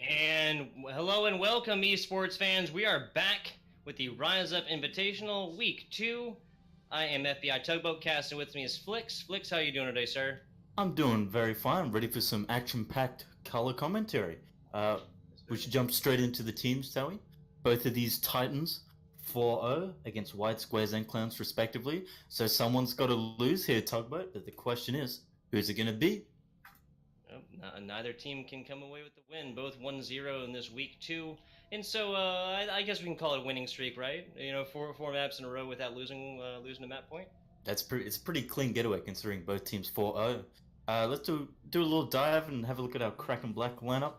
And hello and welcome, esports fans. We are back with the Rise Up Invitational Week 2. I am FBI Tugboat Cast, and with me is Flix. Flix, how are you doing today, sir? I'm doing very fine, ready for some action-packed color commentary. We should jump straight into the teams, shall we? Both of these Titans, 4-0 against White Squares and Clowns respectively. So someone's got to lose here, Tugboat, but the question is, who's it going to be? Neither team can come away with the win. Both 1-0 in this week 2. And so I guess we can call it a winning streak, right? You know, four maps in a row without losing a map point. It's a pretty clean getaway considering both teams 4-0. Let's do a little dive and have a look at our Kraken Black lineup.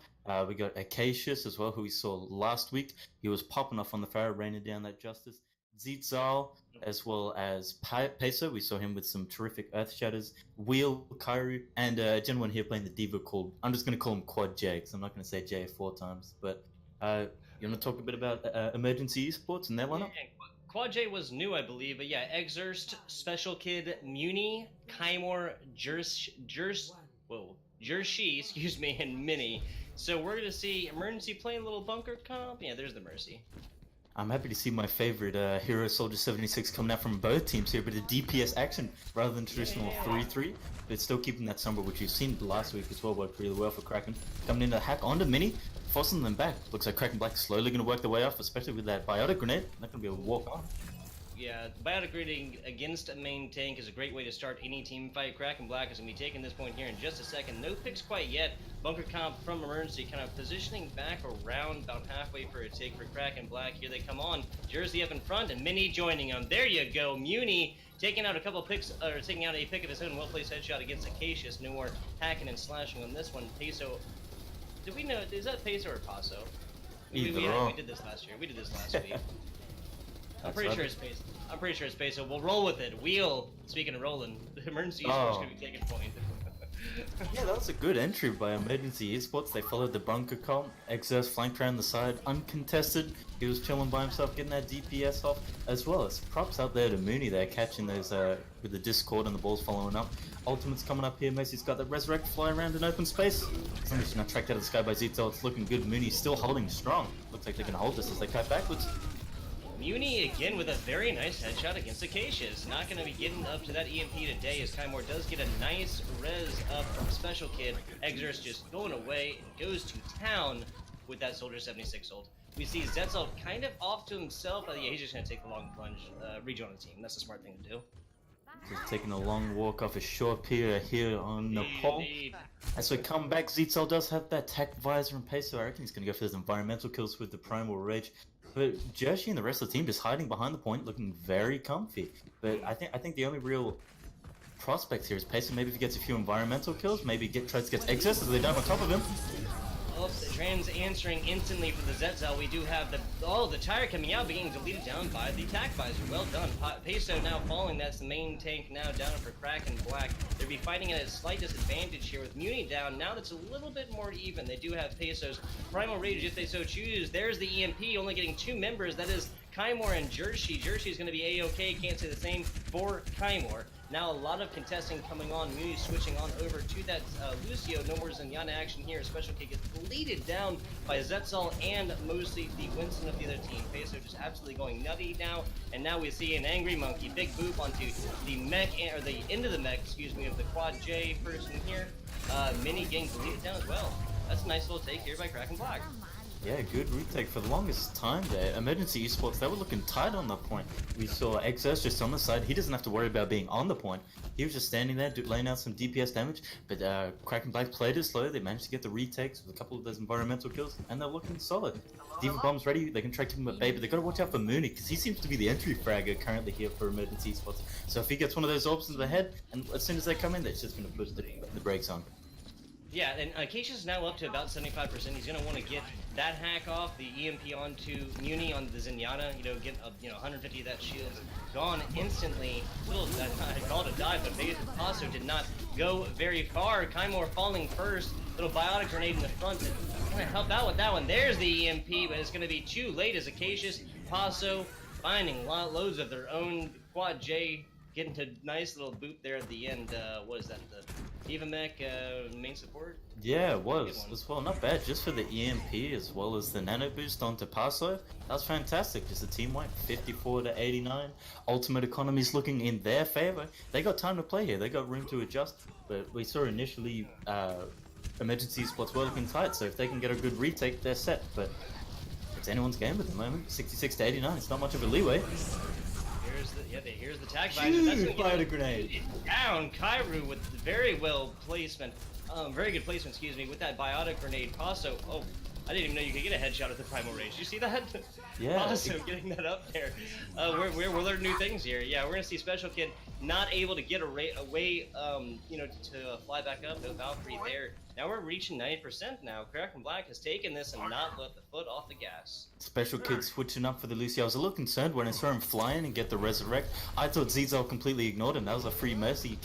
We got Acacius as well, who we saw last week. He was popping off on the Pharaoh, raining down that justice. Zeetzal, as well as Peso. We saw him with some terrific Earth Shatters. Wheel, Kairu, and a gentleman here playing the diva called, I'm just going to call him Quad J, because I'm not going to say J 4 times. But you want to talk a bit about Emergency Esports and their lineup? Yeah, Quad J was new, I believe, but yeah, Exerst, Special Kid, Muni, Kaimor, Jershi, excuse me, and Mini. So we're gonna see Emergency playing a little bunker comp. Yeah, there's the Mercy. I'm happy to see my favorite Hero Soldier 76 coming out from both teams here, but a DPS action rather than traditional 3-3. But it's still keeping that Sombra, which you've seen last week as well, worked really well for Kraken. Coming in to hack onto Mini, forcing them back. Looks like Kraken Black slowly going to work their way off, especially with that biotic grenade. Not going to be able to walk on. Yeah, biotic grenade against a main tank is a great way to start any team fight. Kraken Black is going to be taking this point here in just a second. No picks quite yet. Bunker comp from Emergency kind of positioning back around about halfway for a take for Kraken Black. Here they come on. Jersey up in front and Mini joining them. There you go. Muni taking out a couple picks, or taking out a pick of his own. Well-placed headshot against Acacius. No more hacking and slashing on this one. Peso. Did we know? Is that Peso or Paso? We did this last year. We did this last week. I'm pretty sure it's Peso. I'm pretty sure it's Peso. We'll roll with it. Speaking of rolling, the Emergency Esports going to be taking point. Yeah, that was a good entry by Emergency Esports. They followed the bunker comp. Exerce flanked around the side, uncontested. He was chilling by himself, getting that DPS off, as well as props out there to Mooney there, catching those with the Discord and the balls following up. Ultimate's coming up here. Macy's got that Resurrect fly around in open space. Somebody's now tracked out of the sky by Zito. It's looking good. Mooney's still holding strong. Looks like they can hold this as they cut backwards. Muni again with a very nice headshot against Acacius. Not going to be getting up to that EMP today as Kymore does get a nice res up from Special Kid. Exerce just going away and goes to town with that Soldier 76 ult. We see Zetzel kind of off to himself. Yeah, he's just going to take the long plunge, rejoin the team. That's a smart thing to do. Just taking a long walk off a short pier here on Nepal. As we come back, Zetzel does have that tech visor and pace, so I reckon he's going to go for those environmental kills with the Primal Rage. But Jersey and the rest of the team just hiding behind the point, looking very comfy. But I think the only real prospect here is Pacer. Maybe if he gets a few environmental kills, maybe tries to get excess as they dive on top of him. Oh, the trans answering instantly for the Zetzel. We do have the tire coming out, being deleted down by the attack visor. Well done. Peso now falling. That's the main tank now down for Kraken Black. They'll be fighting at a slight disadvantage here with Muni down. Now that's a little bit more even. They do have Peso's Primal Rage if they so choose. There's the EMP, only getting 2 members. That is Kymore and Jersey. Jersey is going to be A-OK. Can't say the same for Kymore. Now a lot of contesting coming on. Muni switching on over to that Lucio. No more Zenyatta action here. Special K gets bleeded down by Zetzel and mostly the Winston of the other team. Peso just absolutely going nutty now. And now we see an Angry Monkey. Big boop onto the mech, or the end of the mech, excuse me, of the Quad J person here. Mini getting deleted down as well. That's a nice little take here by Kraken Black. Yeah, good retake for the longest time there. Emergency Esports, they were looking tight on the point. We saw Exerce just on the side. He doesn't have to worry about being on the point. He was just standing there laying out some DPS damage. But Kraken Black played it slow. They managed to get the retakes with a couple of those environmental kills, and they're looking solid. Diva Bomb's ready. They can try to keep him at bay, but they got to watch out for Mooney because he seems to be the entry fragger currently here for Emergency Esports. So if he gets one of those orbs into the head, and as soon as they come in, they're just going to push the brakes on. Yeah, and Acacius is now up to about 75%. He's going to want to get that hack off, the EMP onto Muni on the Zenyatta, get 150 of that shield gone instantly. I called a dive, but Paso did not go very far. Kymore falling first. Little biotic grenade in the front to kind of help out with that one. There's the EMP, but it's going to be too late as Acacius, Paso finding loads of their own. Quad J getting to nice little boop there at the end. What is that? The Diva Mech main support? Yeah, it was as well. Not bad, just for the EMP as well as the nano boost onto Paso. That was fantastic. Just the team went 54 to 89. Ultimate economy's looking in their favor. They got time to play here. They got room to adjust. But we saw initially Emergency Esports were looking tight. So if they can get a good retake, they're set. But it's anyone's game at the moment. 66 to 89. It's not much of a leeway. Here's the tag visor. That's gonna get a grenade down. Kairu with very good placement, excuse me, with that biotic grenade. Paso, I didn't even know you could get a headshot at the Primal Rage. Did you see that? Yeah. Paso getting that up there. We're learning new things here. Yeah, we're gonna see Special Kid not able to get away, to fly back up. No Valkyrie there. Now we're reaching 90% now. Kraken Black has taken this and not let the foot off the gas. Special Kid switching up for the Lucy. I was a little concerned when I saw him flying and get the Resurrect. I thought Zetzel completely ignored him. That was a free mercy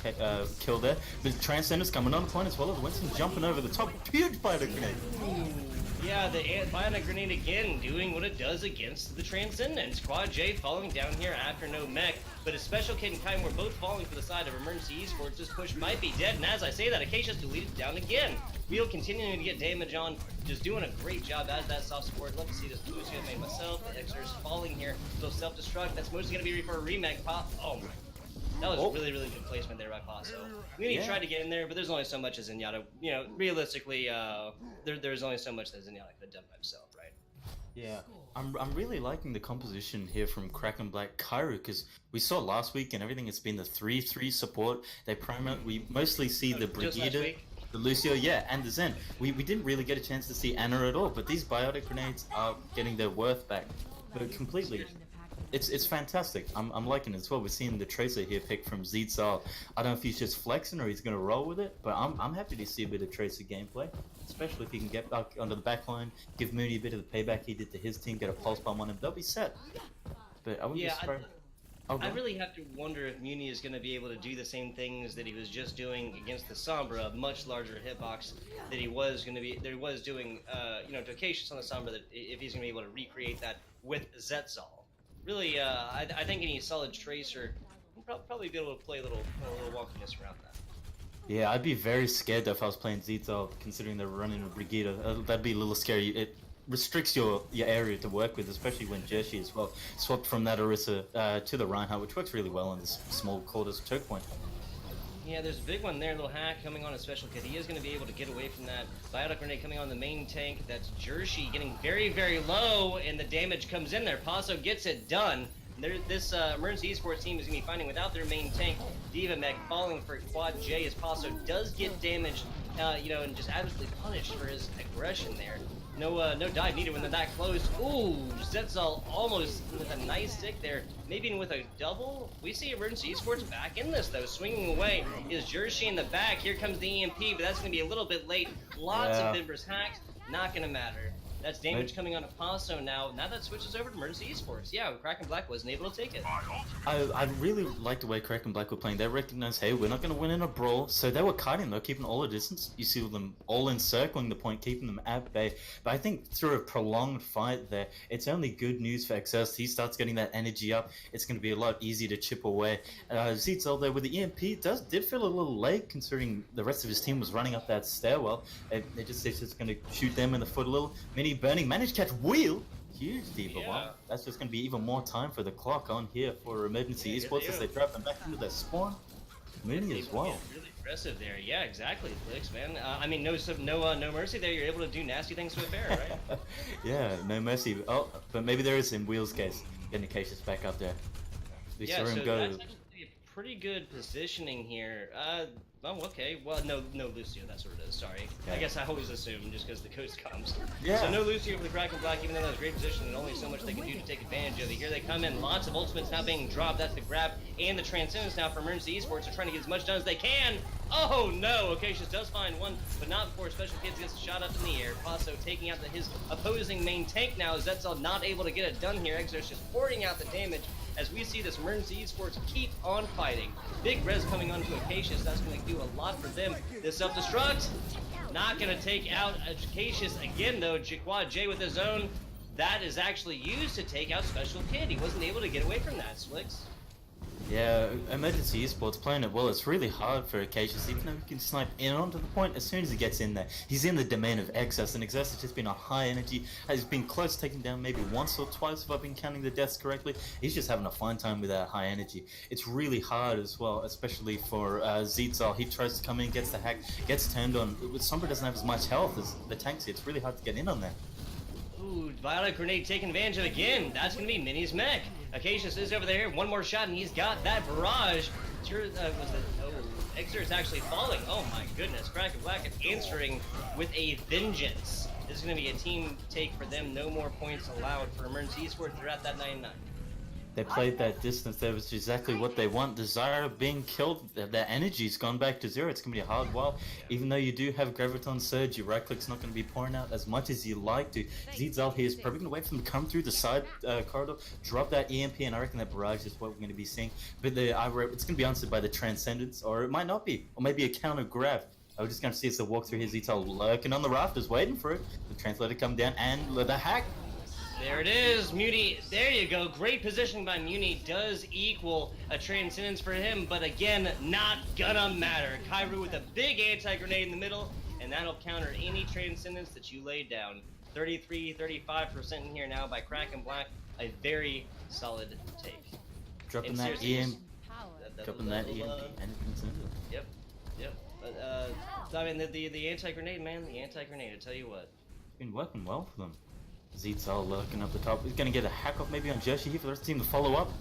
kill there. The Transcender's coming on the point as well as Winston jumping over the top. Huge fighter grenade. Yeah, the Bionic Grenade again doing what it does against the Transcendence. Quad J falling down here after no mech, but a Special Kid and Kymore both falling for the side of Emergency Esports. This push might be dead, and as I say that, Acacia's deleted down again. Wheel continuing to get damage on, just doing a great job as that soft support. Love to see this Lucio made myself. The Xers falling here, so self-destruct. That's mostly going to be for a remake pop. Oh my. That was Oh. really, really good placement there by Paso. Muni Yeah. tried to get in there, but there's only so much as Zenyatta. You know, realistically, there's only so much that Zenyatta could have done by himself, right? Yeah, I'm really liking the composition here from Kraken Black Kairu because we saw last week and everything. It's been the 3-3 support. We mostly see the Just last Brigida, week. the Lucio, yeah, and the Zen. We didn't really get a chance to see Anna at all, but these biotic grenades are getting their worth back, but completely. It's fantastic. I'm liking it as well. We're seeing the Tracer here pick from Zeetzal. I don't know if he's just flexing or he's gonna roll with it, but I'm happy to see a bit of Tracer gameplay, especially if he can get back onto the back line, give Mooney a bit of the payback he did to his team, get a pulse bomb on him. They'll be set. But I wouldn't be surprised. I really have to wonder if Muni is going to be able to do the same things that he was just doing against the Sombra, a much larger hitbox that he was doing, you know, to Acacius on the Sombra. That if he's going to be able to recreate that with Zetzal. Really, I think any solid Tracer will probably be able to play a little wonkiness around that. Yeah, I'd be very scared if I was playing Zeetzal, considering they're running a Brigida. That'd be a little scary. It restricts your area to work with, especially when Jershi as well swapped from that Orisa to the Reinhardt, which works really well on this small quarters choke point. Yeah, there's a big one there, little hack coming on a special kit. He is going to be able to get away from that. Biotic grenade coming on the main tank. That's Jershi getting very, very low, and the damage comes in there. Paso gets it done. This emergency esports team is going to be fighting without their main tank. Diva Mech falling for Quad J as Paso does get damaged, you know, and just absolutely punished for his aggression there. No dive needed when they're that close. Ooh, Zetzal almost with a nice stick there. Maybe even with a double. We see Emergency Esports back in this though. Swinging away is Jershi in the back. Here comes the EMP, but that's going to be a little bit late. Lots of Vibers hacked. Not going to matter. That's damage coming on to Paso now. Now that switches over to Emergency Esports. Yeah, Kraken Black wasn't able to take it. I really like the way Kraken Black were playing. They recognized, hey, we're not going to win in a brawl, so they were kiting. They're keeping all the distance. You see them all encircling the point, keeping them at bay. But I think through a prolonged fight there, it's only good news for XS. He starts getting that energy up. It's going to be a lot easier to chip away. Zeetzal there with the EMP did feel a little late, considering the rest of his team was running up that stairwell. It's just going to shoot them in the foot a little. Mini burning, managed to catch Wheel. Huge Diva one. That's just going to be even more time for the clock on here for Emergency Esports as they drop them back into their spawn. Mooney as well. Really aggressive there. Yeah, exactly, Flix, man. I mean, no mercy there. You're able to do nasty things to a bear, right? Yeah, no mercy. Oh, but maybe there is in Wheel's case. Getting Acacius back up there. We saw him go. That's actually a pretty good positioning here. Oh, okay. Well, no Lucio, that's what it is, sorry. Yeah. I guess I always assume, just because the coast comes. Yeah. So no Lucio for the Kraken Black, even though that was a great position, and only so much they can do to take advantage of it. Here they come in, lots of ultimates now being dropped, that's the grab, and the Transcendence now for Emergency Esports are trying to get as much done as they can! Oh no, Acacius does find one, but not before Special Kids gets a shot up in the air. Paso taking out his opposing main tank now, Zetzal not able to get it done here. Exos just pouring out the damage as we see this Emergency Esports keep on fighting. Big res coming onto Acacius, that's going to do a lot for them. This self-destruct, not going to take out Acacius again though. Quad J with his own, that is actually used to take out Special Kid. He wasn't able to get away from that, Slicks. Yeah, Emergency Esports playing it well. It's really hard for Acacius, even though he can snipe in onto the point. As soon as he gets in there, he's in the domain of Excess, and Excess has just been a high energy. Has been close to taking down maybe once or twice if I've been counting the deaths correctly. He's just having a fine time with that high energy. It's really hard as well, especially for Zeetzal. He tries to come in, gets the hack, gets turned on. Sombra doesn't have as much health as the tanks. It's really hard to get in on there. Ooh, Violet Grenade taken advantage of again. That's going to be Mini's mech. Acacius is over there. One more shot, and he's got that barrage. Sure, Exer is actually falling. Oh my goodness. Kraken Black answering with a vengeance. This is going to be a team take for them. No more points allowed for Emergency Esports. They're at that 99. They played that distance there, which is exactly what they want. Desire being killed, their energy's gone back to zero. It's going to be a hard while. Even though you do have Graviton Surge, your right click's not going to be pouring out as much as you like to. Zeetzal here is probably going to wait for them to come through the side corridor, drop that EMP, and I reckon that barrage is what we're going to be seeing. But it's going to be answered by the Transcendence, or it might not be, or maybe a counter grab. We're just going to see as they walk through here, Zeetzal lurking on the rafters, waiting for it. The Translator come down, and the hack. There it is, Muni. There you go. Great positioning by Muni. Does equal a Transcendence for him, but again, not gonna matter. Kairu with a big anti-grenade in the middle, and that'll counter any Transcendence that you laid down. 33-35% in here now by Kraken Black. A very solid take. Dropping that EM. That dropping little, that EMP, anything's in it. yep, yep. But, I mean, the anti-grenade, man, the anti-grenade, I tell you what. Been working well for them. Zitzel lurking up the top. He's gonna get a hack off maybe on Joshi here for the rest of the team to follow up.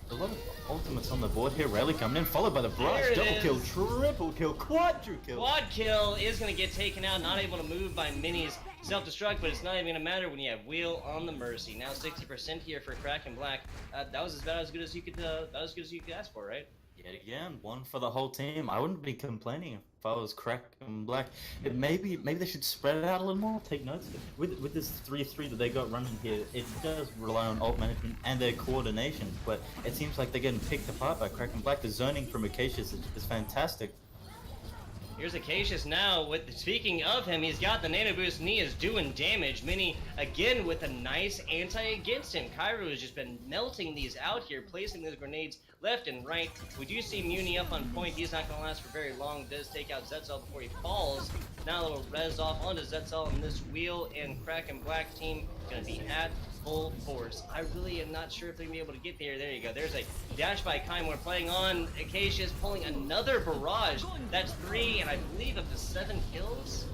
A lot of ultimates on the board here. Rally coming in, followed by the barrage. Double kill, triple kill, quadru kill. Quad kill is going to get taken out, not able to move by Minis. Self-destruct, but it's not even going to matter when you have Wheel on the Mercy. Now 60% here for Kraken Black. That was as good as you could. As good as you could ask for, right? Yet again, one for the whole team. I wouldn't be complaining if I was Kraken Black. Maybe they should spread it out a little more. Take notes. With this 3-3 that they got running here, it does rely on ult management and their coordination. But it seems like they're getting picked apart by Kraken Black. The zoning from Acacius is fantastic. Here's Acacius now. Speaking of him, he's got the nano boost and he is doing damage. Mini again with a nice anti against him. Cairo has just been melting these out here, placing those grenades left and right. We do see Muni up on point. He's not going to last for very long. Does take out Zetzel before he falls. Now a little res off onto Zetzel, and this Wheel and Kraken Black team going to be at full force. I really am not sure if they're going to be able to get there. There you go. There's a dash by Kaim. We're playing on Acacius, pulling another barrage. That's 3, and I believe up to 7 kills.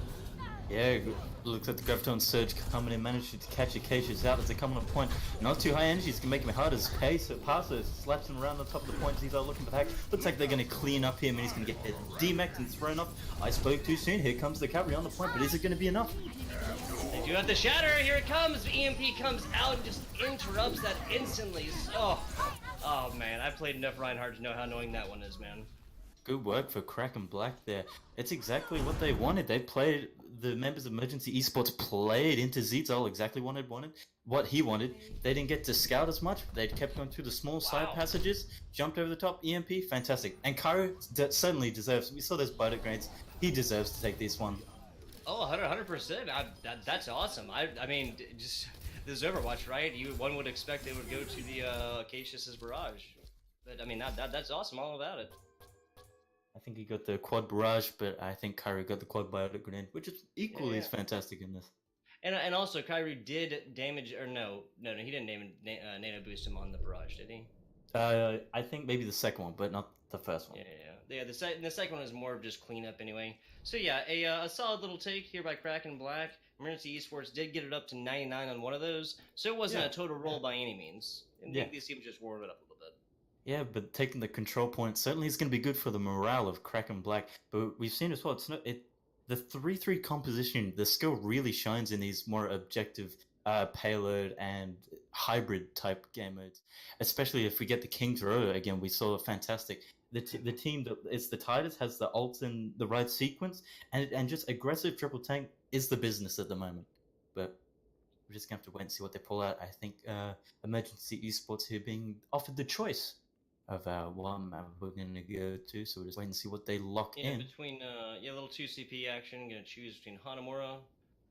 Yeah, looks like the Graviton Surge coming in, managed to catch Acacius out as they come on a point. Not too high energy, it's going to make him hard as pace. Passer slaps him around the top of the point. He's looking for the hack. Looks like they're going to clean up him and he's going to get demeched and thrown off. I spoke too soon. Here comes the cavalry on the point, but is it going to be enough? They do have the shatter. Here it comes. The EMP comes out and just interrupts that instantly. Oh man, I've played enough Reinhardt to know how annoying that one is, man. Good work for Kraken Black there. It's exactly what they wanted. They played, the members of Emergency Esports played into Zitzel exactly what he wanted. They didn't get to scout as much. They kept going through the small side passages, jumped over the top, EMP, fantastic. And Cairo certainly deserves, we saw those butter grenades, he deserves to take this one. Oh, 100%. That's awesome. I mean, just this Overwatch, right? One would expect it would go to the Acacius' barrage. But I mean, that's awesome, all about it. I think he got the quad barrage, but I think Kyrie got the quad biotic grenade, which is equally as fantastic in this. And also, Kyrie did damage, or no, he didn't nano boost him on the barrage, did he? I think maybe the second one, but not the first one. Yeah. The second one is more of just cleanup anyway. So yeah, a solid little take here by Kraken Black. Emergency Esports did get it up to 99 on one of those, so it wasn't a total roll by any means. And these teams just warmed it up a little bit. Yeah, but taking the control point certainly is going to be good for the morale of Kraken Black. But we've seen as well, the 3-3 composition, the skill really shines in these more objective payload and hybrid type game modes. Especially if we get the King's Row again, we saw fantastic. The team that is the tightest has the ults in the right sequence, and just aggressive triple tank is the business at the moment. But we're just going to have to wait and see what they pull out. I think Emergency Esports here being offered the choice of what map we're going to go to, so we'll just wait and see what they lock in. Between, a little 2CP action, going to choose between Hanamura,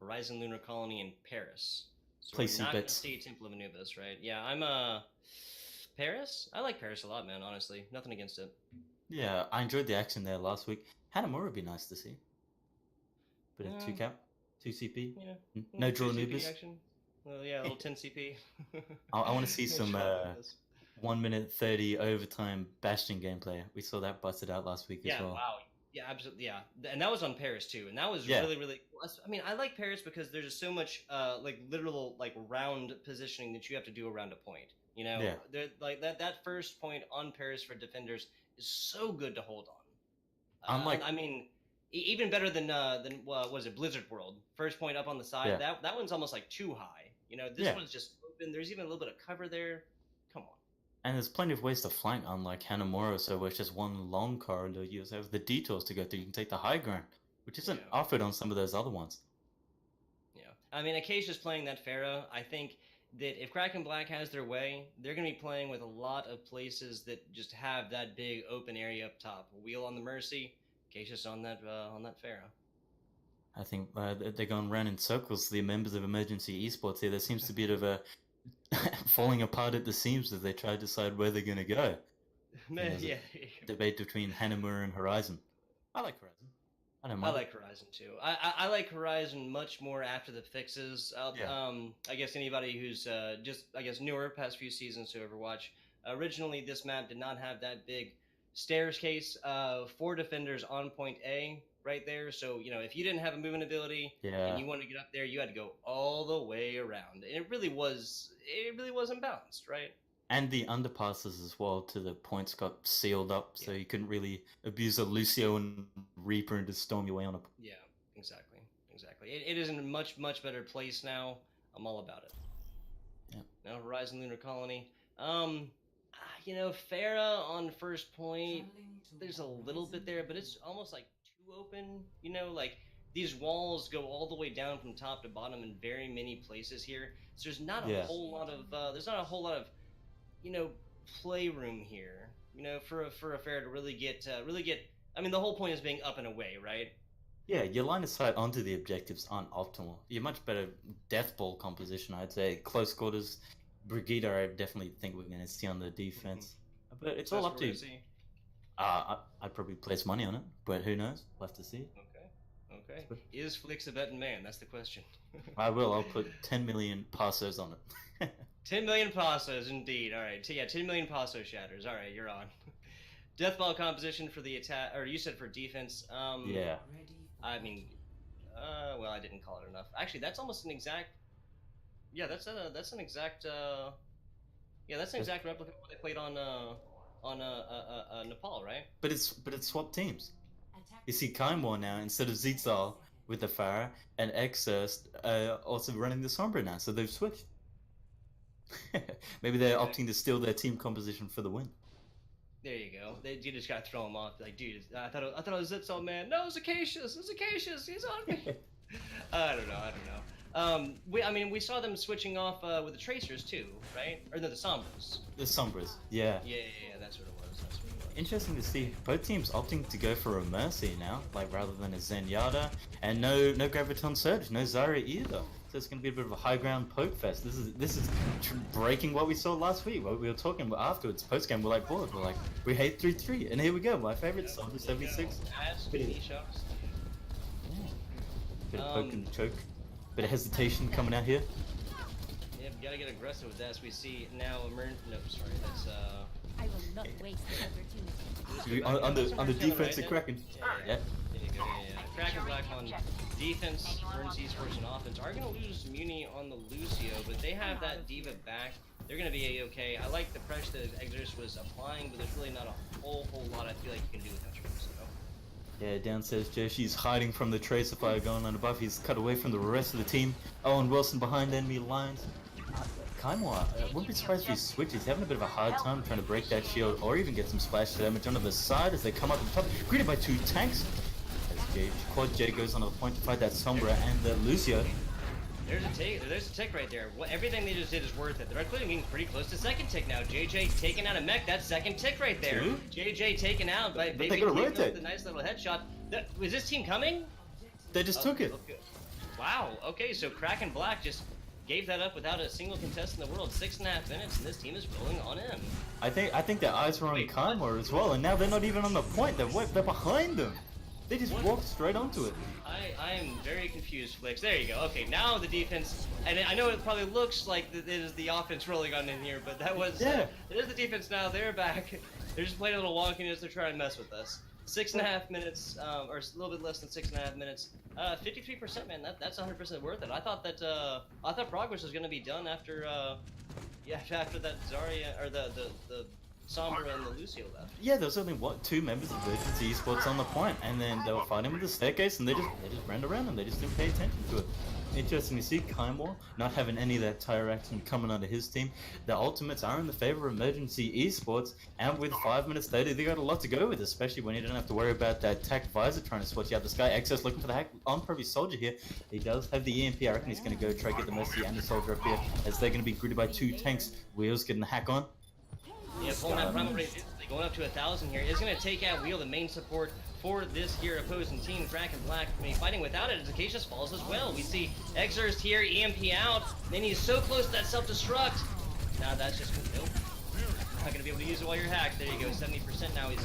Horizon Lunar Colony, and Paris. So we're not going to see Temple of Anubis, right? Yeah, I'm, Paris? I like Paris a lot, man, honestly. Nothing against it. Yeah, I enjoyed the action there last week. Hanamura would be nice to see. Bit of 2-cap, 2CP. Yeah. No draw Anubis. Action. Well, yeah, a little 10 CP. I want to see some 1 minute 30 overtime Bastion gameplay. We saw that busted out last week as well. Wow. Yeah, absolutely. Yeah, and that was on Paris too, and that was really, really cool. I mean, I like Paris because there's just so much literal round positioning that you have to do around a point. You know, like that first point on Paris for defenders is so good to hold on. I mean, even better than what was it, Blizzard World? First point up on the side. Yeah. That one's almost like too high. You know, this one's just open. There's even a little bit of cover there. Come on. And there's plenty of ways to flank, unlike Hanamura, so where it's just one long corridor. You also have the detours to go through. You can take the high ground, which isn't offered on some of those other ones. Yeah, I mean, Acacia's playing that Pharah. I think that if Kraken Black has their way, they're going to be playing with a lot of places that just have that big open area up top. Wheel on the Mercy, Acacia's on that Pharah. I think they're going round in circles, the members of Emergency Esports here. There seems to be a bit of a falling apart at the seams as they try to decide where they're going to go. Debate between Hanamura and Horizon. I like Horizon. I don't I mind. like Horizon too. I like Horizon much more after the fixes. Yeah. I guess anybody who's just I guess newer past few seasons to Overwatch. Originally, this map did not have that big staircase. 4 defenders on point A right there. So if you didn't have a movement ability and Yeah. you wanted to get up there, you had to go all the way around. And it really wasn't balanced, right? And the underpasses as well to the points got sealed up, so Yeah. you couldn't really abuse a Lucio and Reaper and just storm your way on it. Yeah, exactly, exactly. It is in a much, much better place now. I'm all about it. Yeah. Now Horizon Lunar Colony. Farah on first point. There's a little bit there, but it's almost like too open. Like these walls go all the way down from top to bottom in very many places here. So there's not a Yeah. whole lot of playroom here. For a Farah to really get. I mean, the whole point is being up and away, right? Yeah, your line of sight onto the objectives aren't optimal. You're much better death ball composition, I'd say. Close quarters, Brigitte, I definitely think we're going to see on the defense. But it's So all that's up what we're to gonna you. see. I'd probably place money on it, but who knows? We'll have to see. Okay. Is Flix a betting man? That's the question. I will. I'll put 10 million pesos on it. 10 million pesos, indeed. All right. Yeah, 10 million peso shatters. All right, you're on. Deathball composition for the attack, or you said for defense. Yeah. I mean, well, I didn't call it enough. Actually, that's almost an exact. Yeah, that's an exact. That's an exact replica of what they played on Nepal, right? But it's swapped teams. You see Kaimor now instead of Zizal with the Farah and Exurst also running the Sombra now, so they've switched. Maybe they're opting to steal their team composition for the win. There you go. You just gotta throw him off. Like, dude, I thought it was Zitzel, man. No, it's Acacius. It's Acacius. He's on me. I don't know. We saw them switching off with the Tracers too, right? Or no, the Sombras. The Sombras, yeah. Yeah, that's what it was. Interesting to see both teams opting to go for a Mercy now, like rather than a Zenyatta, and no Graviton Surge, no Zarya either. So it's going to be a bit of a high ground poke fest. This is breaking what we saw last week. What we were talking about afterwards, post game, we're like bored. We're like, we hate 3-3, and here we go. My favorite song, 76. Bit of Bit of poke and choke, bit of hesitation coming out here. Yeah, we gotta get aggressive with that. As we see now, no, sorry, that's I will not waste the opportunity. On the defensive Kraken. Yeah. There you go. Yeah. Kraken Black on defense, Burns Esports and offense are gonna lose Muni on the Lucio, but they have that Diva back. They're gonna be a-okay. I like the pressure that Exodus was applying, but there's really not a whole lot I feel like you can do with that. Yeah, downstairs Joshi's hiding from the Tracer fire going on above. He's cut away from the rest of the team. Owen Wilson behind enemy lines. Kaimor, wouldn't be surprised if he switches. He's having a bit of a hard time trying to break that shield or even get some splash damage onto the side as they come up the top. Greeted by 2 tanks. As Quad J goes on to the point to fight that Sombra and the Lucio. There's a tick right there. Everything they just did is worth it. They're actually getting pretty close to second tick now. JJ taking out a mech. That's second tick right there. Two? JJ taken out by But they Baby gotta Cleveland rotate. with a nice little headshot. Was this team coming? They just took it. Okay. Wow. Okay, so Kraken Black just gave that up without a single contest in the world. 6.5 minutes, and this team is rolling on in. I think their eyes were on Wait, Kaimor as well, and now they're not even on the point. They're behind them. They just walked straight onto it. I am very confused, Flix. There you go. Okay, now the defense, and I know it probably looks like it is the offense rolling on in here, but that was it is the defense now. They're back. They're just playing a little wonkiness. They're trying to mess with us. 6.5 minutes, or a little bit less than 6.5 minutes. 53%, man. That's 100% worth it. I thought progress was going to be done after after that Zarya or the Sombra and the Lucio left. Yeah, there was only 2 members of Emergency Esports on the point, and then they were fighting with the staircase, and they just ran around and they just didn't pay attention to it. Interesting to see Kaimor not having any of that tire action coming onto his team. The ultimates are in the favor of Emergency Esports, and with 5 minutes later, they got a lot to go with, especially when you don't have to worry about that tac visor trying to swatch you out the sky. Excess looking for the hack on probably Soldier here. He does have the EMP. I reckon he's going to go try to get the Mercy and the Soldier up here, as they're going to be greeted by 2 tanks. Wheels getting the hack on. Yeah, pulling that primal rate going up to 1,000 here. It's going to take out Wheel, the main support for this here opposing team. Kraken Black, I mean, fighting without it as Acacius falls as well. We see Exurst here, EMP out, then he's so close to that self-destruct. Now that's just going to not going to be able to use it while you're hacked. There you go, 70% now. He's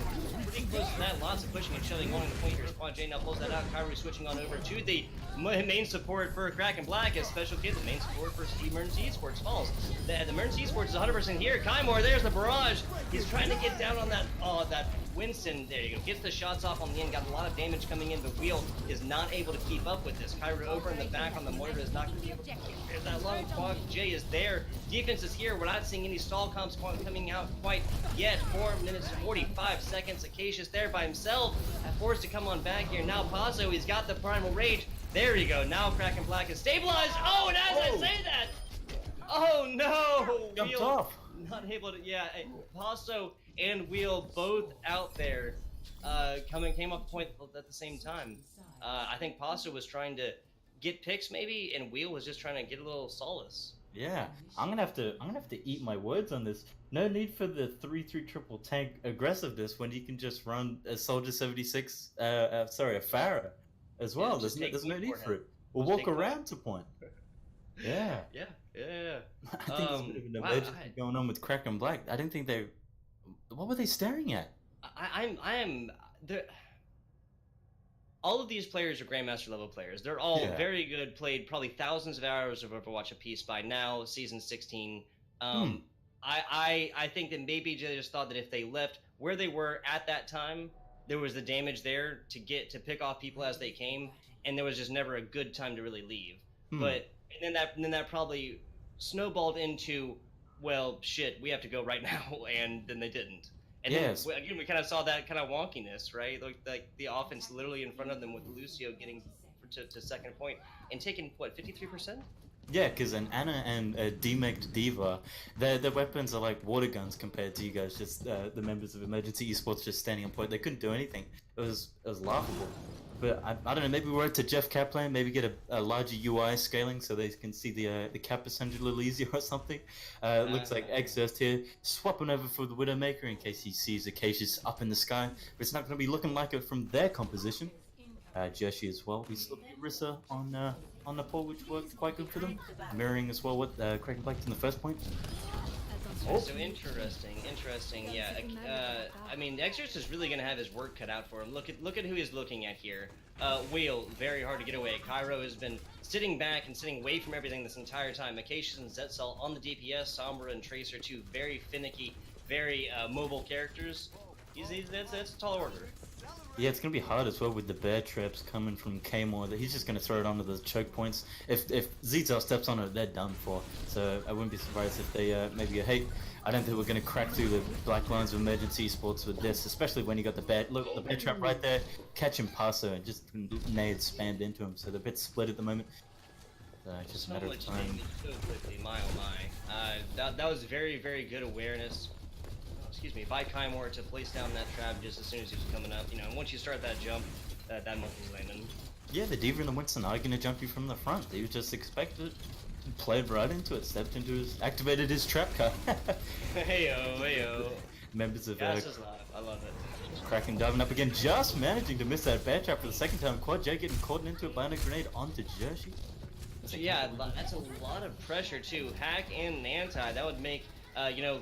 pretty close to that. Lots of pushing and shoving along the point here. Squad J now pulls that out. Kyrie switching on over to the main support for Kraken Black as Special Kid, the main support for Emergency Esports falls. The Emergency Esports is 100% here. Kymore, there's the barrage. He's trying to get down on that, that Winston. There you go. Gets the shots off on the end. Got a lot of damage coming in. The wheel is not able to keep up with this. Kyrie over in the back on the mortar is not going to be able to. There's that long Squad J is there. Defense is here. We're not seeing any stall comps coming out quite yet. 4 minutes 45 seconds. Acacius there by himself. Forced to come on back here. Now Paso, he's got the Primal Rage. There you go. Now Kraken Black is stabilized. Oh, and as I say that, oh no! Jumped Wheel off. not able to. Yeah, Paso and Wheel both out there. Came off the point at the same time. I think Paso was trying to get picks maybe, and Wheel was just trying to get a little solace. Yeah, I'm gonna have to eat my words on this. No need for the 3-3 triple tank aggressiveness when you can just run a Soldier 76. A Pharah as well. Yeah, there's no need for it. We'll Just walk take around to point. Yeah. Yeah. I think there's a bit of an emergency going on with Kraken Black. I didn't think they. What were they staring at? I am the. All of these players are Grandmaster level players. They're all very good, played probably thousands of hours of Overwatch apiece by now, season 16. I think that maybe they just thought that if they left where they were at that time, there was the damage there to pick off people as they came, and there was just never a good time to really leave. But and then that probably snowballed into, well, shit, we have to go right now, and then they didn't. And then, again, we kind of saw that kind of wonkiness, right? Like the offense literally in front of them with Lucio getting to second point and taking, what, 53%? Yeah, because an Ana and a demeked Diva, their weapons are like water guns compared to you guys, just the members of Emergency Esports just standing on point. They couldn't do anything. It was laughable. But I don't know, maybe we're to Jeff Kaplan, maybe get a larger UI scaling so they can see the cap percentage a little easier or something. Looks like Exerst here, swapping over for the Widowmaker in case he sees Acacius up in the sky. But it's not going to be looking like it from their composition. Jersey as well. We saw Rissa on the pole, which worked quite good for them. Mirroring as well what Kraken Black in the first point. So interesting, yeah. I mean, Exorcist is really going to have his work cut out for him. Look at who he's looking at here. Wheel, very hard to get away. Cairo has been sitting back and sitting away from everything this entire time. Acacius and Zetzel on the DPS. Sombra and Tracer, two very finicky, very mobile characters. That's a tall order. Yeah, it's gonna be hard as well with the bear traps coming from Kmore. That he's just gonna throw it onto the choke points. If Zetzel steps on it, they're done for. So I wouldn't be surprised if they maybe go, hey, I don't think we're gonna crack through the black lines of Emergency Esports with this, especially when you got the bear. Look, the bear trap right there, catching Paso and just nades spammed into him. So the bit's split at the moment. It's just a matter of time. So quickly, my oh my. That was very, very good awareness. Excuse me, by Kymore to place down that trap just as soon as he was coming up. You know, and once you start that jump, that monkey's landing. Yeah, the Diva and the Winston are gonna jump you from the front. He was just expected, played right into it, stepped into activated his trap card. Heyo. Members of Gas is live. I love it. Kraken diving up again, just managing to miss that bear trap for the second time. Quad J getting caught into it by a grenade onto Jersey. So yeah, that's a lot of pressure too. Hack and Nantai, that would make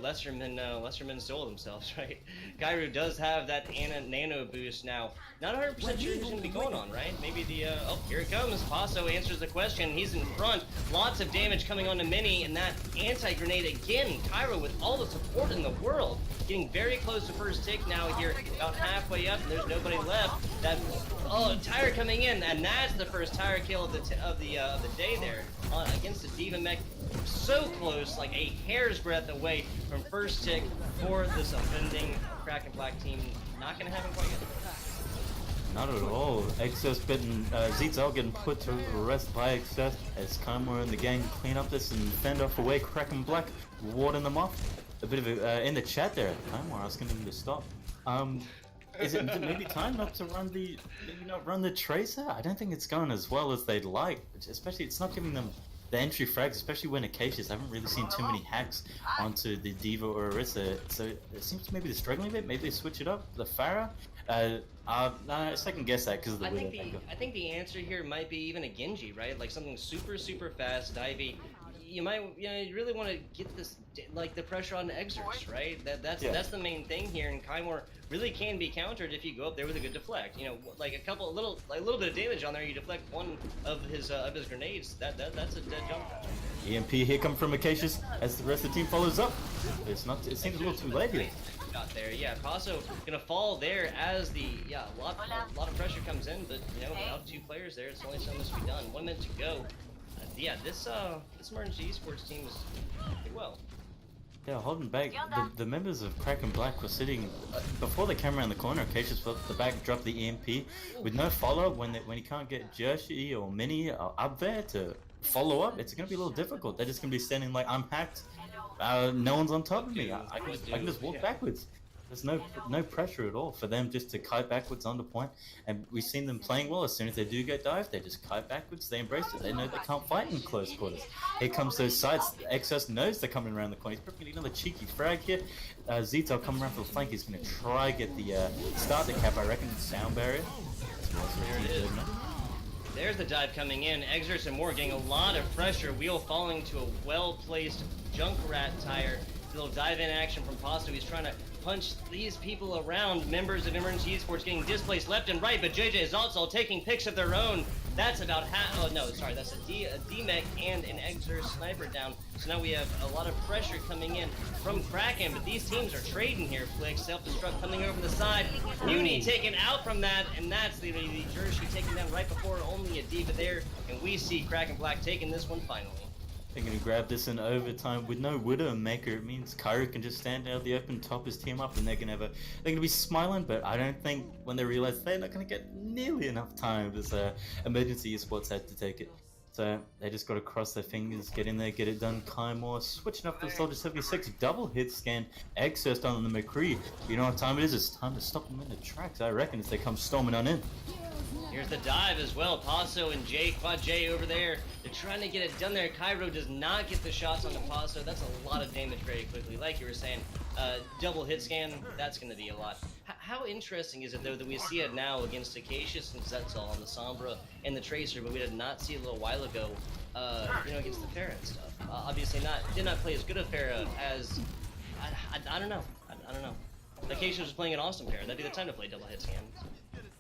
lesser men stole themselves, right? Gyru does have that nano boost now. Not 100% sure who's going to be going on, right? Maybe oh, here it comes. Paso answers the question. He's in front. Lots of damage coming on to Mini, and that anti-grenade again. Cairo with all the support in the world. Getting very close to first tick now here. About halfway up, and there's nobody left. Tire coming in, and that's the first tire kill of the day there against the Diva mech. So close, like a hair's breadth away from first tick for this offending Kraken Black team. Not gonna happen quite yet. Not at all. Excess bitten. Zetzel getting put to rest by Excess as Kymore and the gang clean up this and fend off away Kraken Black, warding them off. A bit of in the chat there, Kymore asking him to stop. Is it maybe time not to run the Tracer? I don't think it's going as well as they'd like. Especially, it's not giving them the entry frags, especially when Acacius. I haven't really seen too many hacks onto the Diva or Orisa, so it seems maybe they're struggling a bit. Maybe they switch it up. The Pharah, second guess that because of the I think the answer here might be even a Genji, right? Like something super fast, divey. you might, you really want to get this, like, the pressure on Exers, right? That's the main thing here, and Kymore really can be countered if you go up there with a good deflect. You know, like a little bit of damage on there, you deflect one of his grenades. That's a dead jump. EMP here come from Acacius as the rest of the team follows up. It's not. It seems a little too late here. Got there, yeah. Paso gonna fall there as the a lot of pressure comes in, but you know, without 2 players there, it's only so much to be done. 1 minute to go. Yeah, this emergency esports team is pretty well. Yeah, holding back. The members of Kraken Black were sitting before they came around the corner. Acacius flipped the back, dropped the EMP with no follow-up. When he can't get Jersey or Mini up there to follow up, it's gonna be a little difficult. They're just gonna be standing like, I'm hacked. No one's on top of me. I can just walk backwards. There's no pressure at all for them just to kite backwards on the point, and we've seen them playing well. As soon as they do get dived, they just kite backwards. They embrace it. They know they can't fight in close quarters. Here comes those sides. Exos knows they're coming around the corner. He's probably getting another cheeky frag here. Zito coming around for the flank. He's going to try get the start the cap. I reckon sound barrier. There it is. There's the dive coming in. Exers and Moore getting a lot of pressure. Wheel falling to a well-placed Junkrat tire. Little dive-in action from Pasto. He's trying to punch these people around. Members of Emergency Esports getting displaced left and right, but JJ is also taking picks of their own. That's about half. Oh no, sorry, that's a D-Mech and an Exer sniper down. So now we have a lot of pressure coming in from Kraken, but these teams are trading here. Flick, self-destruct coming over the side. Muni taken out from that, and that's the Jersey taken down right before only a D.Va there, and we see Kraken Black taking this one finally. They're going to grab this in overtime with no Widowmaker. It means Cairo can just stand out of the open, top his team up, and they're going to be smiling. But I don't think when they realize they're not going to get nearly enough time as Emergency Esports had to take it. So they just got to cross their fingers, get in there, get it done. Kymore switching up the Soldier 76, double hit scan, Exerst on the McCree. You know what time it is? It's time to stop them in the tracks, I reckon, as they come storming on in. Here's the dive as well. Paso and Quad J over there. They're trying to get it done there. Cairo does not get the shots on the Paso. That's a lot of damage very quickly. Like you were saying, double hit scan, that's going to be a lot. How interesting is it, though, that we see it now against Acacius and Zetzel on the Sombra and the Tracer, but we did not see it a little while ago, against the Pharah and stuff. Obviously did not play as good a Pharah as, I don't know. I don't know. Acacius was playing an awesome Pharah. That'd be the time to play double hit scan.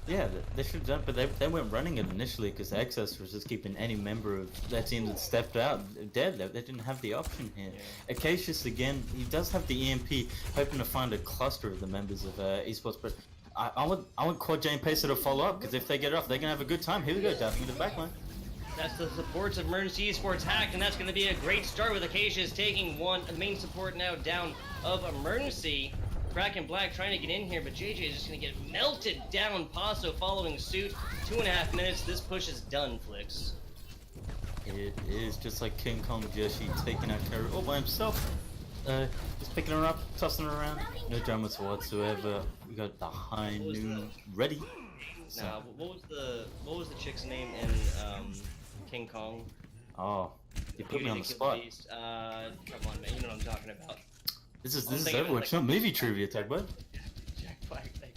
Yeah, they should have done, but they weren't running it initially because Access was just keeping any member of that team that stepped out dead. They didn't have the option here. Yeah. Acacius, again, he does have the EMP, hoping to find a cluster of the members of Esports, but I want Quad J and Pacer to follow up, because if they get it off, they're going to have a good time. Here we go, diving into the backline. That's the supports of Emergency Esports hacked, and that's going to be a great start with Acacius taking the main support now down of Emergency. Kraken Black trying to get in here, but JJ is just going to get melted down. Paso following suit. 2.5 minutes. This push is done, Flicks. It is just like King Kong Jersey taking out Cairo all by himself. Just picking her up, tossing her around. No dramas whatsoever. We got the high noon ready. So. Nah, what was the chick's name in King Kong? Oh, you put me on the spot. Come on, man. You know what I'm talking about. This is Overwatch, not movie trivia, Tag Bud. Jack Black thing.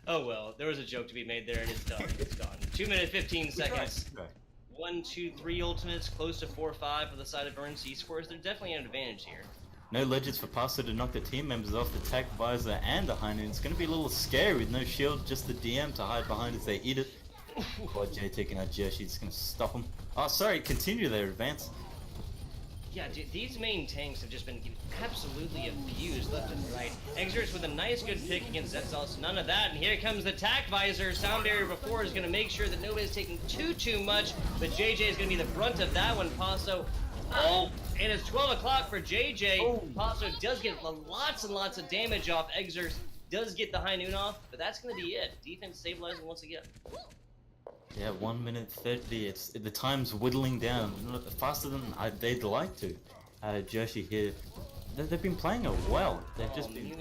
Oh well, there was a joke to be made there, and it's done. It's gone. 2 minutes 15 seconds. Right. 1, 2, 3 ultimates, close to 4 or 5 for the side of Emergency Esports. They're definitely an advantage here. No legends for Paso to knock the team members off the Tac Visor and the High Noon. It's going to be a little scary with no shield, just the DM to hide behind as they eat it. Quad J taking out Jersey, it's going to stop them. Oh, sorry, continue their advance. Yeah, dude, these main tanks have just been absolutely abused left and right. Exerts with a nice good pick against Zetzel, so none of that. And here comes the Tac Visor. Sound barrier before is going to make sure that nobody's taking too much, but JJ is going to be the brunt of that one. Paso. Oh, and it's 12 o'clock for JJ. Oh. Paso does get lots and lots of damage off. Exerts does get the high noon off, but that's going to be it. Defense stabilizing once again. Yeah, 1 minute 30. It's the time's whittling down faster than they'd like to. Jersey here, they've been playing it well. They've just been.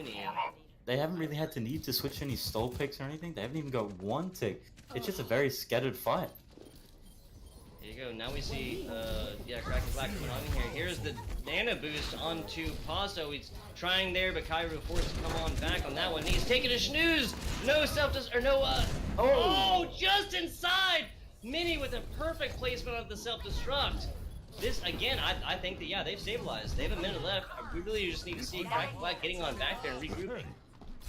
They haven't really had to need to switch any stall picks or anything. They haven't even got one tick. It's just a very scattered fight. Here you go. Now we see, Kraken Black coming on here. Here's the Nano boost onto Paso. He's trying there, but Cairo forced to come on back on that one. He's taking a snooze. No just inside. Mini with a perfect placement of the self-destruct. this again, I think that yeah, they've stabilized. They have a minute left. We really just need to see Kraken Black getting on back there and regrouping.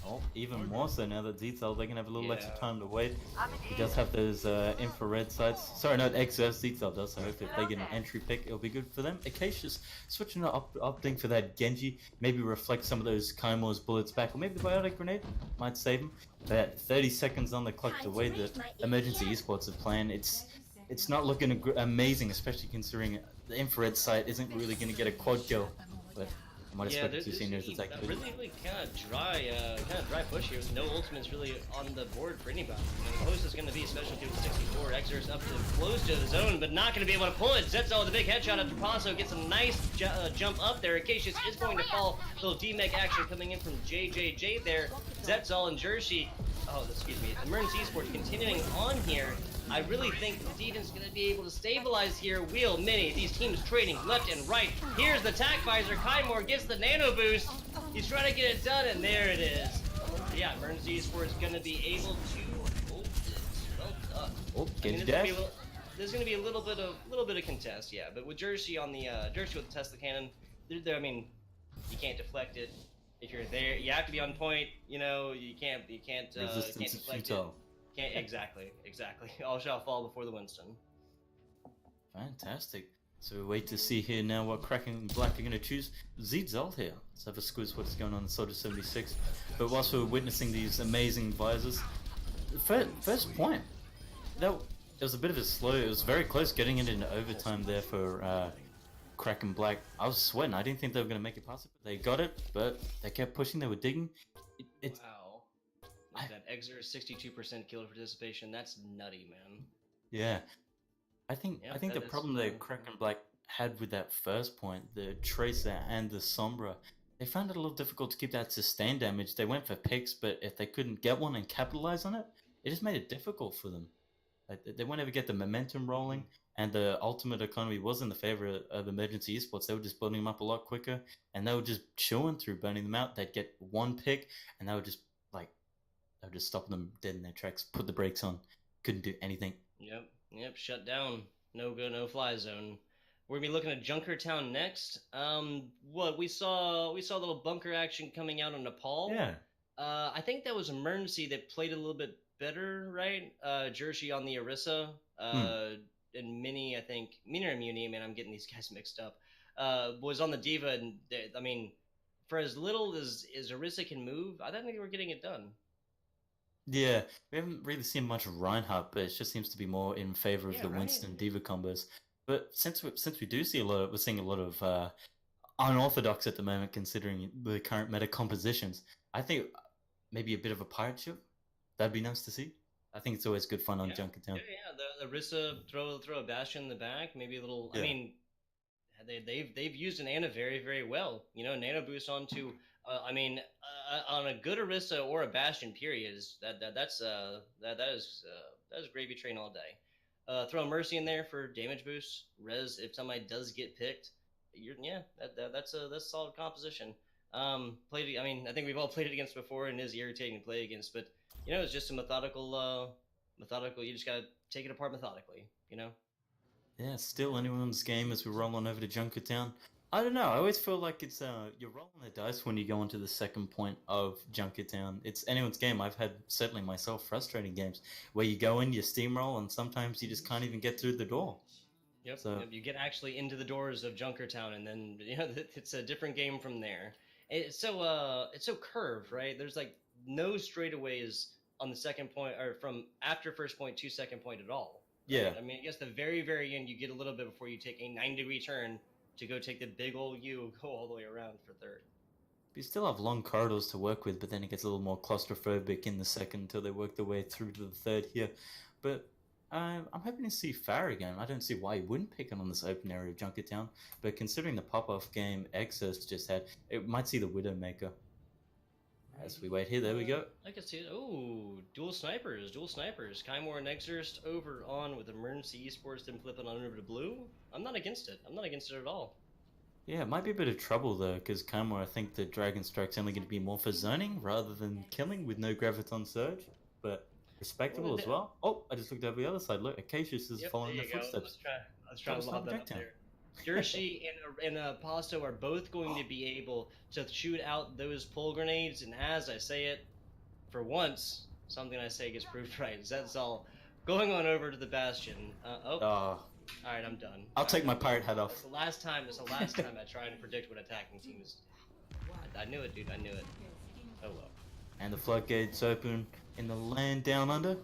Oh, even more so now that Zitzel, they can have a little extra Yeah. time to wait. He does have those infrared sights. Sorry, not Exos, Zitzel does, so hopefully if they get an entry pick, it'll be good for them. Acacia's switching up, opting for that Genji, maybe reflect some of those Kaimor's bullets back, or maybe the Biotic Grenade might save him. But 30 seconds on the clock, the way that Emergency Esports is playing, it's not looking amazing, especially considering the infrared sight isn't really going to get a quad kill. But I might expect to see news attack. Really kind of dry push here with no ultimates really on the board for anybody. The closest is going to be specialty with 64. Exer's up to close to the zone, but not going to be able to pull it. Zetzel with a big headshot after Paso gets a nice jump up there. Acacius is going to fall. Little D-Mech action coming in from JJJ there. Zetzel and Jersey. Oh, excuse me. Emergency Esports continuing on here. I really think the defense is going to be able to stabilize here. Wheel, Mini, these teams trading left and right. Here's the attack visor. Kaimor gets the nano boost. He's trying to get it done, and there it is. Yeah, Emergency Esports is going to be able to hold this. Well done. Oh, There's going to be a little bit of contest, yeah. But with Jersey on the Jersey with the Tesla cannon, I mean, you can't deflect it. If you're there, you have to be on point. You know, you can't deflect it. Exactly. All shall fall before the Winston. Fantastic. So we wait to see here now what Kraken Black are going to choose. Zitzel here. Let's have a squiz what's going on in Soldier 76. But whilst we're witnessing these amazing visors, first point, it was a bit of a slow, it was very close getting it into overtime there for Kraken Black. I was sweating, I didn't think they were going to make it past it, but they got it, but they kept pushing, they were digging. Wow. That Exer 62% kill participation, that's nutty, man. Yeah. I think the problem that Kraken Black had with that first point, the Tracer and the Sombra, they found it a little difficult to keep that sustained damage. They went for picks, but if they couldn't get one and capitalize on it, it just made it difficult for them. They won't ever get the momentum rolling, and the ultimate economy was in the favor of Emergency Esports. They were just building them up a lot quicker, and they were just chewing through, burning them out. They'd get one pick, and they would just stop them dead in their tracks, put the brakes on, couldn't do anything. Yep, shut down. No go, no fly zone. We're gonna be looking at Junkertown next. What we saw a little bunker action coming out on Nepal. Yeah. I think that was Emergency that played a little bit better, right? Jersey on the Orisa, and Mini, I think Mini or Muni, man, I'm getting these guys mixed up. Was on the Diva, and I mean, for as little as Orisa can move, I don't think we're getting it done. Yeah, we haven't really seen much of Reinhardt, but it just seems to be more in favor of the Winston Diva combos. But since we do see we're seeing a lot of unorthodox at the moment, considering the current meta compositions. I think maybe a bit of a pirate ship. That'd be nice to see. I think it's always good fun on Junkertown. The Orisa throw a Bastion in the back, maybe a little. Yeah. I mean, they've used an Ana very, very well. You know, nano boost onto. On a good Orisa or a Bastion, period, that's gravy train all day. Throw Mercy in there for damage boost, res if somebody does get picked. That's a solid composition. I think we've all played it against before, and it is irritating to play against. But it's just a methodical. You just gotta take it apart methodically. Yeah, still anyone's game as we roll on over to Junkertown. I don't know. I always feel like it's you're rolling the dice when you go into the second point of Junkertown. It's anyone's game. I've had certainly myself frustrating games where you go in, you steamroll, and sometimes you just can't even get through the door. Yep. You get actually into the doors of Junkertown, and then it's a different game from there. It's so curved, right? There's like no straightaways on the second point, or from after first point to second point at all. Right? Yeah. I mean, I guess the very, very end, you get a little bit before you take a 9-degree turn to go take the big old U, go all the way around for third. You still have long corridors to work with, but then it gets a little more claustrophobic in the second until they work their way through to the third here. But I'm hoping to see Farr again. I don't see why he wouldn't pick him on this open area of Junkertown, but considering the pop-off game Exos just had, it might see the Widowmaker. As we wait here, there we go. I can see it. Oh, dual snipers. Kaimor and Exorcist over on with Emergency Esports, then flipping on over to blue. I'm not against it. at all. Yeah, it might be a bit of trouble though, because Kaimor, I think the Dragon Strike's only going to be more for zoning rather than killing with no Graviton Surge, but respectable as well. Oh, I just looked over the other side. Look, Acacius is following their footsteps. Let's try to lob that up there. Dershi and Pasto are both going to be able to shoot out those pull grenades, and as I say it, for once, something I say gets proved right. Zetzal going on over to the Bastion. All right, I'm done. I'll take my pirate hat off. That's the last time. That's the last time I try and predict what attacking team is. I knew it, dude. I knew it. Oh well. And the floodgates open in the land down under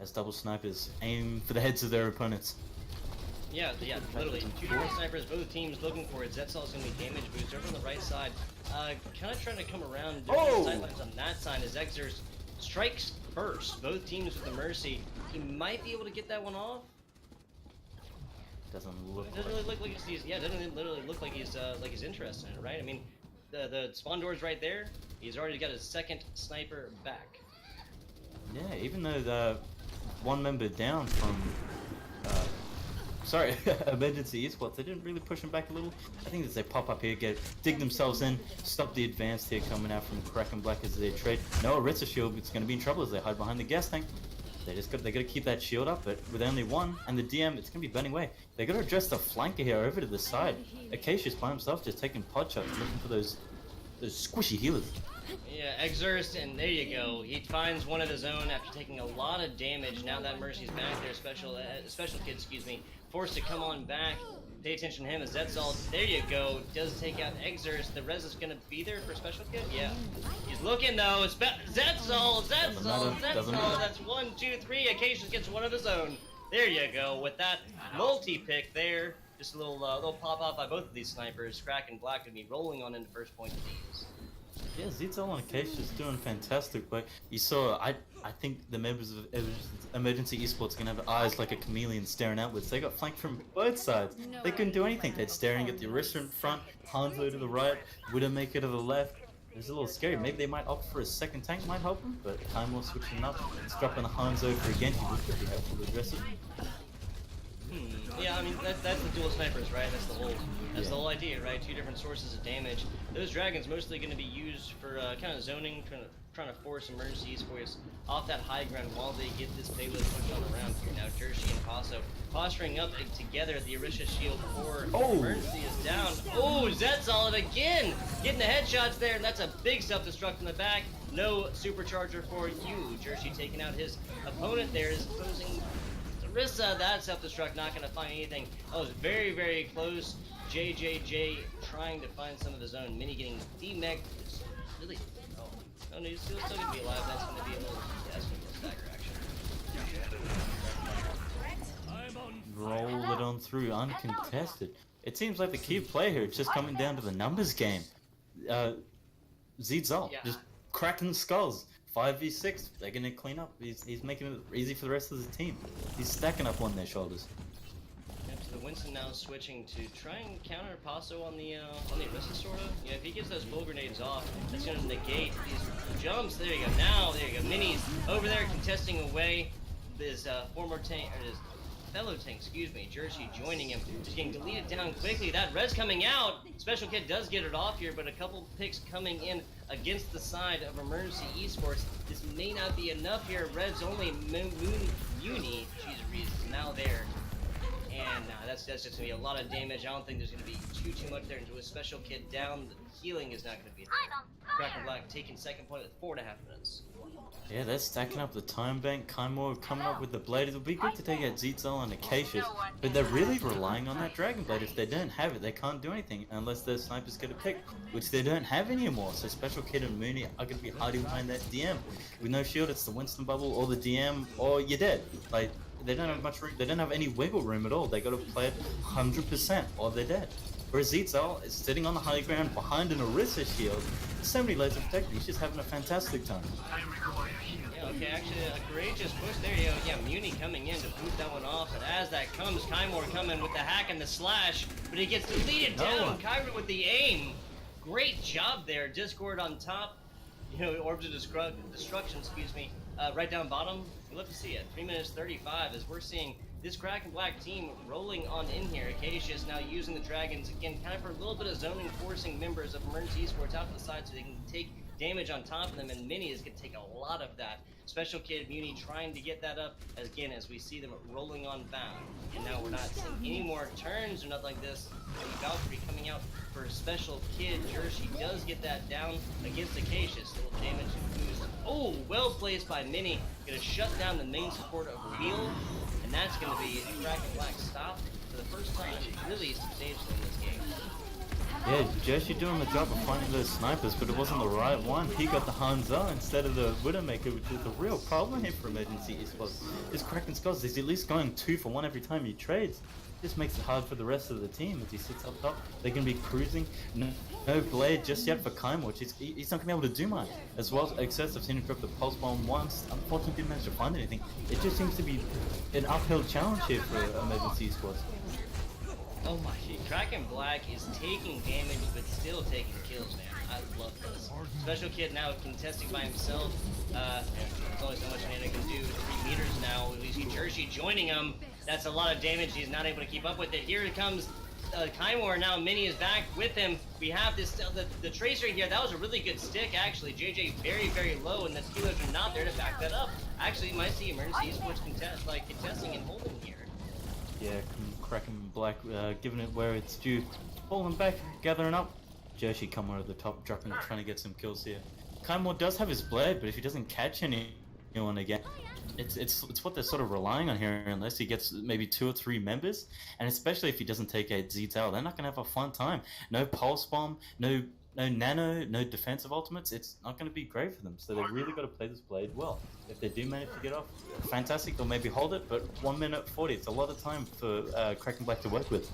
as double snipers aim for the heads of their opponents. Yeah, literally. Two different snipers, both teams looking for it. Zetzal's going to be damage boost over on the right side. Kind of trying to come around different sidelines on that side as Exers strikes first. Both teams with the Mercy. He might be able to get that one off. Doesn't look. Doesn't really look like he's. Yeah, doesn't literally look like he's interested in it, right? I mean, the spawn door's right there. He's already got his second sniper back. Yeah, even though the one member down from. Emergency Esports, they didn't really push him back a little. I think as they pop up here, dig themselves in, stop the advance here coming out from Kraken Black as they trade. No, Aritza shield is going to be in trouble as they hide behind the gas tank. They got to keep that shield up, but with only one, and the DM, it's going to be burning away. They got to address the flanker here over to the side. Acacia's by himself, just taking pod shots, looking for those squishy healers. Yeah, Exerst, and there you go. He finds one of his own after taking a lot of damage. Now that Mercy's back there, special kid, excuse me, forced to come on back. Pay attention to him as Zetzal, there you go, does take out Exerst. The res is going to be there for special kid? Yeah. He's looking though, Zetzal, that's 1, 2, 3. Acacia gets one of his own. There you go, with that multi-pick there. Just a little pop-off by both of these snipers. Kraken Black going to be rolling on into first point teams. Yeah, Zetzal and Acacia is doing fantastic, but you saw, I think the members of Emergency Esports are going to have eyes like a chameleon staring outwards. They got flanked from both sides. They couldn't do anything. They're staring at the Arista in front, Hanzo to the right, Widowmaker to the left. It was a little scary. Maybe they might opt for a second tank, might help them, but Timor switching up. It's dropping the Hanzo for again. He would be helpful to address it. Yeah, I mean that's the dual snipers, right? That's the whole idea, right? Two different sources of damage. Those dragons mostly going to be used for kind of zoning, trying to force Emergency Esports off that high ground while they get this payload pushed on around here. Now Dershi and Paso posturing up together. The Arisha shield for Emergency is down. Oh, Zetzal again, getting the headshots there, and that's a big self-destruct in the back. No supercharger for you. Dershi taking out his opponent there is posing. Arissa, that self-destruct, not going to find anything. That was very, very close. JJJ trying to find some of his own. Mini getting demeg. Really? Oh, no, he's still going to be alive. That's going to be a little. Yeah, that's going to be a stagger action. Roll it on through, uncontested. It seems like the key player here is just coming down to the numbers game. Zetzal, just cracking skulls. 5v6, they're gonna clean up. He's making it easy for the rest of the team. He's stacking up on their shoulders. Yep, so the Winston now switching to try and counter Paso on the Arista sorta. Yeah, if he gets those full grenades off, that's gonna negate these jumps. There you go. Now there you go. Minis over there contesting away. His former tank or his fellow tank, excuse me, Jersey joining him, just getting deleted down quickly. That res coming out. Special Kid does get it off here, but a couple picks coming in against the side of Emergency Esports. This may not be enough here. Red's only Muni, is now there. And that's just going to be a lot of damage. I don't think there's going to be too much there. Into a Special Kid down. The healing is not going to be there. Kraken Black taking second point with 4.5 minutes. Yeah, they're stacking up the time bank. Kaimor coming up with the blade. It would be good to take out Zetzal and Acacius, but they're really relying on that Dragon Blade. If they don't have it, they can't do anything unless their snipers get a pick, which they don't have anymore. So Special Kid and Mooney are going to be hiding behind that DM. With no shield, it's the Winston bubble or the DM, or you're dead. Like, they don't have much room. They don't have any wiggle room at all. They got to play it 100% or they're dead. Whereas Zetzal is sitting on the high ground behind an Orisa shield. So many layers of protection. He's just having a fantastic time. Yeah, okay, actually a courageous push there. You go. Yeah, Muni coming in to boot that one off. And as that comes, Kaimor coming with the hack and the slash. But he gets deleted down. Kyra with the aim. Great job there. Discord on top. You know, Orbs of Destruction, excuse me. Right down bottom. We love to see it. 3 minutes 35 as we're seeing this Kraken Black team rolling on in here. Acacius now using the dragons again, kind of for a little bit of zoning, forcing members of Emergency Esports out to the side so they can take damage on top of them, and Mini is going to take a lot of that. Special Kid, Muni trying to get that up, again, as we see them rolling on bound. And now we're not seeing any more turns or nothing like this. Valkyrie coming out for Special Kid. Jersey does get that down against Acacius. Little damage and boost. Oh, well placed by Mini. Going to shut down the main support of Wheel. And that's going to be Kraken Black stopped for the first time really substantially in this game. Yeah, Jersey doing the job of finding those snipers, but it wasn't the right one. He got the Hanzo instead of the Widowmaker, which is the real problem here for Emergency Esports. This Kraken Scott is at least going 2 for 1 every time he trades. This makes it hard for the rest of the team as he sits up top. They're going to be cruising. No blade just yet for Kaimor. He's not going to be able to do much. As well as Excess, I've seen him drop the Pulse Bomb once. Unfortunately, didn't manage to find anything. It just seems to be an uphill challenge here for Emergency Esports. Oh my god, Kraken Black is taking damage but still taking kills, man. I love this. Special Kid now contesting by himself. There's only so much Nana can do. 3 meters now. We see Jersey joining him. That's a lot of damage. He's not able to keep up with it. Here it comes Kaimor now. Mini is back with him. We have this the Tracer here. That was a really good stick, actually. JJ very, very low, and the healers are not there to back that up. Actually, you might see Emergency Esports contesting and holding here. Yeah, Kraken Black giving it where it's due. Falling back, gathering up. Jersey coming over the top, trying to get some kills here. Kaimor does have his blade, but if he doesn't catch anyone again, it's what they're sort of relying on here, unless he gets maybe 2 or 3 members, and especially if he doesn't take a Z-Tail, they're not going to have a fun time. No Pulse Bomb, no Nano, no defensive ultimates, it's not going to be great for them, so they've really got to play this blade well. If they do manage to get off, fantastic, they'll maybe hold it, but 1 minute 40, it's a lot of time for Kraken Black to work with.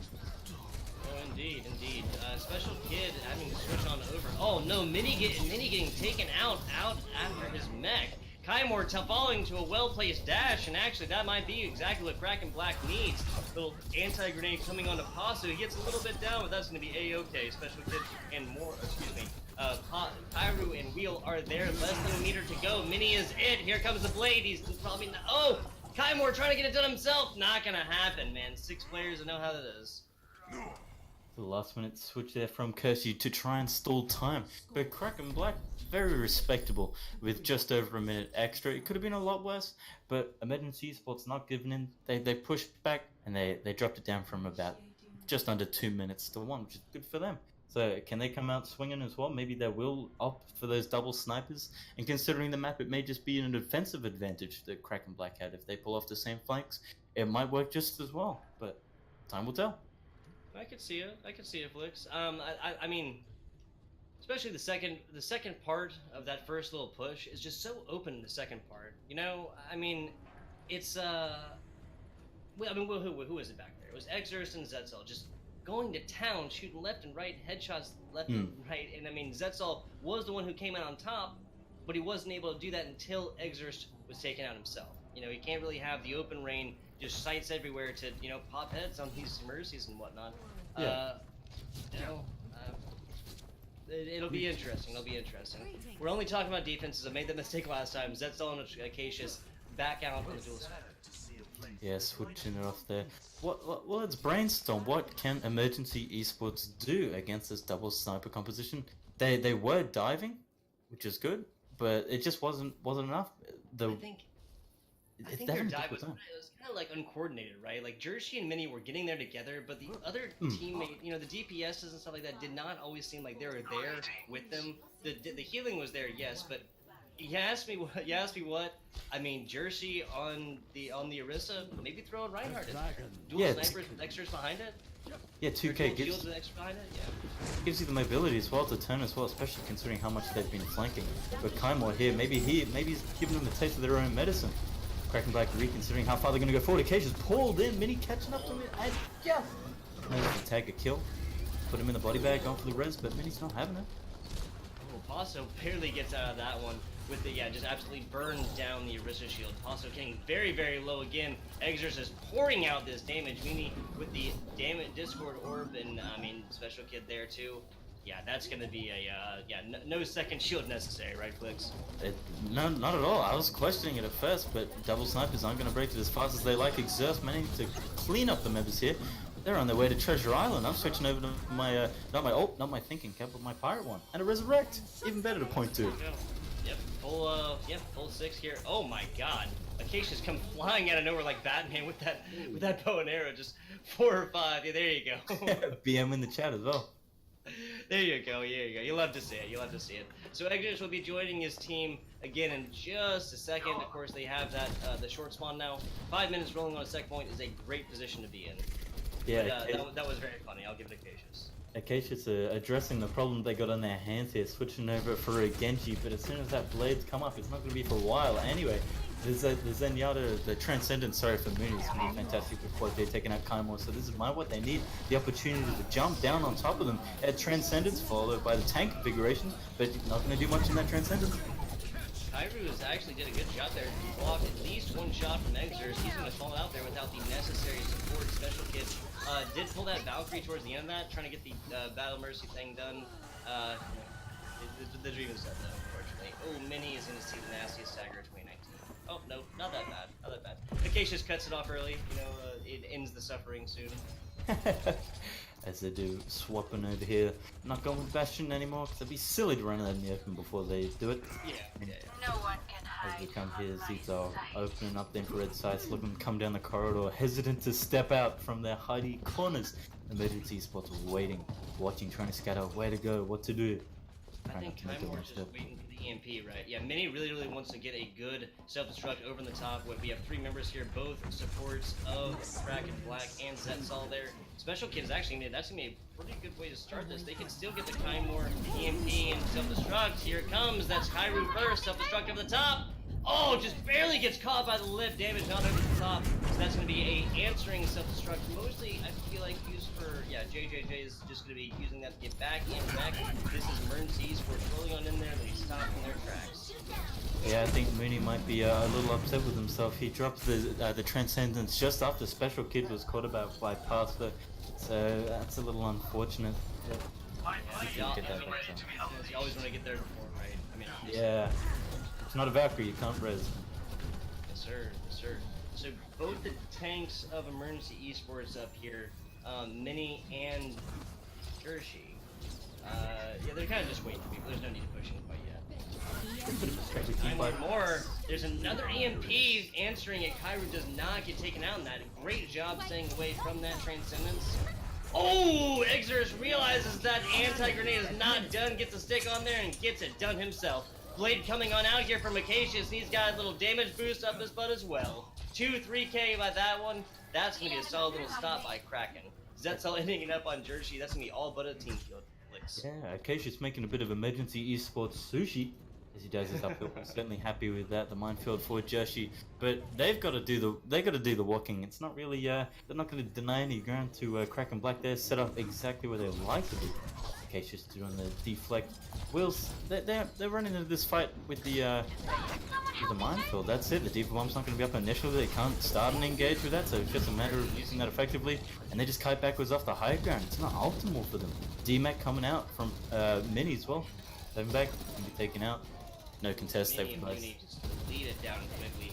Oh, indeed, indeed. Special Kid having to switch on over. Oh no, Mini getting taken out after his mech. Kaimor falling to a well-placed dash, and actually that might be exactly what Kraken Black needs. Little anti-grenade coming onto Pasu. He gets a little bit down, but that's going to be A-okay. Special Kid and more, Pyru and Wheel are there. Less than a meter to go. Mini is it. Here comes the blade. He's probably not. Oh! Kaimor trying to get it done himself. Not going to happen, man. 6 players that know how that is. The last minute switch there from Kersey to try and stall time. But Kraken Black, very respectable with just over a minute extra. It could have been a lot worse, but Emergency Esports not giving in. They pushed back and they dropped it down from about just under 2 minutes to 1, which is good for them. So can they come out swinging as well? Maybe they will opt for those double snipers. And considering the map, it may just be an defensive advantage that Kraken Black had. If they pull off the same flanks, it might work just as well. But time will tell. I could see it. I could see it, Flix. I mean, especially the second part of that first little push is just so open in the second part. You know, I mean, it's who is it back there? It was Exorcist and Zetzel just going to town, shooting left and right, headshots left and right. And I mean, Zetzel was the one who came out on top, but he wasn't able to do that until Exorcist was taken out himself. You know, he can't really have the open rain, just sights everywhere to, you know, pop heads on these mercies and whatnot. Yeah. It'll be interesting. It'll be interesting. We're only talking about defenses. I made the mistake last time. Zetzel and Acacius back out on the dual side. Yeah, switching it off there. Well, let's brainstorm. What can Emergency Esports do against this double sniper composition? They were diving, which is good, but it just wasn't enough. I think their dive was kind of like uncoordinated, right? Like Jersey and Mini were getting there together, but the other teammate, you know, the DPSs and stuff like that, did not always seem like they were there with them. The healing was there, yes, but you asked me what. I mean, Jersey on the Orisa, maybe throw in Reinhardt. Dual snipers with extras behind it. Yeah, 2K gives gives you the mobility as well to turn as well, especially considering how much they've been flanking. But Kaimor here, maybe he's giving them a taste of their own medicine. Kraken Black reconsidering how far they're going to go forward. Cage is pulled in, Mini catching up to him, and just managed to tag a kill. Put him in the body bag, going for the res, but Mini's not having it. Oh, Paso barely gets out of that one with the, just absolutely burns down the Orisa shield. Paso getting very, very low again. Exors is pouring out this damage. Mini with the damage Discord orb, and I mean, Special Kid there too. Yeah, that's gonna be a no second shield necessary, right, Flix? No, not at all. I was questioning it at first, but double snipers aren't gonna break it as fast as they like. Exerts managing to clean up the members here. They're on their way to Treasure Island. I'm switching over to my, not my thinking cap, but my pirate one. And a resurrect. Even better to point to. Yep, full 6 here. Oh my god. Acacia's come flying out of nowhere like Batman with that bow and arrow, just 4 or 5. Yeah, there you go. BM in the chat as well. There you go, You love to see it, So Exodus will be joining his team again in just a second. Of course, they have that the short spawn now. 5 minutes rolling on a sec point is a great position to be in. Yeah, but, that was very funny. I'll give it Acacia's. Acacia's addressing the problem they got on their hands here, switching over for a Genji, but as soon as that blades come up, it's not going to be for a while. Anyway, the Zenyatta, the Transcendence, sorry for Mooney, is going to be fantastic with quad. They're taking out Kaimor, so this is what they need, the opportunity to jump down on top of them at Transcendence, followed by the tank configuration, but not going to do much in that Transcendence. Kairu's actually did a good job there. He blocked at least 1 shot from Exers. He's going to fall out there without the necessary support. Special Kid did pull that Valkyrie towards the end of that, trying to get the Battle Mercy thing done. The dream is dead though, unfortunately. Oh, Mini is going to see the nastiest stagger of 2019. Oh, no, not that bad. Acacia's cuts it off early. It ends the suffering soon. As they do, swapping over here. Not going with Bastion anymore, because it'd be silly to run that in the open before they do it. Yeah. No one can hide. As we come here, Z's are opening up the infrared sights, looking to come down the corridor, hesitant to step out from their hidey corners. Emergency Esports waiting, watching, trying to scout out where to go, what to do. I think Kaimor's just waiting for the EMP, right? Yeah, Mini really wants to get a good self-destruct over in the top. We have 3 members here, both supports of Kraken, Black, and Zetsal there. Special Kid is actually that's gonna be a pretty good way to start this. They can still get the Kaimor, EMP, and self-destruct. Here it comes. That's Kairu first, self-destruct over the top. Oh, just barely gets caught by the lift. Damage not over the top. So that's going to be a answering self-destruct. Mostly, I feel like, used for, JJJ is just going to be using that to get back in, back. This is emergency Esports rolling on in there, and they stop in their tracks. Yeah, I think Mooney might be a little upset with himself. He dropped the Transcendence just after Special Kid was caught about by Pastor. So that's a little unfortunate. You always want to get there before, right? I mean, obviously. Yeah. It's not a Valkyrie, you can't res. Yes, sir. So both the tanks of Emergency Esports up here, Mini and Urshi, they're kind of just waiting for people. There's no need to push them quite yet. One more. There's another EMP answering it. Kairu does not get taken out in that. Great job staying away from that Transcendence. Oh, Exers realizes that anti-grenade is not done, gets a stick on there, and gets it done himself. Blade coming on out here from Acacius, he's got a little damage boost up his butt as well. 3K by that one. That's going to be a solid little stop by Kraken. Zetsal ending it up on Jersey. That's going to be all but a team field. Yeah, Acacius making a bit of emergency esports sushi as he does his uphill. I'm certainly happy with that. The minefield for Jersey, but they've got to do the walking. It's not really they're not going to deny any ground to Kraken Black. They're set up exactly where they like to be. Acacius doing the deflect. Wills, they're running into this fight with the minefield. That's it. The deep bomb's not going to be up initially. They can't start and engage with that, so it's just a matter of using that effectively. And they just kite backwards off the high ground. It's not optimal for them. DMAC coming out from Mini as well. Seven back can be taken out. No contest. They've just lead it down quickly.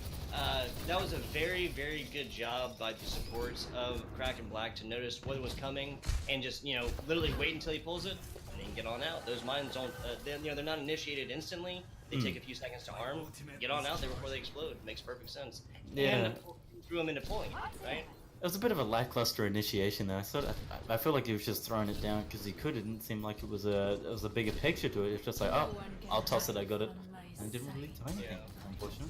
That was a very good job by the supports of Kraken Black to notice what was coming and just literally wait until he pulls it and then get on out. Those mines don't they're not initiated instantly. They take a few seconds to arm, get on out there before they explode. Makes perfect sense. Yeah. And threw him into pulling, right? It was a bit of a lackluster initiation though. I feel like he was just throwing it down because he could. It didn't seem like it was a bigger picture to it. It's just like, oh, I'll toss it, I got it. And it didn't really do anything, unfortunately.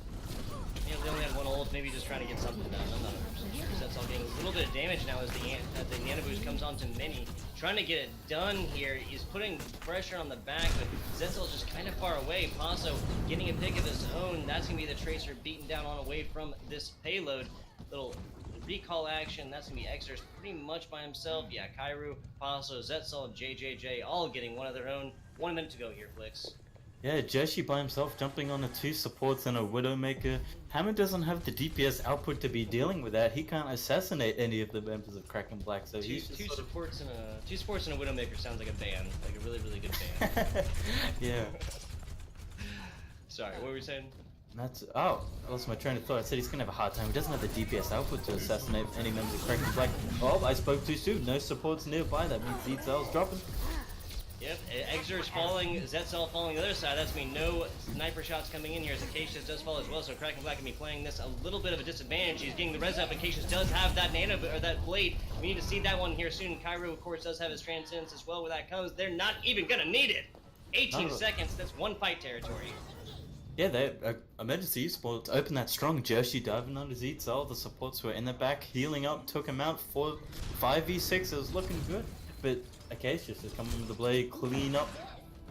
They only had one ult, maybe just trying to get something done. I'm not 100% sure. Zetsal getting a little bit of damage now as the Nano Boost comes onto Mini. Trying to get it done here. He's putting pressure on the back, but Zetsal's just kind of far away. Paso getting a pick of his own. That's going to be the Tracer beaten down on away from this payload. Little recall action. That's going to be Exers pretty much by himself. Yeah, Kairu, Paso, Zetsal, JJJ all getting one of their own. 1 minute to go here, Flix. Yeah, Jeshi by himself jumping on the 2 supports and a Widowmaker. Hammer doesn't have the DPS output to be dealing with that. He can't assassinate any of the members of Kraken Black, so he's two supports and a Widowmaker sounds like a band, like a really good band. Yeah. Sorry, what were we saying? That's I lost my train of thought. I said he's gonna have a hard time. He doesn't have the DPS output to assassinate any members of Kraken Black. Oh, I spoke too soon. No supports nearby. That means Zeetzel's dropping. Yep, Exer's falling, Zetzel falling the other side. That's mean no sniper shots coming in here as Acacius does fall as well. So Kraken Black can be playing this a little bit of a disadvantage. He's getting the res up. Acacius does have that nano or that blade. We need to see that one here soon. Cairo, of course, does have his transcendence as well. When that comes, they're not even gonna need it. 18 seconds. That's one fight territory. Yeah, they emergency esports opened that strong. Jershi diving onto Zeetzel. The supports were in the back, healing up, took him out for 5v6. It was looking good, but Acacius is coming with the blade, clean up,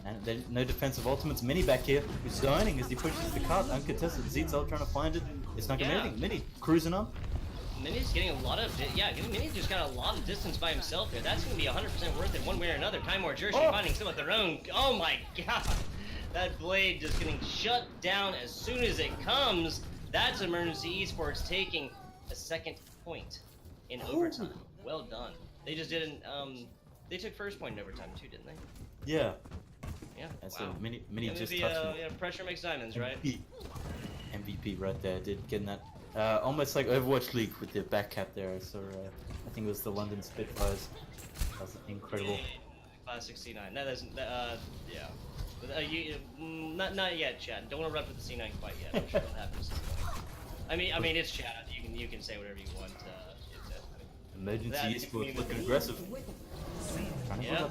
and then no defensive ultimates. Mini back here, who's dying as he pushes the cart, uncontested. Zeetzel trying to find it. It's not gonna be anything. Mini cruising on. Mini's getting a lot of, Mini just got a lot of distance by himself here. That's gonna be 100% worth it one way or another. Kymore Jershi finding some of their own. Oh my god. That blade just getting shut down as soon as it comes. That's Emergency Esports taking a second point in overtime. Well done. They just didn't, they took first point in overtime too, didn't they? Yeah. Yeah. That's wow. Mini just touched yeah, pressure makes diamonds, right? MVP right there, did getting that. Almost like Overwatch League with the back cap there. So I think it was the London Spitfires. That was incredible. Class 69. That doesn't, yeah. Not yet, Chad. Don't want to run for the C9 quite yet. I'm sure it'll happen at some point. I mean, it's Chad. You can say whatever you want. Emergency Esports looking aggressive. Yeah.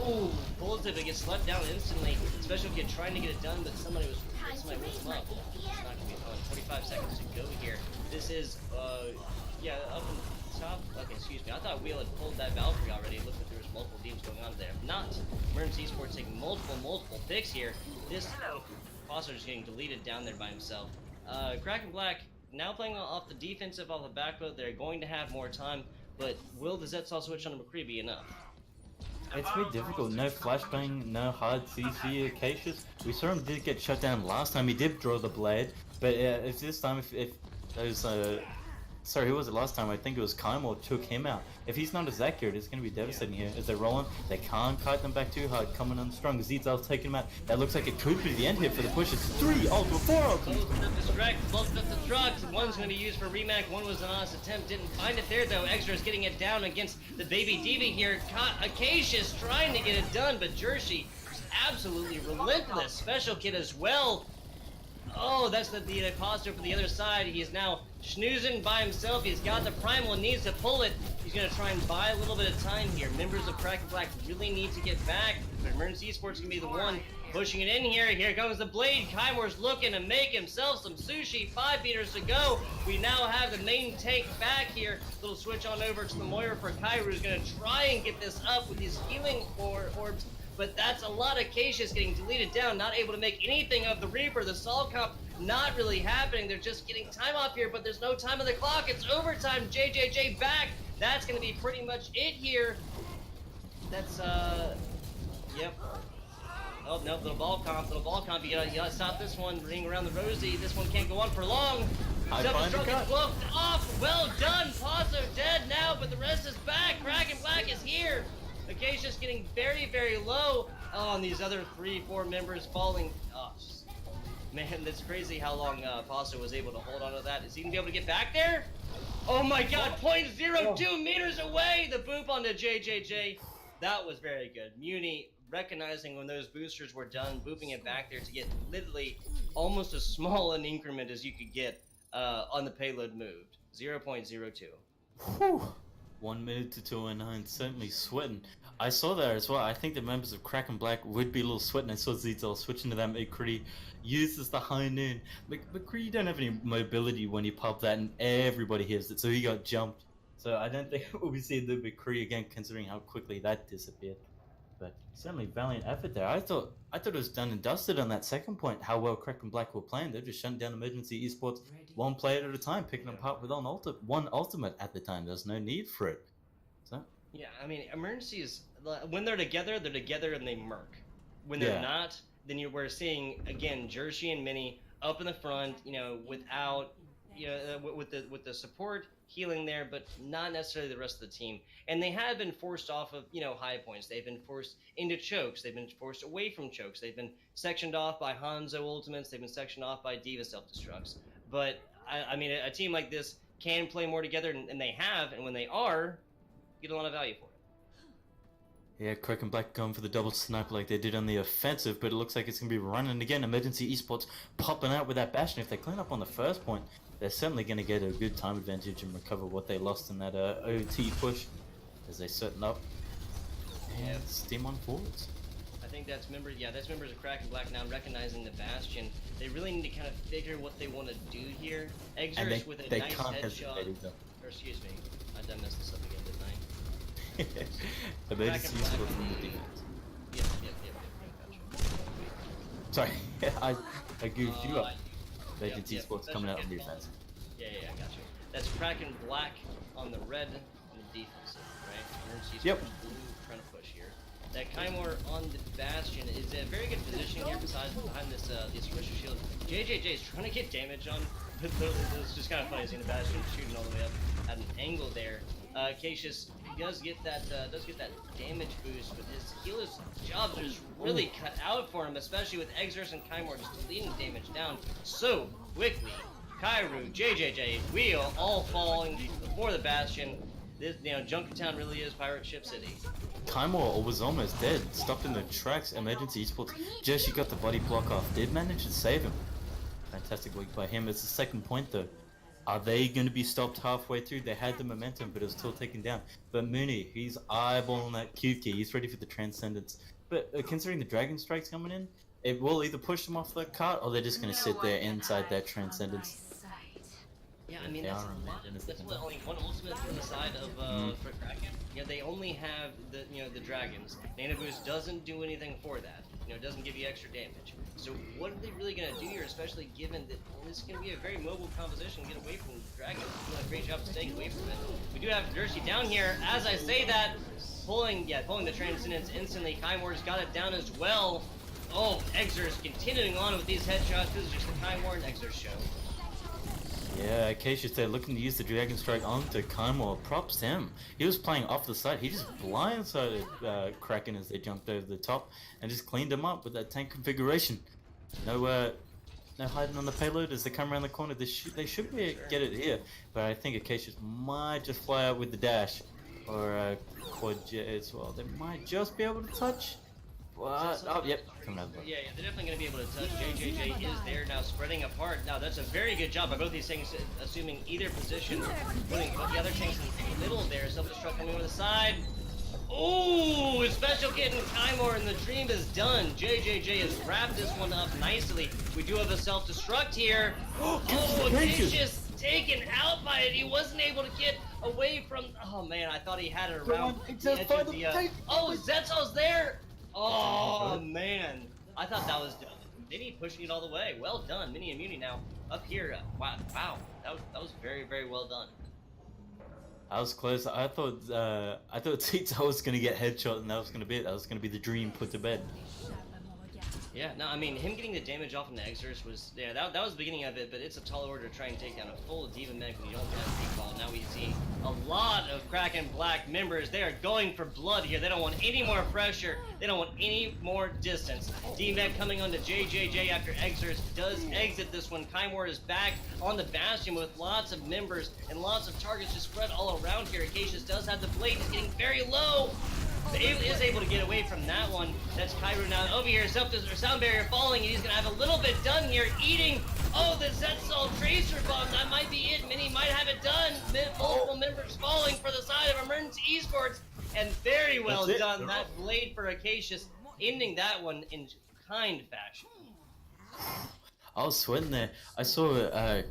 Ooh, pulls it, but gets left down instantly. Special kid trying to get it done, but somebody was whipped him up. It's not gonna be fun. 45 seconds to go here. This is yeah, up in top. Okay, excuse me. I thought Wheel had pulled that Valkyrie already. It looked like there was multiple teams going on there. If not, Emergency Esports taking multiple picks here. This Foster just getting deleted down there by himself. Kraken Black now playing off the defensive off the back row. They're going to have more time, but will the Zetzel switch on to McCree be enough? It's very difficult. No flashbang, no hard CC Acacius. We saw him did get shut down last time. He did draw the blade, but if this time, if those sorry, who was it last time? I think it was Kymore took him out. If he's not as accurate, it's going to be devastating here. As they're rolling, they can't kite them back too hard. Coming on strong. Zetzel's taking him out. That looks like it could be the end here for the push. It's 3 ultimate, 4 ultimate. Both up the trucks. One's going to be used for Remac. One was an honest attempt. Didn't find it there, though. Extra's getting it down against the Baby Diva here. Acacius trying to get it done, but Jershi is absolutely relentless. Special Kid as well. Oh, that's the imposter for the other side. He is now schnoozing by himself. He's got the primal and needs to pull it. He's going to try and buy a little bit of time here. Members of Kraken Black really need to get back, but Emergency Esports can be the one pushing it in here. Here comes the blade. Kymore's looking to make himself some sushi. 5 meters to go. We now have the main tank back here. Little switch on over to the Moira for Cairo, who's going to try and get this up with his healing orbs. But that's a lot of Cassius getting deleted down, not able to make anything of the Reaper. The Sol comp not really happening. They're just getting time off here, but there's no time on the clock. It's overtime. JJJ back. That's going to be pretty much it here. That's, yep. Oh, no, little ball comp. You gotta stop this one. Ring around the rosy. This one can't go on for long. Self-destruct is blocked off. Well done. Pazo dead now, but the rest is back. Kraken Black is here. Acacia's getting very, very low. Oh, and these other 3-4 members falling. Oh, man, that's crazy how long Pazo was able to hold on to that. Is he gonna be able to get back there? Oh my god, 0.02 meters away! The boop onto JJJ. That was very good. Muni recognizing when those boosters were done, booping it back there to get literally almost as small an increment as you could get on the payload moved. 0.02. Whew. 1 minute to 209, certainly sweating. I saw there as well. I think the members of Kraken Black would be a little sweating. I saw Zetzel switching to that McCree, uses the high noon. McCree, you don't have any mobility when you pop that, and everybody hears it, so he got jumped. So I don't think we'll be seeing the McCree again, considering how quickly that disappeared. But certainly valiant effort there. I thought it was done and dusted on that second point. How well Kraken Black were playing. They're just shutting down Emergency Esports one player at a time, picking them apart with one ultimate at the time. There's no need for it. So yeah, I mean, Emergency is when they're together and they murk. When they're not, then we're seeing again Jershi and Mini up in the front. You know, without with the support healing there, but not necessarily the rest of the team. And they have been forced off of high points. They've been forced into chokes. They've been forced away from chokes. They've been sectioned off by Hanzo ultimates. They've been sectioned off by Diva self destructs. But I mean, a team like this can play more together, and they have. And when they are, get a lot of value for it. Yeah, Kraken Black going for the double sniper like they did on the offensive, but it looks like it's going to be running again. Emergency Esports popping out with that Bastion. If they clean up on the first point, they're certainly going to get a good time advantage and recover what they lost in that OT push as they certain up. And steam on forwards. I think that's members of Kraken Black now recognizing the Bastion. They really need to kind of figure what they want to do here. Exers with a nice headshot. Or excuse me, I messed this up again, didn't I? Emergency Esports from the defense. Yep, gotcha. Sorry, I goofed you up. Emergency Esports coming out on defense. Yeah, gotcha. That's Kraken Black on the red on the defensive, right? Emergency Esports blue trying to push here. That Kymor on the Bastion is in a very good position here behind this Arista shield. JJJ is trying to get damage on. It's just kind of funny seeing the Bastion shooting all the way up at an angle there. Cassius does get that damage boost, but his healer's jobs are just really cut out for him, especially with Exers and Kymor just leading damage down so quickly. Kairu, JJJ, Wheel, all falling before the Bastion. This, Junkertown really is Pirate Ship City. Kymor was almost dead, stopped in the tracks. Emergency Esports just got the body block off. Did manage to save him. Fantastic work by him. It's the second point though. Are they going to be stopped halfway through? They had the momentum, but it was still taken down. But Mooney, he's eyeballing that Q key. He's ready for the Transcendence. But considering the Dragon Strike's coming in, it will either push them off the cart, or they're just going to sit there inside that Transcendence. Yeah, I mean, that's what only one ultimate from the side of for Kraken. They only have the dragons. Nana Boost doesn't do anything for that. It doesn't give you extra damage. So what are they really going to do here, especially given that this is going to be a very mobile composition to get away from the dragons? They're doing a great job of staying away from it. We do have Dershi down here. As I say that, pulling the Transcendence instantly. Kymor's got it down as well. Oh, Exers continuing on with these headshots. This is just the Kymor and Exers show. Yeah, Cassius there looking to use the Dragon Strike onto Kymor. Props to him. He was playing off the side. He just blindsided Kraken as they jumped over the top and just cleaned him up with that tank configuration. No hiding on the payload as they come around the corner. They should get it here, but I think Cassius might just fly out with the dash or quad jet as well. They might just be able to touch. What? Oh, yep. Coming out. Yeah, they're definitely going to be able to touch. JJJ is there now, spreading apart. Now, that's a very good job by both these things, assuming either position, putting the other tanks in the middle there. Self-destruct coming over the side. Ooh, special getting Kymor, and the dream is done. JJJ has wrapped this one up nicely. We do have a self-destruct here. Oh, he's just taken out by it. He wasn't able to get away from. Oh man, I thought he had it around the edge of the. Oh, Zetso's there. Oh man, I thought that was done. Mini pushing it all the way. Well done, Mini and Muni now up here. Wow, that was very, very well done. I was close. I thought Tito was gonna get headshot, and that was gonna be it. That was gonna be the dream put to bed. Yeah, no, I mean, him getting the damage off in the Exers was, that was the beginning of it, but it's a tall order to try and take down a full Diva mech when you don't have recall. Now we see a lot of Kraken Black members. They are going for blood here. They don't want any more pressure. They don't want any more distance. D-Mech coming onto JJJ after Exers does exit this one. Kymor is back on the Bastion with lots of members and lots of targets just spread all around here. Cassius does have the blade. He's getting very low. Is able to get away from that one. That's Kairu now over here. Sound barrier falling, and he's gonna have a little bit done here. Eating. Oh, the Zetsul Tracer bomb. That might be it. Mini might have it done. Multiple members falling for the side of Emergency Esports, and very well done. That blade for Acacius, ending that one in kind fashion. I was sweating there. I saw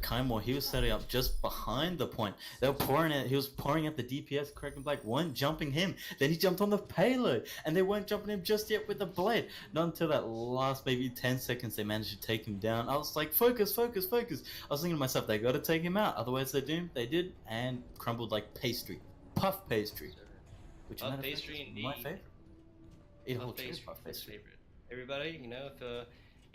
Kymor. He was setting up just behind the point. They were pouring it. He was pouring at the DPS. Kraken Black weren't jumping him. Then he jumped on the payload, and they weren't jumping him just yet with the blade. Not until that last maybe 10 seconds they managed to take him down. I was like, focus. I was thinking to myself, they got to take him out. Otherwise, they're doomed. They did, and crumbled like pastry, puff pastry. Which puff pastry indeed. My favorite. Puff pastry. Everybody,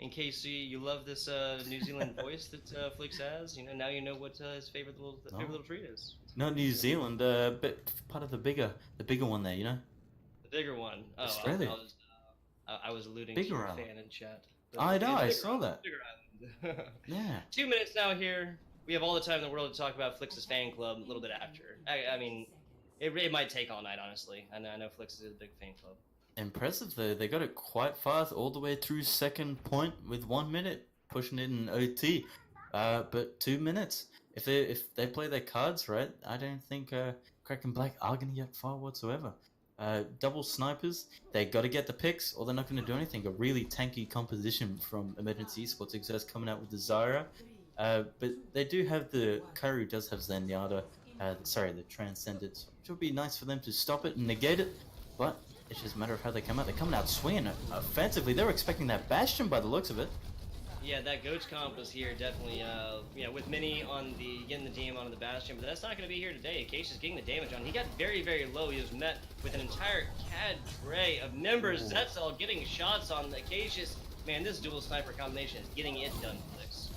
in case you love this New Zealand voice that Flix has, now you know what his favorite little treat is. Not New Zealand, but part of the bigger one there, you know? The bigger one. Oh, Australia. I was alluding to Bigger your island. fan in chat. I know, I Bigger saw island, that. Bigger island. Yeah. 2 minutes now here. We have all the time in the world to talk about Flix's fan club a little bit after. I mean, it might take all night, honestly. I know Flix is a big fan club. Impressive though. They got it quite fast all the way through second point with 1 minute, pushing it in OT. But 2 minutes. If they play their cards right, I don't think Kraken Black are gonna get far whatsoever. Double snipers, they got to get the picks, or they're not going to do anything. A really tanky composition from Emergency Esports exists coming out with the Zyra. But they do have the Karu does have Zenyatta, the Transcendence, which would be nice for them to stop it and negate it. But it's just a matter of how they come out. They're coming out swinging offensively. They're expecting that Bastion by the looks of it. Yeah, that Goats comp was here definitely, with Mini on getting the DM onto the Bastion, but that's not going to be here today. Acacia's getting the damage on. He got very, very low. He was met with an entire cadre of members. That's all getting shots on Acacia's. Man, this dual sniper combination is getting it done, Flix.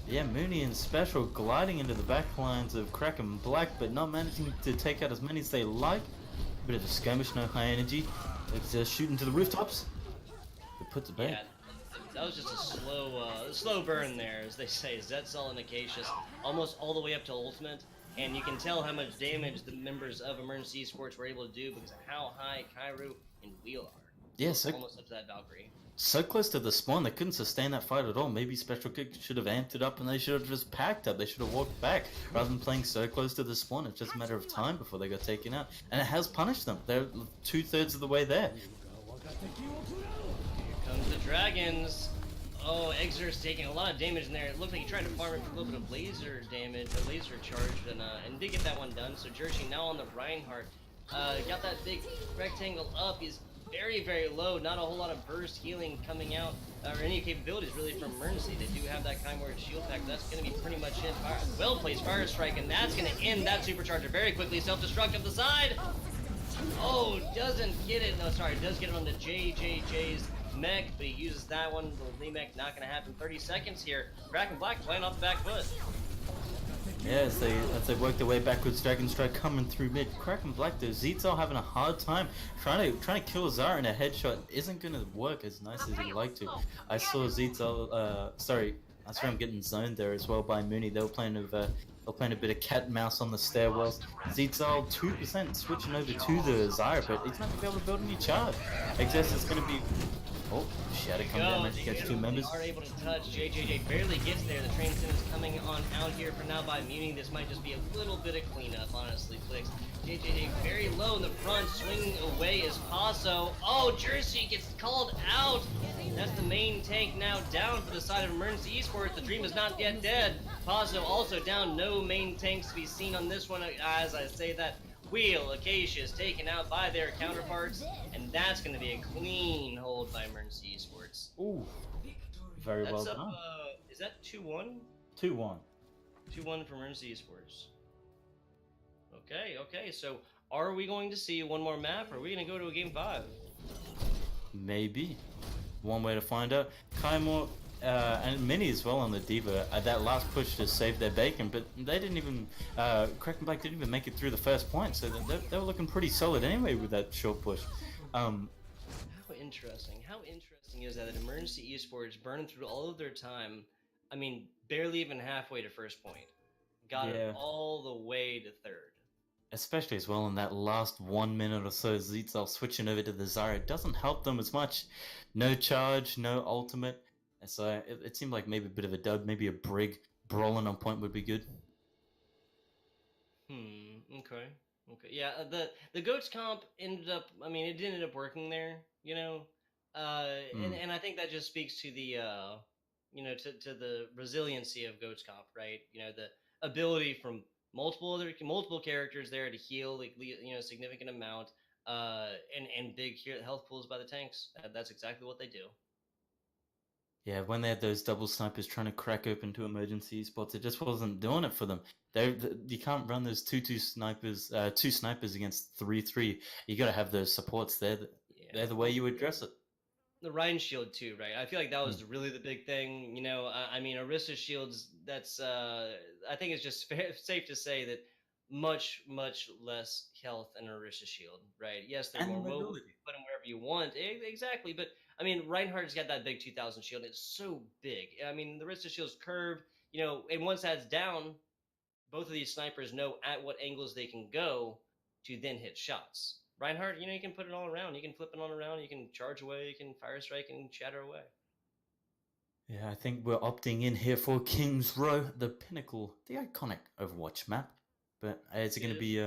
Yeah, Mooney and Special gliding into the back lines of Kraken Black, but not managing to take out as many as they like. Bit of a skirmish, no high energy. It's just shooting to the rooftops. It puts it back. Yeah. That was just a slow burn there, as they say. Zetzal and Acacius almost all the way up to ultimate, and you can tell how much damage the members of Emergency Esports were able to do because of how high Kairu and Wheel are. Yeah, so almost up to that Valkyrie. So close to the spawn, they couldn't sustain that fight at all. Maybe Special Kick should have amped it up and they should have just packed up. They should have walked back rather than playing so close to the spawn. It's just a matter of time before they got taken out. And it has punished them. They're 2/3 of the way there. Here comes the Dragons. Oh, Exer's taking a lot of damage in there. It looked like he tried to farm it for a little bit of laser damage, a laser charge, and did get that one done. So Jersey now on the Reinhardt. Got that big rectangle up. He's very, very low. Not a whole lot of burst healing coming out, or any capabilities really from Emergency. They do have that Chimera shield pack. That's going to be pretty much it. Well-placed Fire Strike, and that's going to end that Supercharger very quickly. Self-destruct up the side. Oh, doesn't get it. No, sorry, does get it on the JJJ's mech, but he uses that one. The remech not going to happen. 30 seconds here. Kraken Black playing off the back foot. Yeah, as they work their way backwards, Dragon Strike coming through mid. Kraken Black though, Zetzal having a hard time trying to kill Zara in a headshot isn't gonna work as nice as he'd like to. I saw Zetzal, that's where I'm getting zoned there as well by Mooney. They were playing a bit of cat and mouse on the stairwells. Zetzal 2% switching over to the Zara, but he's not gonna be able to build any charge. I guess it's gonna be. Oh, Shadow come down to catch two members. Are able to touch. JJJ barely gets there. The Transcendence coming on out here for now by Muni. This might just be a little bit of cleanup, honestly, Flix. JJJ very low in the front, swinging away is Paso. Oh, Jersey gets called out. That's the main tank now down for the side of Emergency Esports. The dream is not yet dead. Paso also down. No main tanks to be seen on this one. As I say that, Wheel, Acacia is taken out by their counterparts, and that's going to be a clean hold by Emergency Esports. Ooh, very well done. Is that 2-1? 2-1. 2-1 for Emergency Esports. Okay, so are we going to see one more map, or are we going to go to a game 5? Maybe. One way to find out. Kaimor and Mini as well on the Diva. That last push to save their bacon, but they didn't even. Kraken Black didn't even make it through the first point, so they were looking pretty solid anyway with that short push. How interesting. How interesting is that Emergency Esports burned through all of their time? I mean, barely even halfway to first point. Got it all the way to third. Especially as well in that last 1 minute or so, Zetzal switching over to the Zyra. It doesn't help them as much. No charge, no ultimate. So it seemed like maybe a bit of a dud, maybe a Brig brawling on point would be good. Okay. Yeah, the Goats comp ended up, I mean, it ended up working there, you know? And I think that just speaks to the, to the resiliency of Goats comp, right? You know, the ability from multiple characters there to heal, like, a significant amount, and big health pools by the tanks. That's exactly what they do. Yeah, when they had those double snipers trying to crack open to emergency spots, it just wasn't doing it for them. You can't run those two snipers against 3-3. You got to have those supports there. They're the way you address it. the Rhine shield too, right? I feel like that was really the big thing. You know, I mean, Orisa shields. That's I think it's just safe to say that much less health than Orisa shield, right? Yes, they're And more mobile. mobility. You put them wherever you want. Exactly, but I mean, Reinhardt's got that big 2000 shield. It's so big. I mean, the Orisa shield's curved. You know, and once that's down, both of these snipers know at what angles they can go to then hit shots. Reinhardt, you know, you can put it all around. You can flip it all around. You can charge away. You can fire strike and shatter away. Yeah, I think we're opting in here for King's Row, the pinnacle, the iconic Overwatch map. But is it going to be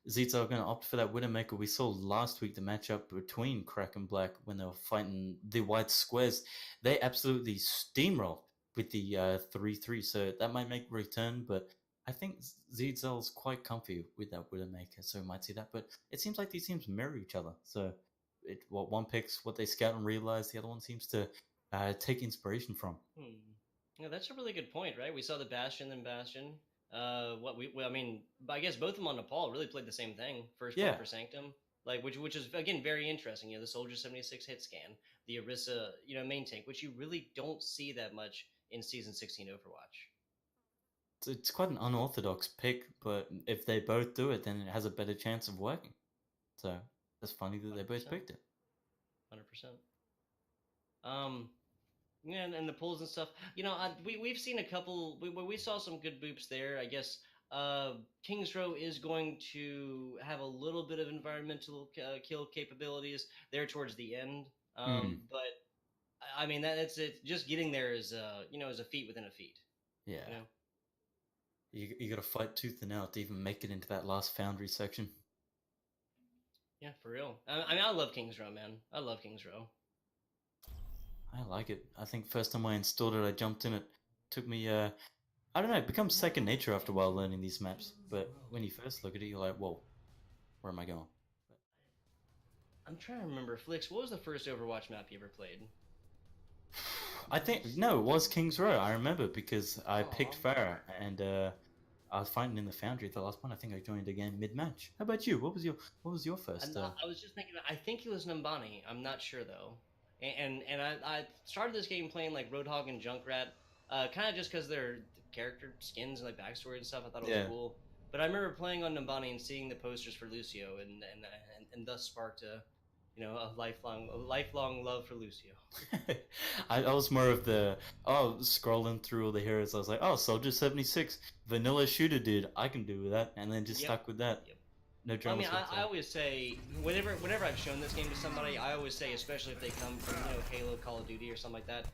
Zeta going to opt for that Widowmaker? We saw last week the matchup between Kraken Black when they were fighting the White Squares. They absolutely steamrolled with the 3-3, so that might make a return, but I think Zeta's quite comfy with that Widowmaker, so we might see that. But it seems like these teams mirror each other. So what one picks what they scout and realize, the other one seems to take inspiration from. Yeah, that's a really good point, right? We saw the Bastion and Bastion. I mean, I guess both of them on Nepal really played the same thing. First point for Sanctum, like which is again very interesting. You know, the Soldier 76 hit scan, the Orisa, you know, main tank, which you really don't see that much in Season 16 Overwatch. It's quite an unorthodox pick, but if they both do it, then it has a better chance of working. So that's funny that they both picked it. 100%. Yeah, and the pulls and stuff. You know, we've seen a couple. We saw some good boops there. I guess Kings Row is going to have a little bit of environmental kill capabilities there towards the end. But I mean that's it. Just getting there is you know, is a feat within a feat. Yeah. You know? You got to fight tooth and nail to even make it into that last Foundry section. Yeah, for real. I mean, I love Kings Row, man. I love Kings Row. I like it. I think first time I installed it, I jumped in it. Took me, I don't know, it becomes second nature after a while learning these maps. But when you first look at it, you're like, whoa, where am I going? I'm trying to remember, Flix, what was the first Overwatch map you ever played? I think, no, it was King's Row. I remember because I picked Farah and I was fighting in the Foundry at the last one. I think I joined again mid-match. How about you? What was your first? I was just thinking, I think it was Numbani. I'm not sure, though. And I started this game playing like Roadhog and Junkrat, kind of just because their character skins and like backstory and stuff. I thought it was cool. But I remember playing on Numbani and seeing the posters for Lucio, and thus sparked a lifelong love for Lucio. I was more of the scrolling through all the heroes. I was like, oh, Soldier 76, vanilla shooter dude. I can do that, and then just stuck with that. No drama. I mean, I always say, whenever I've shown this game to somebody, I always say, especially if they come from, you know, Halo, Call of Duty, or something like that,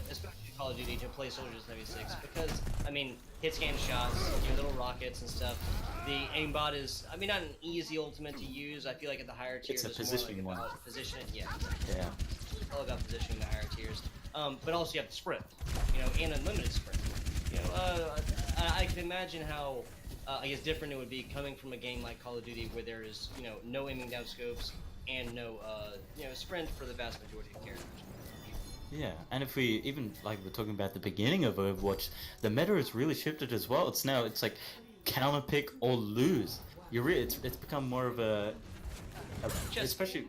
especially Call of Duty, to play Soldier 76, because, I mean, hit scan shots, your little rockets and stuff, the aimbot is, I mean, not an easy ultimate to use. I feel like at the higher tiers, it's a positioning one. Position, yeah. It's all about positioning the higher tiers. But also you have the sprint, you know, and unlimited sprint. You know, I can imagine how, I guess, different it would be coming from a game like Call of Duty where there is, you know, no aiming down scopes and no, you know, sprint for the vast majority of characters. Yeah, and if we even, like we're talking about the beginning of Overwatch, the meta has really shifted as well. It's like counter pick or lose. It's become more of a especially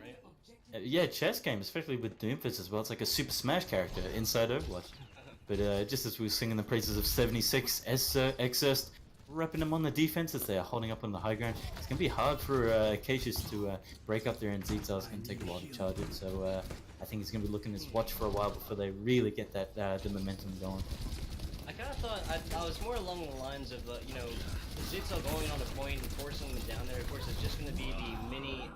game, right? Chess game, especially with Doomfist as well. It's like a Super Smash character inside Overwatch. But just as we were singing the praises of 76, Exerst, repping them on the defense as they are holding up on the high ground, it's going to be hard for Cassius to break up there, and Zeta's going to take a while to charge it. So I think he's going to be looking his watch for a while before they really get that the momentum going. I kind of thought, I was more along the lines of, you know, Zeta going on a point and forcing them down there. Of course, it's just going to be the mini,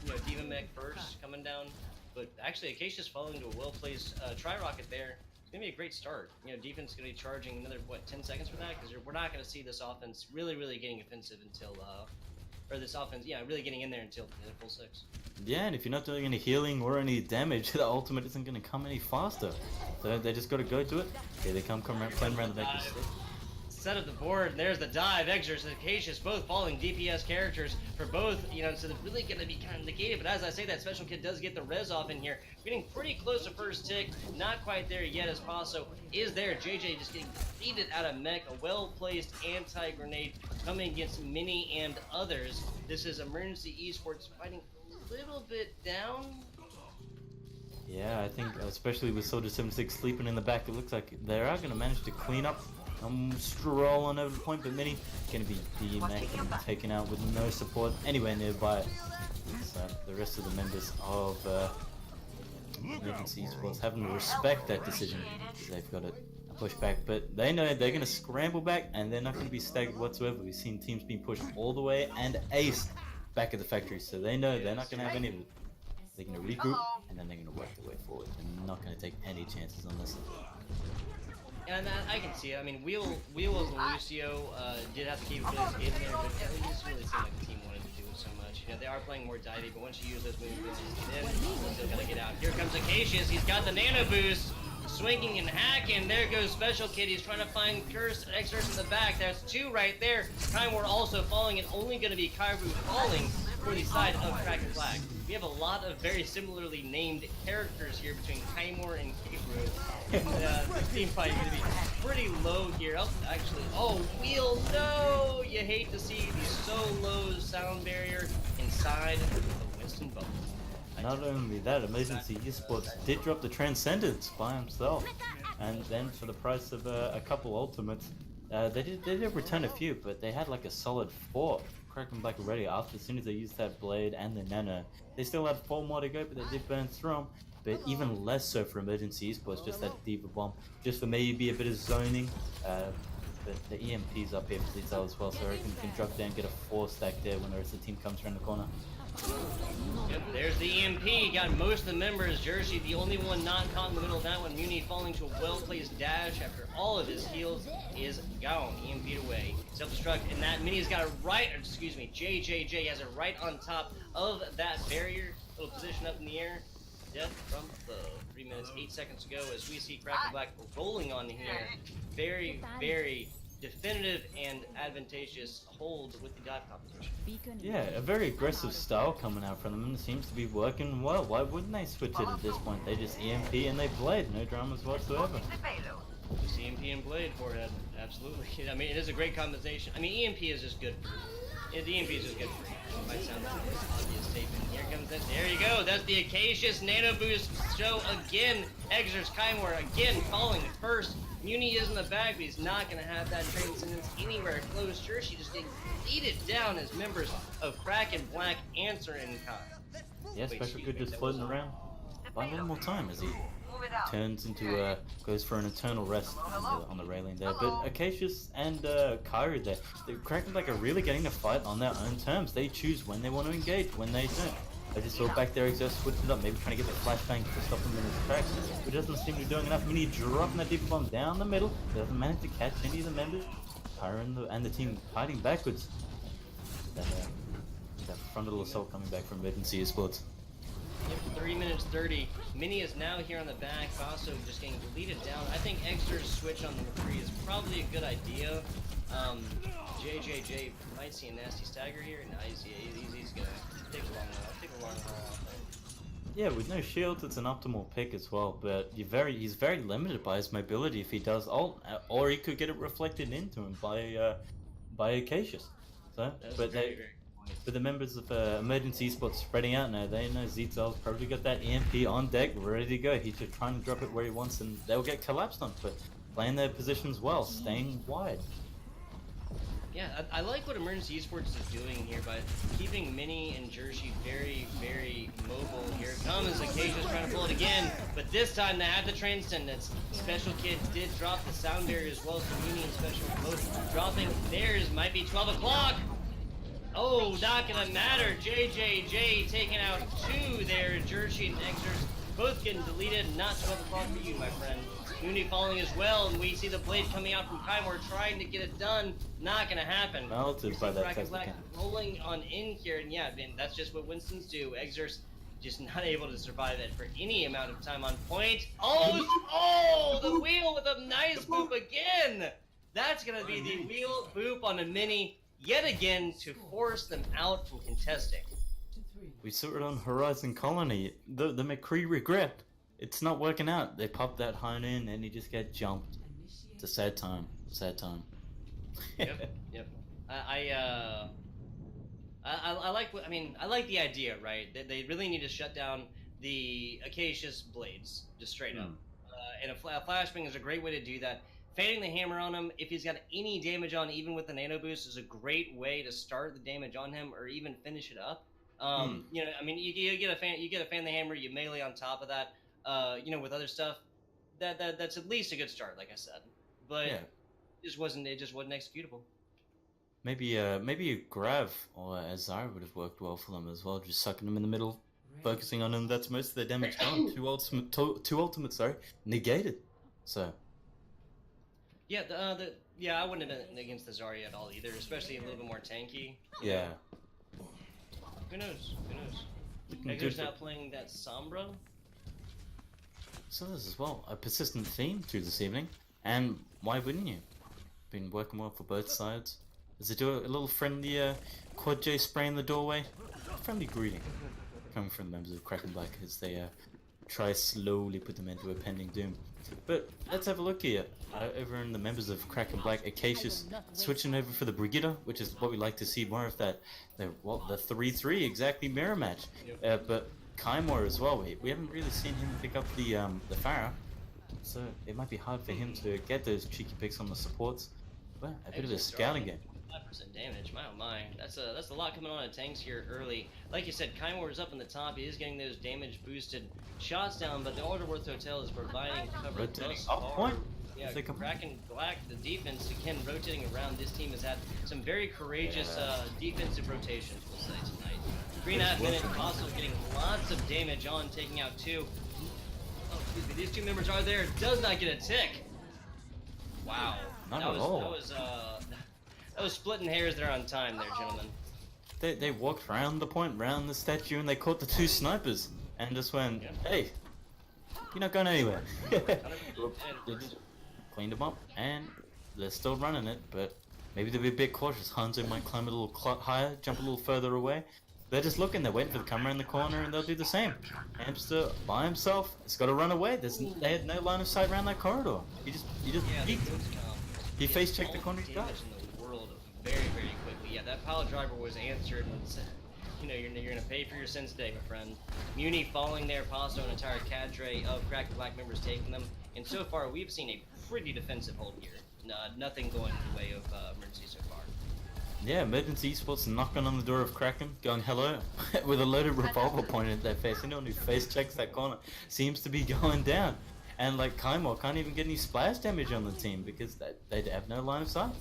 you know, Diva Mech first coming down. But actually, Acacia's falling to a well-placed tri-rocket there. It's going to be a great start. You know, defense is going to be charging another, 10 seconds for that? Because we're not going to see this offense really getting offensive until, or this offense, really getting in there until the full 6. Yeah, and if you're not doing any healing or any damage, the ultimate isn't going to come any faster. So they just got to go to it. Here they come around, playing around the back. Set up the board, and there's the dive. Exers and Acacius both following DPS characters for both, you know, so they're really going to be kind of negated. But as I say, that special kid does get the res off in here. Getting pretty close to first tick. Not quite there yet, as Paso is there. JJ just getting beaten out of mech. A well-placed anti-grenade coming against Mini and others. This is Emergency Esports fighting a little bit down. Yeah, I think especially with Soldier 76 sleeping in the back, it looks like they are going to manage to clean up. Stroll on over the point, but Mini going to be DMA'd and taken out with no support anywhere nearby. So the rest of the members of Emergency Esports having to respect that decision. They've got to push back, but they know they're going to scramble back and they're not going to be staggered whatsoever. We've seen teams being pushed all the way and aced back at the factory, so they know they're not going to have any of it. They're going to regroup and then they're going to work their way forward. They're not going to take any chances on this. And I can see it. I mean, Wheels and Lucio did have the capabilities in there, but it just really seemed like the team wanted to do it so much. You know, they are playing more divey, but once you use those moves, then they're gonna get out. Here comes Acacius. He's got the nano boost, swinging and hacking. There goes Special Kid. He's trying to find Curse and Exorcist in the back. There's two right there. Kaimor also falling, and only gonna be Kairu falling for the side of Kraken Black. We have a lot of very similarly named characters here between Kaimor and Kairu. The team fight is going to be pretty low here. Oh, actually, Wheel, no! You hate to see the so low sound barrier inside the Winston bubble. Not only that, Emergency Esports did drop the Transcendence by himself. And then for the price of a couple ultimates, they did return a few, but they had like a solid 4. Kraken Black already after, as soon as they used that blade and the nano. They still had 4 more to go, but they did burn through them. But even less so for Emergency Esports, just that Diva Bomb. Just for maybe a bit of zoning. But the EMP's up here for Zizal as well, so I reckon you can drop down and get a 4 stack there when the rest of the team comes around the corner. Yep, there's the EMP. Got most of the members. Jersey, the only one not caught in the middle of that one. Muni falling to a well-placed dash after all of his heals is gone. EMP'd away. Self-destruct, and that Mini's got it right, JJJ has it right on top of that barrier. Little position up in the air. Death from above. 3 minutes, 8 seconds ago as we see Kraken Black rolling on here. Very, very definitive and advantageous hold with the dive competition. Yeah, a very aggressive style coming out from them, and it seems to be working well. Why wouldn't they switch it at this point? They just EMP and they blade, no dramas whatsoever. Just EMP and blade forehead, absolutely. I mean, it is a great combination. I mean, EMP is just good for you. The EMP is just good for you. It might sound like an obvious statement. Here comes that. There you go. That's the Acacius Nano Boost show again. Exers Kaimor again falling first. Muni is in the bag, but he's not going to have that Transcendence anywhere close. Sure, she just getting beaten down as members of Kraken Black answer in kind. Yeah, Special Good just floating around. Buy a little more time as he turns into goes for an eternal rest on the railing there. But Acacius and Kairu there, the Kraken Black are really getting to fight on their own terms. They choose when they want to engage, when they don't. I just saw back there, Exo switched it up, maybe trying to get the flashbang to stop him in his tracks, but doesn't seem to be doing enough. Mini dropping that deep bomb down the middle, doesn't manage to catch any of the members. Kairu and the team fighting backwards. That frontal assault coming back from Emergency Esports. Yep, 3 minutes 30. Mini is now here on the back, also just getting deleted down. I think Exter's switch on the McCree is probably a good idea. JJJ might see a nasty stagger here. Nice, yeah, he's gonna take a long haul. Yeah, with no shields, it's an optimal pick as well. But he's very limited by his mobility if he does ult, or he could get it reflected into him by Acacius. So, but the members of Emergency Esports spreading out now, they know Zizal's probably got that EMP on deck, ready to go. He's just trying to drop it where he wants, and they'll get collapsed on. But playing their positions well, staying wide. Yeah, I like what Emergency Esports is doing here by keeping Mini and Jersey very, very mobile. Here it comes, Acacia's trying to pull it again, but this time they have the Transcendence. Special Kid did drop the sound barrier as well, so Mini and Special both dropping theirs. Might be 12 o'clock. Oh, not gonna matter. JJJ taking out 2 there. Jersey and Exers both getting deleted. Not 12 o'clock for you, my friend. Uni falling as well, and we see the blade coming out from Kaimor trying to get it done. Not gonna happen. Melted by that Tesla Black rolling on in here, and yeah, man, that's just what Winstons do. Exers just not able to survive it for any amount of time on point. Oh, the wheel with a nice boop again. That's gonna be the wheel boop on a Mini yet again to force them out from contesting. We saw it on Horizon Colony. The McCree regret. It's not working out. They pop that hone in and he just get jumped. It's a sad time. Sad time. Yep. I like what I like the idea, right? They really need to shut down the Acacia's blades, just straight up. And a flashbang is a great way to do that. Fanning the hammer on him, if he's got any damage on, even with the nano boost, is a great way to start the damage on him, or even finish it up. You know, I mean, you get a fan the hammer, you melee on top of that. You know, with other stuff, that's at least a good start, like I said. But Yeah. it just wasn't executable. Maybe a Grav or a Zara would have worked well for them as well, just sucking them in the middle, focusing on them. That's most of their damage gone. Two ultimates, sorry, negated. So Yeah, I wouldn't have been against the Zarya at all either, especially a little bit more tanky. yeah, Who knows? looking Hector's good. not playing that Sombra. So there's as well a persistent theme through this evening, and why wouldn't you? Been working well for both sides. Does it do a little friendly quad J spray in the doorway? A friendly greeting coming from members of Kraken Black as they try slowly put them into a pending doom. But let's have a look here. Over in the members of Kraken Black, Acacia's switching over for the Brigitte, which is what we like to see more of that. The 3-3 exactly mirror match. But Kaimor as well. We haven't really seen him pick up the Pharah, so it might be hard for him to get those cheeky picks on the supports. But a bit of a scouting game. 5% damage, my oh my. That's a lot coming on at tanks here early. Like you said, Kaimor is up in the top. He is getting those damage boosted shots down, but the Alderworth Hotel is providing cover. Rotating thus up far. point. Yeah, They come- Kraken Black, the defense, again, rotating around. This team has had some very courageous defensive rotations, we'll say, tonight. 3.5 minutes, also getting lots of damage on, taking out 2. Oh, excuse me, these 2 members are there. Does not get a tick. Wow. Not at all. That was splitting hairs there on time there, gentlemen. They walked around the point, round the statue, and they caught the 2 snipers, and just went, hey, you're not going anywhere. They just cleaned them up, and they're still running it, but maybe they'll be a bit cautious. Hanzo might climb a little higher, jump a little further away. They're just looking, they're waiting for the camera in the corner, and they'll do the same. Hamster, by himself, has got to run away. They had no line of sight around that corridor. He just peeked. He face checked the corner he's got. In the world very, very quickly. Yeah, that pile driver was answered when said, you know, you're gonna pay for your sins today, my friend. Muni falling there, Pasto, an entire cadre of Kraken Black members taking them. And so far, we've seen a pretty defensive hold here. Nothing going the way of emergency so far. Yeah, Emergency Esports knocking on the door of Kraken, going hello, with a loaded revolver pointed at their face. Anyone who face checks that corner seems to be going down. And like Kaimor can't even get any splash damage on the team because they have no line of sight.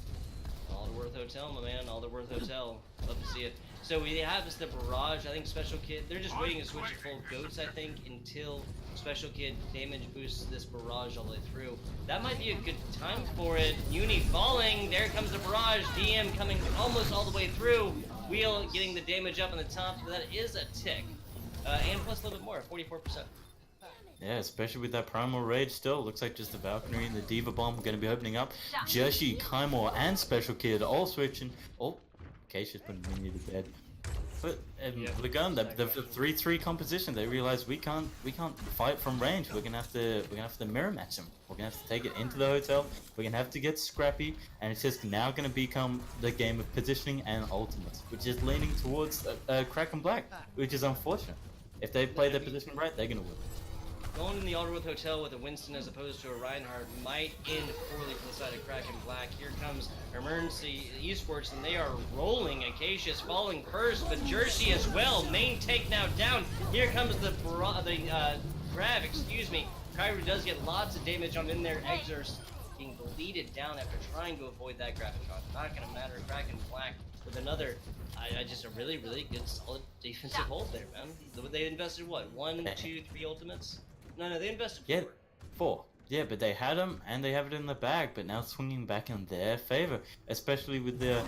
Alderworth Hotel, my man, Alderworth Hotel. Love to see it. So we have this the barrage. I think Special Kid, they're just waiting to switch to full goats, I think, until Special Kid damage boosts this barrage all the way through. That might be a good time for it. Uni falling, there comes the barrage. DM coming almost all the way through. Wheel getting the damage up on the top, so that is a tick. And plus a little bit more, 44%. Yeah, especially with that Primal Rage still. Looks like just the Valkyrie and the Diva Bomb going to be opening up. Joshi, Kaimor, and Special Kid all switching. Oh, Acacia's putting Mini to bed. But the gun, the 3-3 composition, they realize we can't fight from range. We're gonna have to mirror match them. We're gonna have to take it into the hotel. We're gonna have to get scrappy, and it's just now gonna become the game of positioning and ultimates, which is leaning towards Kraken Black, which is unfortunate. If they play their position right, they're gonna win. Going in the Alderworth Hotel with a Winston as opposed to a Reinhardt might end poorly for the side of Kraken Black. Here comes Emergency Esports, and they are rolling. Acacia's falling first, but Jersey as well. Main take now down. Here comes the grab, excuse me. Kyrie does get lots of damage on in there. Eggs are being bleeded down after trying to avoid that graphic shot. Not going to matter. Kraken Black with another... just a really, really good, solid defensive hold there, man. They invested, what, 1, 2, 3 ultimates? No, they invested 4. Yeah, 4. Yeah, but they had them and they have it in the bag, but now it's swinging back in their favor, especially with the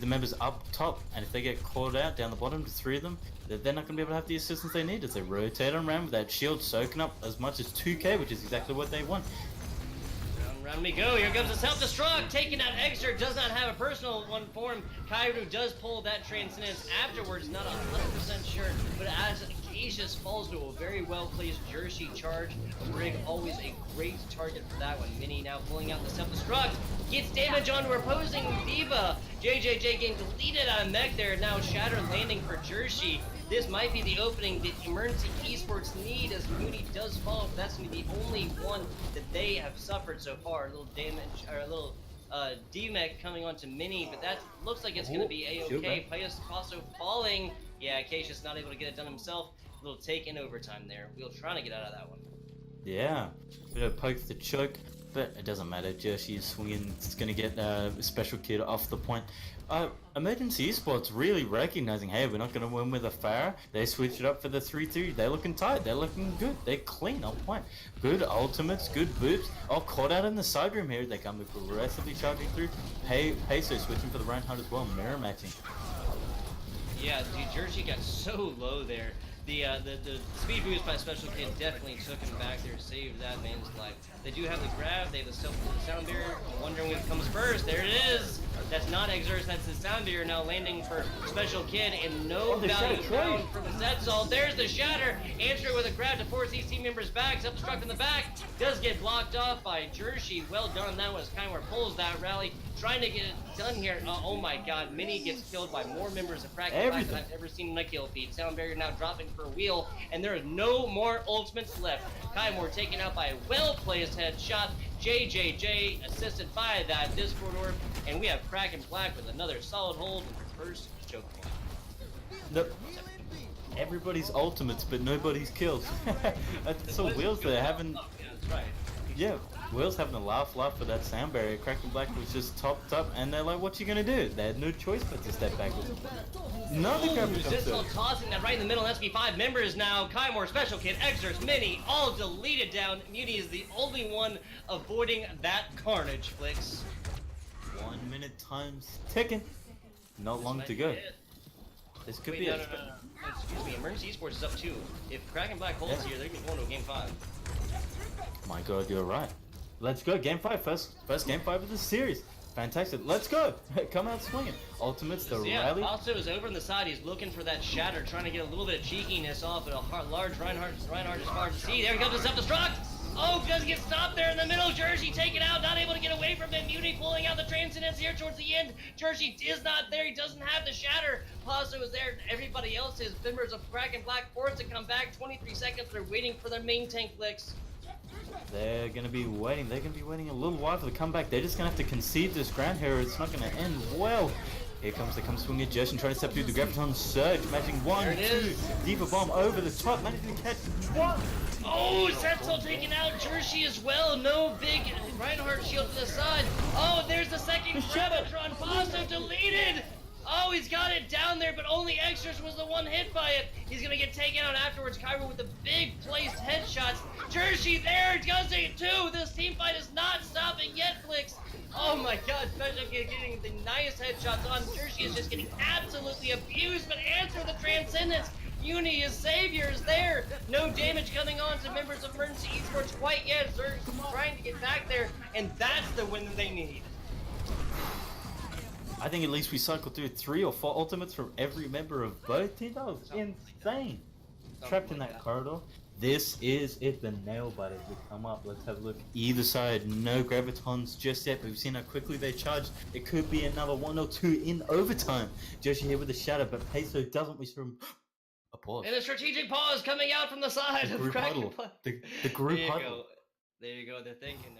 members up top. And if they get caught out down the bottom, to 3 of them, they're not going to be able to have the assistance they need as they rotate them around with that shield soaking up as much as 2k, which is exactly what they want. Round we go. Here comes the self-destruct, taking out Exer. Does not have a personal one for him. Kairu does pull that transcendence afterwards. Not 100% sure, but as Acacia's falls to a very well-placed Jersey charge, Brig always a great target for that one. Mini now pulling out the self-destruct. Gets damage onto her opposing Diva. JJJ getting deleted out of mech there. Now Shatter landing for Jersey. This might be the opening that Emergency Esports need as Moody does fall. That's going to be the only one that they have suffered so far. A little damage, or a little DMEC coming onto Mini, but that looks like it's going to be A-okay. Payas also falling. Yeah, Acacia's not able to get it done himself. A little take in overtime there. We'll trying to get out of that one. Yeah, bit of poke the choke, but it doesn't matter. Jersey is swinging. It's going to get a special kid off the point. Emergency Esports really recognizing, hey, we're not going to win with a Pharah. They switch it up for the 3-2. They're looking tight. They're looking good. They're clean on point. Good ultimates, good boops. Oh, caught out in the side room here. They come aggressively charging through. Peso switching for the Reinhardt as well, mirror matching. Yeah, dude, Jersey got so low there. The speed boost by Special Kid definitely took him back there, saved that man's life. They do have the grab, they have the sound barrier. I'm wondering what comes first. There it is! That's not Exerce, that's the sound barrier now landing for Special Kid, and no value found from Zetzal. There's the shatter! Answer with a grab to force these team members back. Self-destruct in the back. Does get blocked off by Jersey. Well done, that was Kymor pulls that rally. Trying to get it done here. Oh my god, Mini gets killed by more members of Kraken than I've ever seen in a kill feed. Sound barrier now dropping for a wheel, and there are no more ultimates left. Kymor taken out by a well-placed headshot. JJJ assisted by that Discord orb, and we have Kraken Black with another solid hold and first choke point. Nope. Everybody's ultimates, but nobody's kills. So Wheels there having... Yeah, that's right. Yeah, Will's having a laugh for that sound barrier. Kraken Black was just topped up, and they're like, what you gonna do? They had no choice but to step back. Another grab comes through. Tossing that right in the middle. That's be 5 members now. Kymor, Special Kid, Exerce, Mini, all deleted down. Muni is the only one avoiding that carnage, Flicks. 1 minute time's ticking. Not long to go. This could be it. No. Excuse me, Emergency Esports is up 2. If Kraken Black holds here, they're going to go game 5. My god, you're right. Let's go, game 5, first game 5 of the series. Fantastic, let's go. Come out swinging. Ultimates, the rally. Also is over on the side. He's looking for that shatter, trying to get a little bit of cheekiness off, but a large Reinhardt is hard to see. There he comes to self-destruct. Oh, does get stopped there in the middle. Jersey taken out, not able to get away from him. Muni pulling out the transcendence here towards the end. Jersey is not there. He doesn't have the shatter. Pazo is there. Everybody else is members of Kraken Black forced to come back. 23 seconds. They're waiting for their main tank Flicks. They're gonna be waiting. They're gonna be waiting a little while for the comeback. They're just gonna have to concede this ground here. It's not gonna end well. Here comes swinging Justin trying to step through the Graviton Surge, matching 1, 2, Diva Bomb over the top, managing to catch 1. Oh, Zetzel taking out Jersey as well. No big Reinhardt shield to the side. Oh, there's the second Gravitron. Pazo deleted. Oh, he's got it down there, but only Extras was the one hit by it. He's gonna get taken out afterwards. Kyra with the big placed headshots. Jersey there, does it too. This team fight is not stopping yet, Flicks. Oh my god, Special Kid getting the nice headshots on. Jersey is just getting absolutely abused, but answer the transcendence. Uni, his savior, is there. No damage coming on to members of Emergency Esports quite yet. They're trying to get back there, and that's the win that they need. I think at least we cycled through 3 or 4 ultimates from every member of both teams. That was insane. Trapped in that corridor. This is it. The nail biters will come up. Let's have a look. Either side, no Gravitons just yet, but we've seen how quickly they charged. It could be another 1 or 2 in overtime. Joshi here with the shadow, but Peso doesn't wish for a pause. And a strategic pause coming out from the side of Kraken. The group huddle. There you go. They're thinking.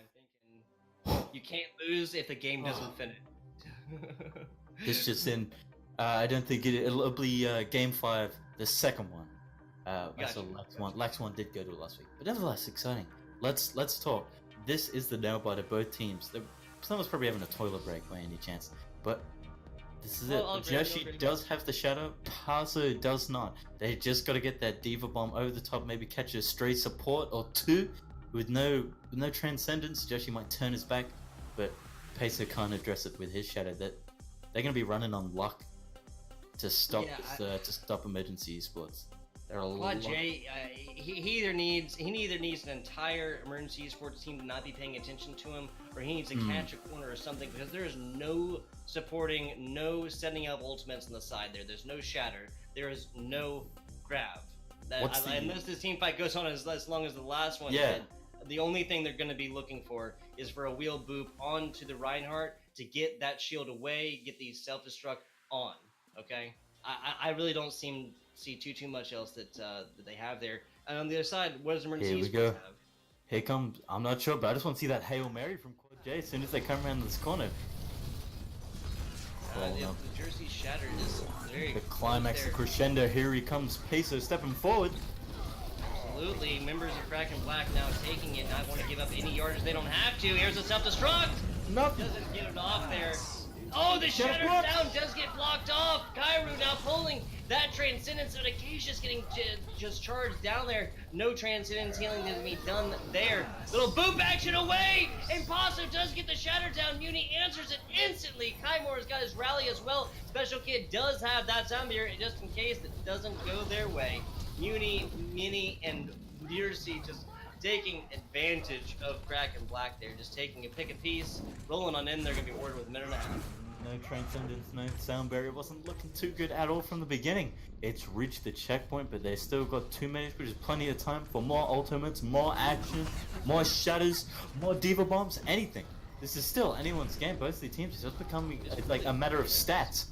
You can't lose if the game doesn't finish. This just in. I don't think it'll be game 5, the second one. I saw LAX1. LAX1 did go to it last week, but nevertheless exciting. Let's talk. This is the nail biter. Both teams. Someone's probably having a toilet break by any chance, but this is it. Joshi does have the shadow. Pazo does not. They just got to get that Diva Bomb over the top. Maybe catch a stray support or 2 with no transcendence. Joshi might turn his back, but Peso can't address it with his shadow. That they're gonna be running on luck to stop Emergency Esports. They're a lot. Jay, he either needs an entire Emergency Esports team to not be paying attention to him, or he needs to catch a corner or something, because there is no supporting, no setting up ultimates on the side there. There's no shatter. There is no grab. Unless this team fight goes on as long as the last one did. The only thing they're going to be looking for is for a wheel boop onto the Reinhardt to get that shield away, get the self-destruct on, okay? I really don't see too much else that they have there. And on the other side, what does Emergency Here we Esports go. have? Here comes, I'm not sure, but I just want to see that Hail Mary from Quad J as soon as they come around this corner. The Jersey Shatter is very The close climax, the there. crescendo, here he comes, Peso stepping forward. Absolutely, members of Kraken Black now taking it, not want to give up any yardage they don't have to. Here's a self-destruct! Nothing. Doesn't get it off there. Oh, the Get Shatter blocked. down does get blocked off! Kairu now pulling that Transcendence, and Acacia's getting just charged down there. No Transcendence healing to be done there. Little boop action away! And Paso does get the Shatter down. Muni answers it instantly. Kaimor's got his rally as well. Special Kid does have that Zombie just in case it doesn't go their way. Muni, Mini, and Mercy just taking advantage of Kraken Black there. Just taking a pick a piece, rolling on in. They're going to be ordered with a minute and a half. No Transcendence, no Sound Barrier. Wasn't looking too good at all from the beginning. It's reached the checkpoint, but they still got 2 minutes, which is plenty of time for more ultimates, more action, more shatters, more diva bombs, anything. This is still anyone's game. Both the teams, it's just becoming like a matter of stats.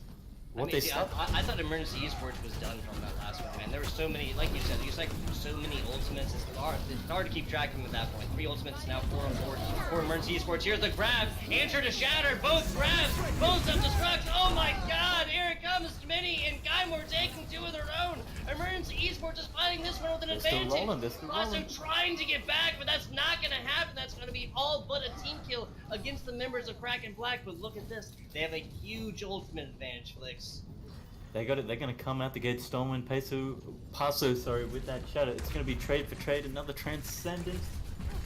What they see, I thought Emergency Esports was done from that last one, man. There were so many, like you said, you cycled through so many ultimates. It's hard to keep track of them at that point. 3 ultimates, now 4 on board for Emergency Esports. Here's the grab, answer to Shatter, both grabs, both self-destruct. Oh my god, here it comes, Mini and Kaimor taking 2 of their own. Emergency Esports is fighting this one with an advantage. Also trying to get back, but that's not going to happen. That's going to be all but a team kill against the members of Kraken Black. But look at this, they have a huge ultimate advantage, Flix. They got it. They're gonna come out the gate, Stormwind, Paso, sorry, with that shadow. It's gonna be trade for trade, another Transcendence.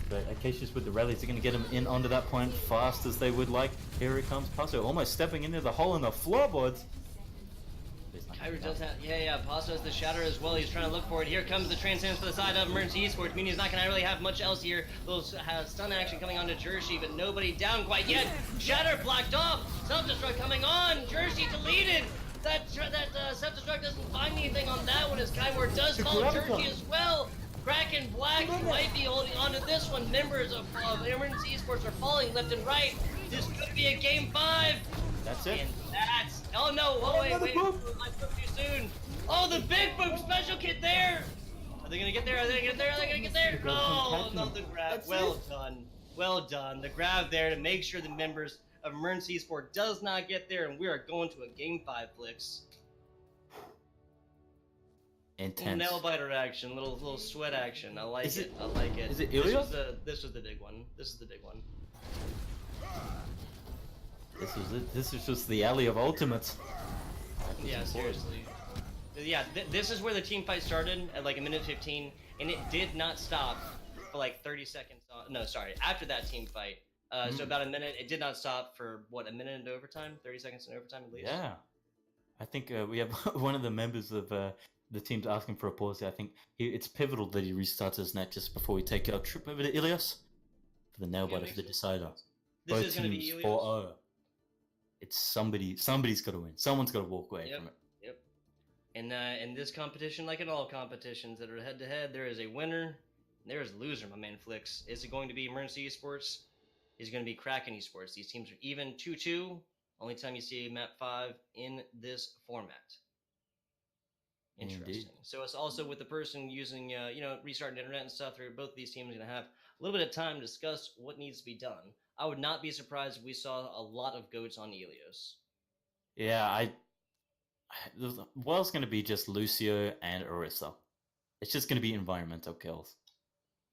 But Acacia's with the rallies, they're gonna get him in onto that point fast as they would like. Here it comes, Paso, almost stepping into the hole in the floorboards. Kyrie does have, Paso has the Shatter as well. He's trying to look for it. Here comes the Transcendence for the side of Emergency Esports. Muni's not going to really have much else here. Little stun action coming on to Jersey, but nobody down quite yet. Shatter blocked off. Self-destruct coming on. Jersey deleted. That self-destruct doesn't find anything on that one as Kymore does follow Jersey as well. Kraken Black might be holding on to this one. Members of Emergency Esports are falling left and right. This could be a game 5. That's it. And that's... Oh no, wait, I spoke too soon. Oh, the big boom special kid there! Are they gonna get there? Are they gonna get there? Oh, not the grab. Well done. Well done. The grab there to make sure the members of Emergency Esport does not get there, and we are going to a game 5, Flix. Intense. Nail biter action, little sweat action. I like it. I like it. Is it Ilios? This was the big one. This is the big one. This was it. This is just the alley of ultimates. Yeah, seriously. Yeah, this is where the team fight started at like a minute 15, and it did not stop for like 30 seconds. No, sorry, after that team fight. So about a minute. It did not stop for what, a minute into overtime? 30 seconds in overtime at least. Yeah, I think we have one of the members of the team's asking for a pause. I think it's pivotal that he restarts his net just before we take our trip over to Ilios for the nail biter for the decider. This Both is going to be teams Ilios. 4-0. It's somebody's got to win. Someone's got to walk away from it. Yep. And in this competition, like in all competitions that are head-to-head, there is a winner, and there is a loser, my man Flix. Is it going to be Emergency Esports? Is it going to be Kraken Esports? These teams are even 2-2. Only time you see map 5 in this format. Interesting. Indeed. So it's also with the person using, restarting internet and stuff. Both of these teams are going to have a little bit of time to discuss what needs to be done. I would not be surprised if we saw a lot of goats on Ilios. Yeah, Well's going to be just Lucio and Orisa. It's just going to be environmental kills.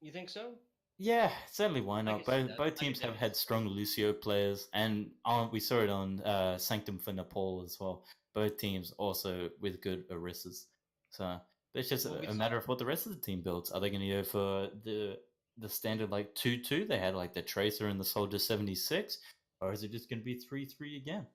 You think so? Yeah, certainly. Why not? Both teams that have had strong Lucio players, and we saw it on Sanctum for Nepal as well. Both teams also with good Orisas. So it's just a matter of what the rest of the team builds. Are they going to go for the standard like 2-2? They had like the Tracer and the Soldier 76, or is it just going to be 3-3 again?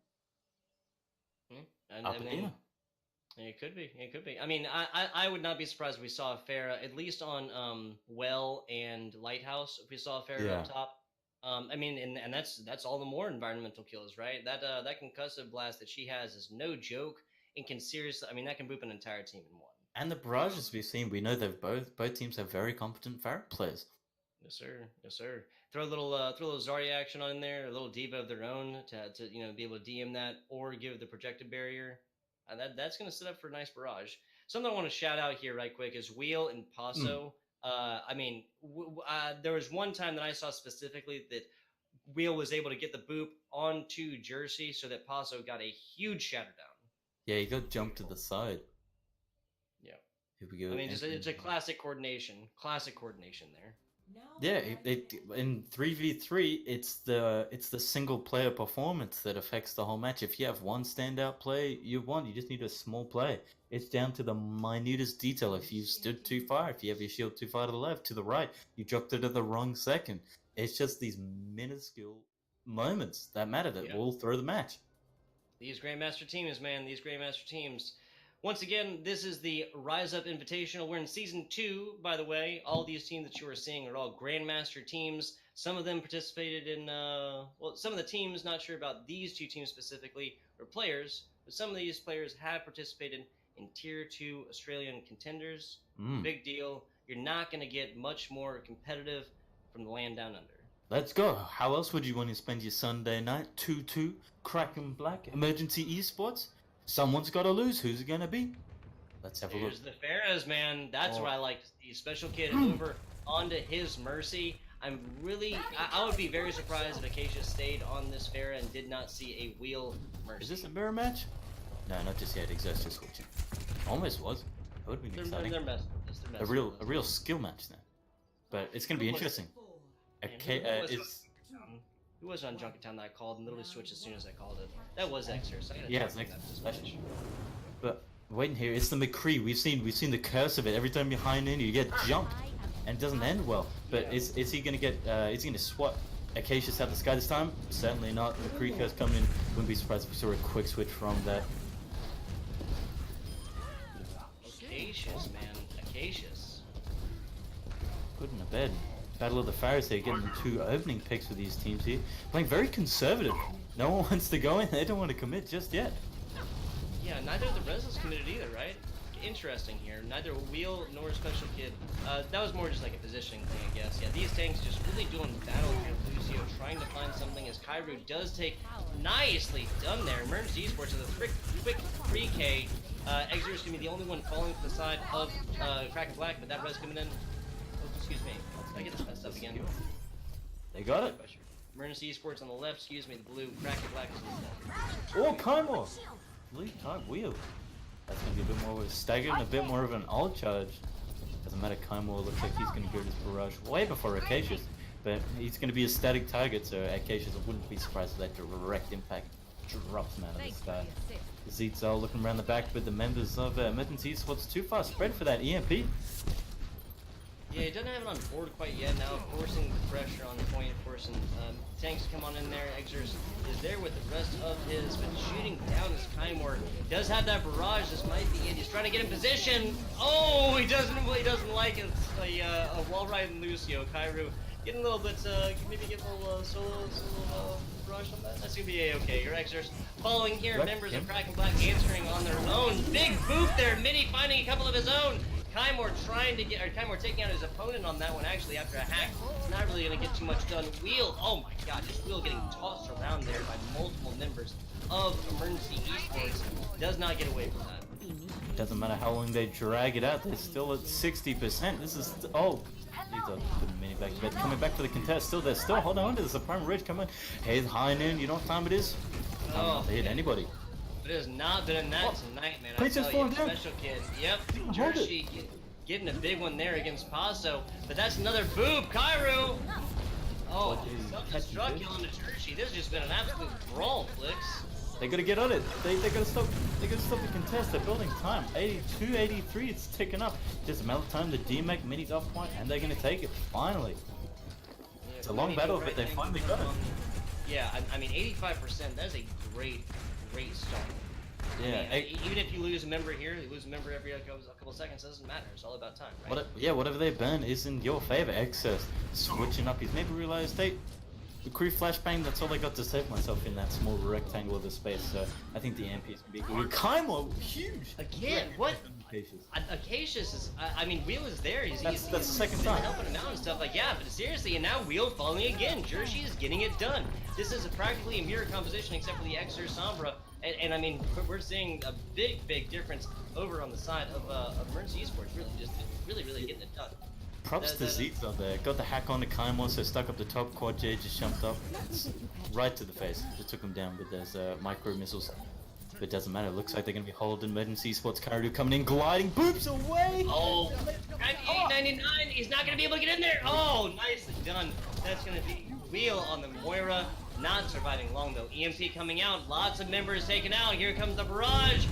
It could be. It could be. I mean, I would not be surprised if we saw a Pharah, at least on Well and Lighthouse. If we saw a Pharah up top, I mean, and that's all the more environmental kills, right? That concussive blast that she has is no joke, and can seriously. I mean, that can boop an entire team in one. And the barrages we've seen, we know that both teams have very competent Pharah players. Yes, sir. Yes, sir. Throw a little Zarya action on there, a little diva of their own to be able to DM that or give the projected barrier. That's going to set up for a nice barrage. something I want to shout out here right quick is Wheel and Paso. I mean, there was one time that I saw specifically that Wheel was able to get the boop onto Jersey so that Paso got a huge shatter down. Yeah, he got jumped to the side. Yeah. Here we go. I mean, it's a classic coordination. Classic coordination there. Yeah, in 3v3, it's the single player performance that affects the whole match. If you have one standout play, you won. You just need a small play. It's down to the minutest detail. If you stood too far, if you have your shield too far to the left, to the right, you dropped it at the wrong second. It's just these minuscule moments that matter that will throw the match. These Grandmaster teams, man, these Grandmaster teams. Once again, this is the Rise Up Invitational. We're in Season 2, by the way. All these teams that you are seeing are all Grandmaster teams. Some of them participated in, some of the teams, not sure about these two teams specifically, or players, but some of these players have participated in Tier 2 Australian contenders. Big deal. You're not going to get much more competitive from the land down under. Let's go. How else would you want to spend your Sunday night? 2-2, Kraken Black, Emergency Esports? Someone's got to lose. Who's it going to be? Let's have a look. There's the Farahs, man. That's what I like to see. Special Kid over onto his Mercy. I'm really... I would be very surprised if Acacia stayed on this Farah and did not see a Wheel Mercy. Is this a mirror match? No, not just yet. Exhaust just switching. Almost was. That would have been exciting. They're messing with this. A real skill match now. But it's going to be interesting. Okay, who was on Junkertown that I called and literally switched as soon as I called it? That was Xer. So it's like but waiting here, it's the McCree. We've seen the curse of it. Every time you're high in, you get jumped, and it doesn't end well. But is he gonna get? Is he gonna swat Acacius out the sky this time? Certainly not. McCree curse coming in. Wouldn't be surprised if we saw a quick switch from that. Acacius, man, Acacius. Putting to bed. Battle of the Pharaohs here, getting 2 opening picks for these teams here. Playing very conservative. No one wants to go in, they don't want to commit just yet. Yeah, neither of the Res is committed either, right? Interesting here. Neither Wheel nor Special Kid. That was more just like a positioning thing, I guess. Yeah, these tanks just really doing battle here. Lucio trying to find something as Kairu does take nicely done there. Emergency Esports with a quick 3K. Exer is going to be the only one falling to the side of Kraken Black, but that Res coming in. Oh, excuse me. I get this messed up again. They got it. Emergency Esports on the left, excuse me, the blue. Kraken Black is on the left. Oh, Kaimor! Lead time wheel. That's going to be a bit more of a stagger and a bit more of an ult charge. Doesn't matter, Kaimor looks like he's going to go to his barrage way before Acacius. But he's going to be a static target, so Acacius wouldn't be surprised if that direct impact drops him out of the sky. Zeetzal looking around the back, but the members of Emergency Esports too far spread for that EMP. Yeah, he doesn't have it on board quite yet now, forcing the pressure on the point, forcing tanks to come on in there. Exers is there with the rest of his, but shooting down his Kaimor. Does have that barrage, this might be it. He's trying to get in position. Oh, he doesn't like it. A wall ride in Lucio. Kairu getting a little bit, maybe get a little solo barrage on that. That's gonna be a-okay. Your Exers following here, members of Kraken Black answering on their own. Big boop there, Mini finding a couple of his own. Kaimor Kaimor taking out his opponent on that one actually after a hack. It's not really going to get too much done. Wheel, oh my god, just Wheel getting tossed around there by multiple members of Emergency Esports. Does not get away from that. Doesn't matter how long they drag it out, they're still at 60%. This is, oh, these are the mini back to bed. Coming back to the contest, still there, still holding on to this. The prime ridge coming. Hey, high noon, you know what time it is? Not to hit anybody. It has not been in that tonight, man. I tell you, Special Kid. Yep, Jersey getting a big one there against Paso, but that's another boob, Kairu. Oh, self-destruct killing the Jersey. This has just been an absolute brawl, Flicks. They gotta get on it. They gotta stop. They gotta stop the contest. They're building time. 82, 83. It's ticking up. Just a matter of time. The DMAC mini's off point, and they're gonna take it finally. Yeah, it's a long battle, but they finally got it. Yeah, I mean, 85%. That's a great start. Yeah, I mean, even if you lose a member here, you lose a member every couple seconds, it doesn't matter. It's all about time, right? Whatever they burn is in your favor. Excess switching up. He's maybe realized, hey, the crew flashbang. That's all I got to save myself in that small rectangle of the space. So I think the MP is gonna be good. Kaimor, huge. Again, what? Acacius is. I mean, Wheel is there. That's the second time helping him out and stuff like but seriously, and now Wheel falling again. Jersey is getting it done. This is practically a mirror composition except for the Exer Sombra. And I mean, we're seeing a big difference over on the side of Emergency Esports. Really getting it done. Props to Zeets out there. Got the hack on the Kaimon, so stuck up the top. Quad J just jumped up. It's right to the face. Just took him down with those micro missiles. But it doesn't matter. Looks like they're going to be holding Emergency Esports. Kairu coming in, gliding, boops away! Oh, 98.99. He's not going to be able to get in there. Oh, nicely done. That's going to be wheel on the Moira. Not surviving long though. EMP coming out. Lots of members taken out. Here comes the barrage.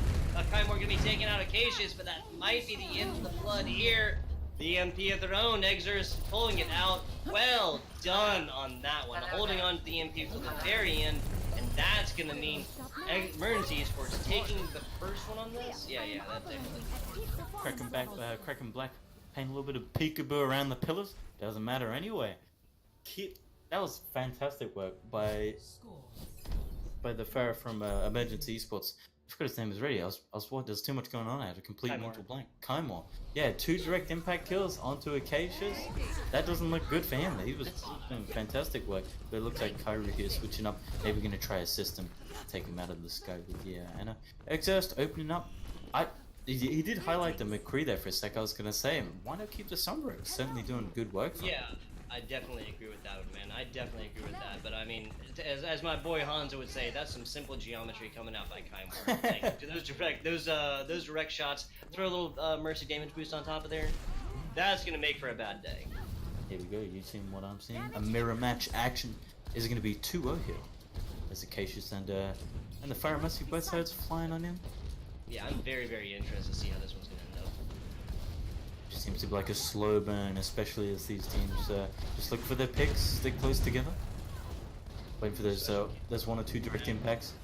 Kaimor going to be taking out Acacius, but that might be the end of the flood here. The EMP of their own. Exers pulling it out. Well done on that one. Holding on to the EMP to the very end. And that's going to mean Emergency Esports taking the first one on this. Yeah, that's definitely. Kraken Black paint a little bit of peekaboo around the pillars. Doesn't matter anyway. That was fantastic work by the fella from Emergency Esports. I forgot his name is ready. There's too much going on. I had a complete mental blank. Kaimor. Yeah, 2 direct impact kills onto Acacius. That doesn't look good for him. He was doing fantastic work. But it looks like Kairu here switching up. Maybe we're going to try a system. Take him out of the sky with the Anna. Exhaust opening up. He did highlight the McCree there for a sec. I was going to say, why not keep the Sombra? Certainly doing good work for him. Yeah. I definitely agree with that one, man. I definitely agree with that. But I mean, as my boy Hanzo would say, that's some simple geometry coming out by Kaimor. Like, those direct shots, throw a little mercy damage boost on top of there. That's gonna make for a bad day. Here we go. You seeing what I'm seeing? A mirror match action. Is it gonna be 2-0 here? As Acacius and the Fire must be both sides flying on him. Yeah, I'm very interested to see how this one's gonna end up. Seems to be like a slow burn, especially as these teams just look for their picks, stick close together. Waiting for those 1 or 2 direct impacts.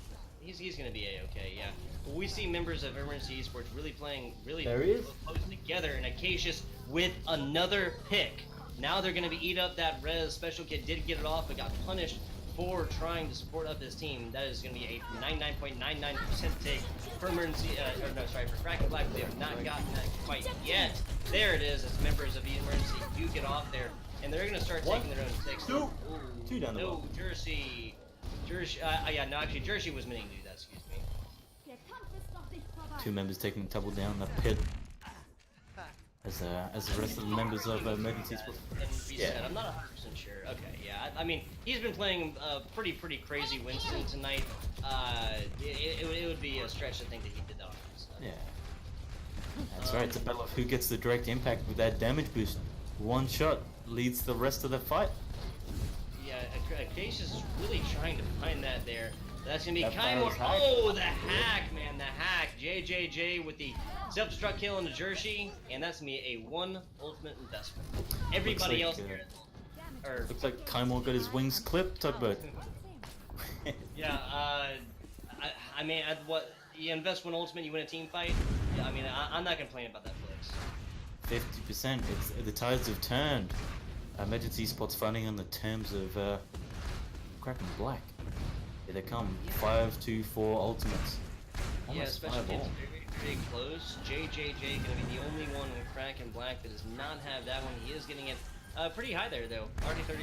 He's gonna be a-okay, yeah. But we see members of Emergency Esports really playing close together, and Acacius with another pick. Now they're gonna be eat up that res. Special Kid did get it off, but got punished for trying to support up his team. That is going to be a 99.99% take for for Kraken Black. They have not gotten that quite yet. There it is. As members of the Emergency do get off there, and they're going to start taking their own takes. Two down the road. Jersey. Actually, Jersey was meaning to do that. Excuse me. 2 members taking the tumble down the pit. As the rest of the members of Emergency Sports. I'm not 100% sure. Okay, yeah. I mean, he's been playing pretty crazy Winston tonight. It would be a stretch to think that he did that on us. Yeah. That's right. It's a battle of who gets the direct impact with that damage boost. 1 shot leads the rest of the fight. Yeah, Acacius is really trying to find that there. That's gonna be Kaimor. Hack. Oh, the hack, man, the hack. JJJ with the self-destruct kill on the Jersey, and that's gonna be a 1 ultimate investment. Everybody else here. Looks like Kaimor got his wings clipped, but. Yeah, I mean, what you invest 1 ultimate, you win a team fight. Yeah, I mean, I'm not complaining about that flex. 50%. The tides have turned. Emergency Esports fighting on the terms of Kraken Black. Here they come. 5-2-4 ultimates. Yeah, especially it's very close. JJJ gonna be the only one with Kraken Black that does not have that one. He is getting it pretty high there though. Already 30%.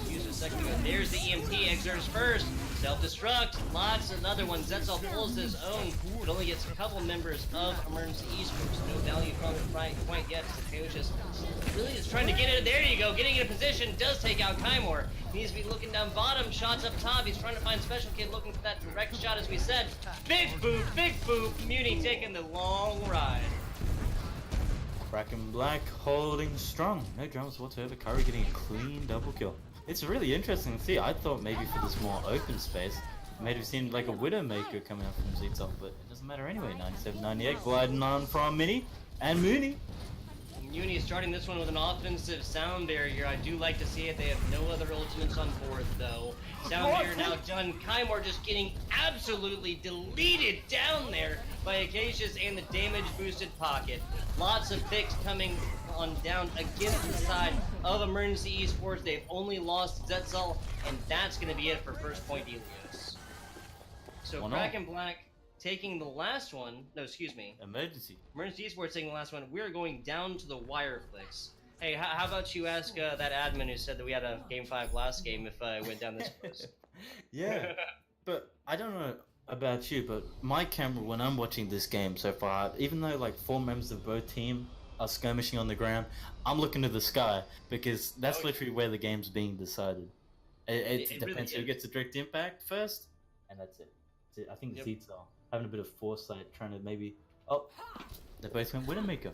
He's used a second ago. There's the EMP. Exerts first. Self-destruct. Lots another one. Zetzel pulls his own. But only gets a couple members of Emergency Esports. No value from it quite yet. Acacius really is trying to get it. There you go. Getting in a position. Does take out Kaimor. He needs to be looking down bottom. Shots up top. He's trying to find Special Kid looking for that direct shot as we said. Big boop. Muni taking the long ride. Kraken Black holding strong. No dramas whatsoever. Curry getting a clean double kill. It's really interesting to see. I thought maybe for this more open space, it may have seemed like a Widowmaker coming out from Zetzel, but it doesn't matter anyway. 97-98 gliding on from Mini and Mooney. Muni is starting this one with an offensive sound barrier. I do like to see it. They have no other ultimates on board though. Sound barrier now done. Kaimor just getting absolutely deleted down there by Acacius and the damage boosted pocket. Lots of picks coming on down against the side of Emergency Esports. They've only lost Zetzel, and that's going to be it for first point Devious. So Kraken Black taking the last one. No, excuse me. Emergency Esports taking the last one. We're going down to the wire flicks. Hey, how about you ask that admin who said that we had a game 5 last game if it went down this place? Yeah, but I don't know. about you, but my camera when I'm watching this game so far, even though like 4 members of both team are skirmishing on the ground, I'm looking to the sky because that's Oh, literally where the game's being decided. It really depends who is. gets a direct impact first, and that's it. I think the Yep. Seeds are having a bit of foresight, trying to maybe. Oh, they both went Widowmaker.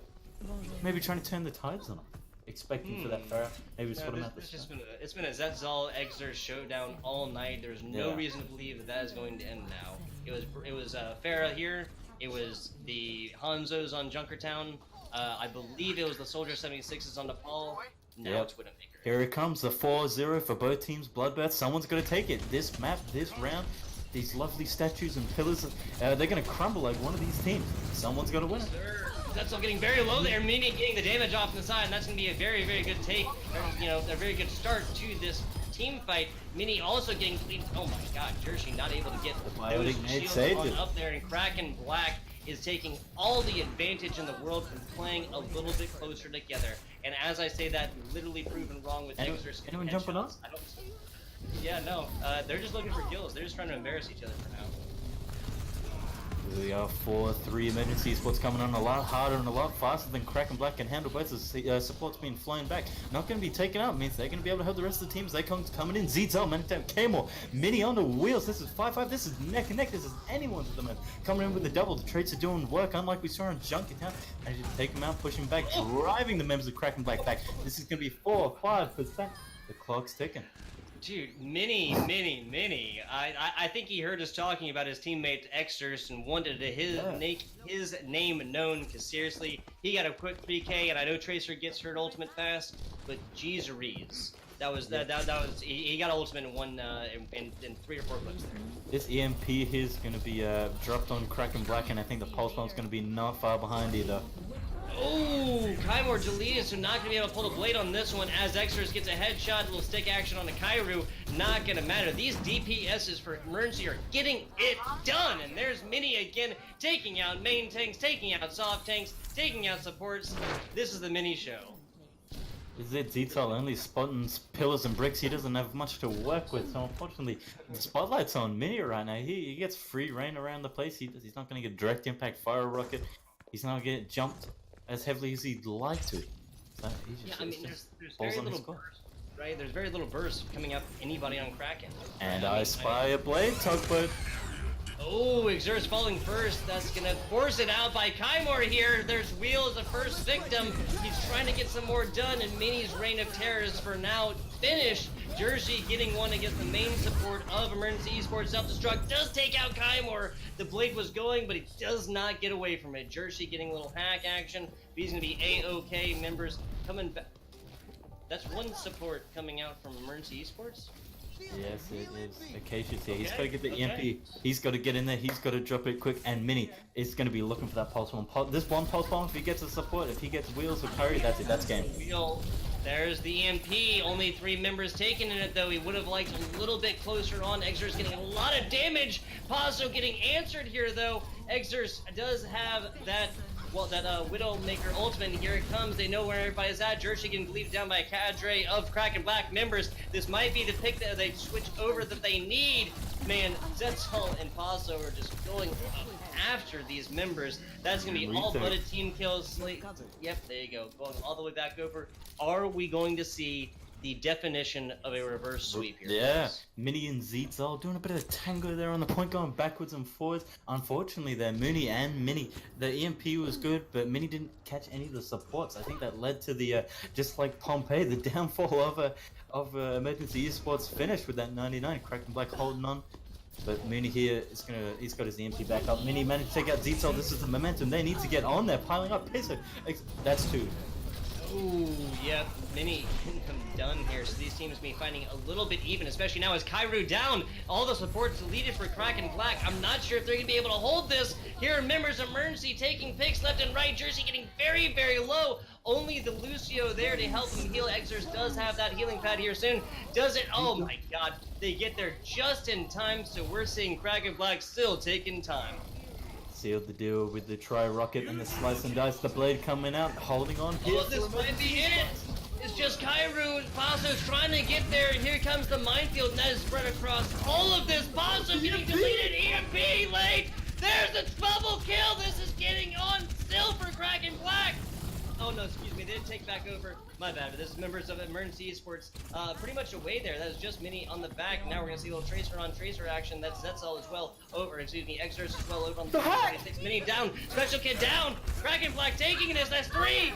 Maybe trying to turn the tides on them. Expecting for that Pharah. Maybe No, spot him out the it's sky. just it's been a Zetzal Exer showdown all night. There's no Yeah. reason to believe that that is going to end now. It was Farah here. It was the Hanzos on Junkertown. I believe it was the Soldier 76s on Nepal. Now Yep. it's Widowmaker. Here it comes, the 4-0 for both teams. Bloodbath, someone's going to take it. This map, this round, these lovely statues and pillars, they're going to crumble like one of these teams. Someone's going to win it. Zetzel getting very low there, Mini getting the damage off the side, and that's going to be a very, very good take, or, you know, a very good start to this team fight. Mini also getting clean. Oh my god, Jersey not able to get The those biotic nade shields saved on it. up there, and Kraken Black is taking all the advantage in the world from playing a little bit closer together. And as I say that, literally proven wrong with Exer's anyone jumping up? I don't. Yeah, no. They're just looking for kills. They're just trying to embarrass each other for now. Here we are, 4-3 emergency supports coming on a lot harder and a lot faster than Kraken Black can handle. Both the supports being flown back. Not going to be taken out, means they're going to be able to help the rest of the teams. They coming in. Zezel, Manitown, K-More, Mini on the wheels. This is 5-5. This is neck and neck. This is anyone's at the moment. Coming in with the double. The traits are doing work, unlike we saw in Junkertown. And you take them out, push them back, driving the members of Kraken Black back. This is going to be 4-5%. The clock's ticking. Dude, Mini. I think he heard us talking about his teammate Exers and wanted to make his name known, because seriously, he got a quick 3K, and I know Tracer gets hurt ultimate fast, but geez Rees. That was he got ultimate in one in 3 or 4 clips there. This EMP here is going to be dropped on Kraken Black, and I think the pulse bomb's going to be not far behind either. Oh, Kaimor deleted, so not going to be able to pull the blade on this one as Exers gets a headshot, a little stick action on the Kairu. Not going to matter. These DPSs for emergency are getting it done. And there's Mini again, taking out main tanks, taking out soft tanks, taking out supports. This is the Mini show. Is it Zetal only spotting pillars and bricks? He doesn't have much to work with, so unfortunately the spotlight's on Mini right now. He gets free reign around the place. He's not going to get direct impact fire rocket. He's not going to get jumped as heavily as he'd like to. So Yeah, I mean, there's very little burst, right? There's very little burst coming up anybody on Kraken. And I spy a blade tugboat. Oh, Exert's falling first. That's gonna force it out by Kaimor here. There's Wheel as the first victim. He's trying to get some more done, and Mini's reign of terror is for now finished. Jersey getting one against the main support of Emergency Esports. Self-destruct does take out Kaimor. The blade was going, but he does not get away from it. Jersey getting a little hack action. He's gonna be A-OK. Members coming back. That's one support coming out from Emergency Esports. Yes, it is. Acacia's here. He's got to get the EMP. He's got to get in there. He's got to drop it quick. And Mini is going to be looking for that pulse bomb. This one pulse bomb, if he gets the support, if he gets wheels or curry, that's it. That's game. Wheel. There's the EMP. Only 3 members taking in it, though. He would have liked a little bit closer on. Exers getting a lot of damage. Paso getting answered here, though. Exers does have that. Well, that Widowmaker ultimate, and here it comes. They know where everybody's at. Jersey getting bleeded down by a cadre of Kraken Black members. This might be the pick that they switch over that they need. Man, Zetzel and Paso are just going after these members. That's going to be all but a team kills. Yep, there you go. Going all the way back over. Are we going to see the definition of a reverse sweep here? Yeah, Mini and Zetal doing a bit of tango there on the point, going backwards and forwards. Unfortunately, there, Mooney and Mini. The EMP was good, but Mini didn't catch any of the supports. I think that led to the, just like Pompeii, the downfall of Emergency Esports finish with that 99. Kraken Black holding on. But Mooney here is he's got his EMP back up. Mini managed to take out Zetal. This is the momentum. They need to get on there, piling up. That's 2. Ooh, yep, Mini done here. So these teams be finding a little bit even, especially now as Kairu down. All the supports deleted for Kraken Black. I'm not sure if they're going to be able to hold this. Here are members of Emergency taking picks left and right. Jersey getting very, very low. Only the Lucio there to help him heal. Exers does have that healing pad here soon. Does it? Oh my god. They get there just in time, so we're seeing Kraken Black still taking time. Sealed the deal with the tri-rocket and the slice and dice. The blade coming out, holding on. Oh, this might be it! It's just Kairu. Paso's trying to get there, and here comes the minefield, and that is spread across all of this. Paso getting deleted. EMP Kraken Black! Oh no, excuse me, they didn't take back over. My bad, but this is members of Emergency Esports pretty much away there. That was just Mini on the back. Now we're gonna see a little tracer on tracer action. That's Zetzel as well. Over, excuse me, Exorcist as well over on the 26. Mini down, Special Kid down! Kraken Black taking this, that's 3!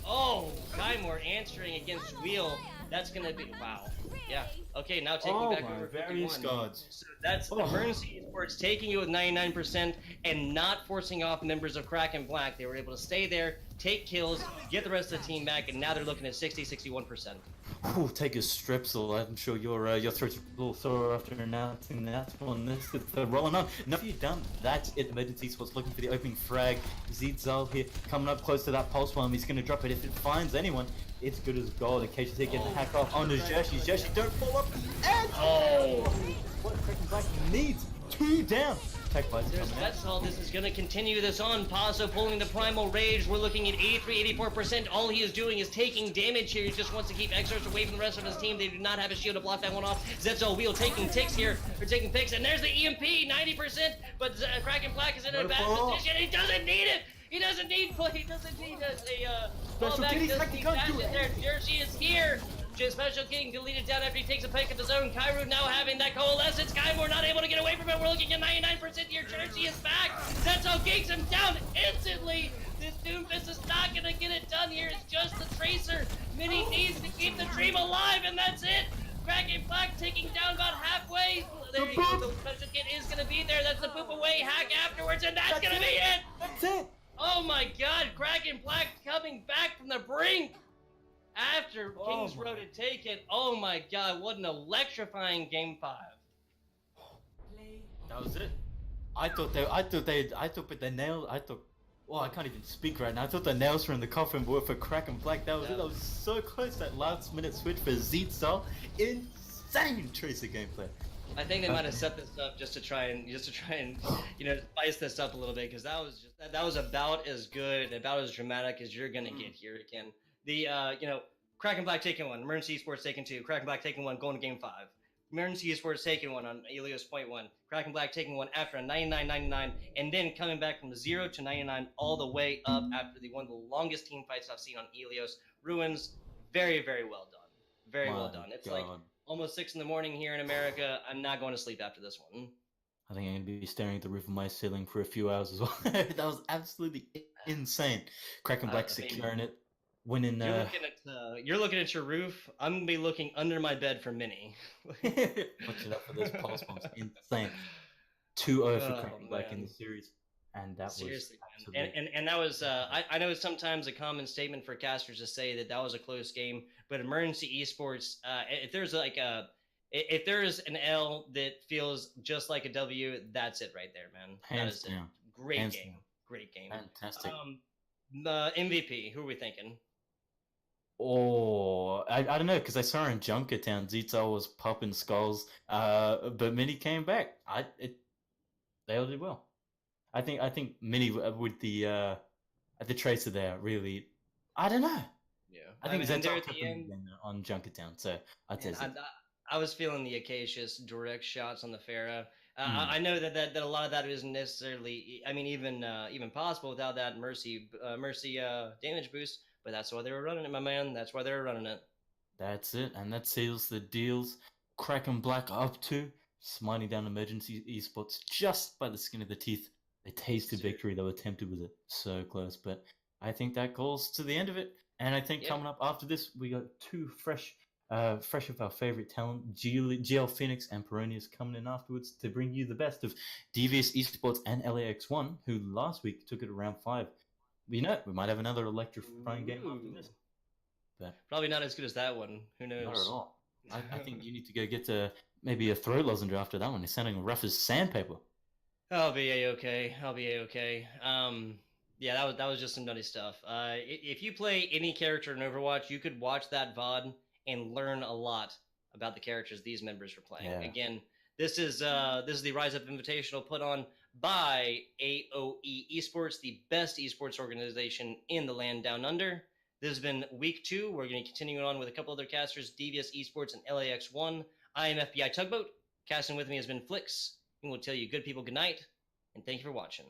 Oh, Kymore answering against Wheel. That's gonna be, wow. Yeah. Okay, now taking back over 51. So that's Emergency Esports taking you with 99% and not forcing off members of Kraken Black. They were able to stay there, take kills, get the rest of the team back, and now they're looking at 60-61%. Ooh, take a strepsil. I'm sure your throat's a little sore after announcing that one. This is rolling on. Enough you done. That's it. Emergency Sports looking for the opening frag. Zizal here coming up close to that pulse bomb. He's going to drop it. If it finds anyone, it's good as gold. In case you take it and hack off onto Jershi. Jershi, don't fall up. And what Kraken Black needs 2 down. That's all. This is going to continue this on. Paso pulling the Primal Rage. We're looking at 83-84%. All he is doing is taking damage here. He just wants to keep Exorcist away from the rest of his team. They do not have a shield to block that one off. Zetzel Wheel taking ticks here. Or taking picks. And there's the EMP, 90%. But Kraken Black is in a bad position. He doesn't need it. He doesn't need play. He doesn't need a fallback. He doesn't need dash in there. Jersey is here. Special King deleted down after he takes a pick of his own. Kairu now having that coalescence. Skymore not able to get away from it. We're looking at 99% here. Jersey is back. Zetzel kicks him down instantly. This Doomfist is not going to get it done here. It's just the Tracer. Mini needs to keep the dream alive, and that's it. Kraken Black taking down about halfway. There you go. The Special Kid is going to be there. That's the poop away hack afterwards, and that's going to be it. That's it. Oh my god. Kraken Black coming back from the brink. After King's Road had taken, oh my god, what an electrifying game 5. That was it. I thought they nailed. Well, I can't even speak right now. I thought the nails were in the coffin were for Kraken Black. That was it. That was so close. That last minute switch for Zetzel. Insane Tracer gameplay. I think they might have set this up just to try and spice this up a little bit, because that was about as good, about as dramatic as you're gonna get here again. The Kraken Black taking 1, Emergency Esports taking 2, Kraken Black taking 1, going to game 5. Emergency Esports taking 1 on Elios point 1, Kraken Black taking 1 after a 99-99, and then coming back from 0 to 99 all the way up after one of the longest team fights I've seen on Elios. Ruins, very, very well done. Very well done. It's like almost 6 in the morning here in America. I'm not going to sleep after this one. I think I'm going to be staring at the roof of my ceiling for a few hours as well. That was absolutely insane. Kraken Black securing it. Winning, you're looking at your roof. I'm gonna be looking under my bed for Mini. Watch it up for those pulse bombs. Insane. 2-0 for Kraken Black in the series, and that seriously, was and that was I know it's sometimes a common statement for casters to say that was a close game, but Emergency Esports, if there's if there is an L that feels just like a W, that's it right there, man. Hands that is down. Great Hands game. down. Great game. Fantastic. The MVP, who are we thinking? Oh, I don't know, because I saw her in Junkertown. Zetzel was popping skulls, but Mini came back. They all did well. I think Mini with the Tracer there really. I don't know. Yeah, I think there Zetzel at the end on Junkertown, so I'd say. I was feeling the Acacius direct shots on the Pharah. I know that a lot of that isn't necessarily, even possible without that mercy damage boost. But that's why they were running it, my man. That's why they were running it. That's it, and that seals the deals. Kraken Black up to smiting down Emergency Esports just by the skin of the teeth. They tasted victory, though attempted with it. So close, but I think that calls to the end of it. And I think coming up after this, we got 2 fresh of our favorite talent, GL Phoenix and Peronius, coming in afterwards to bring you the best of Devious, Esports, and LAX1, who last week took it around 5. We might have another electrifying game after this. But probably not as good as that one. Who knows? Not at all. I think you need to go get maybe a throw lozenge after that one. It's sounding rough as sandpaper. I'll be a-okay. Yeah, that was just some nutty stuff. If you play any character in Overwatch, you could watch that VOD and learn a lot about the characters these members are playing. Yeah. Again, this is the Rise Up Invitational put on by AOE Esports, the best esports organization in the land down under. This has been week 2. We're going to continue on with a couple other casters, Devious Esports and LAX1. I am FBI Tugboat. Casting with me has been Flix, and we'll tell you good people good night, and thank you for watching.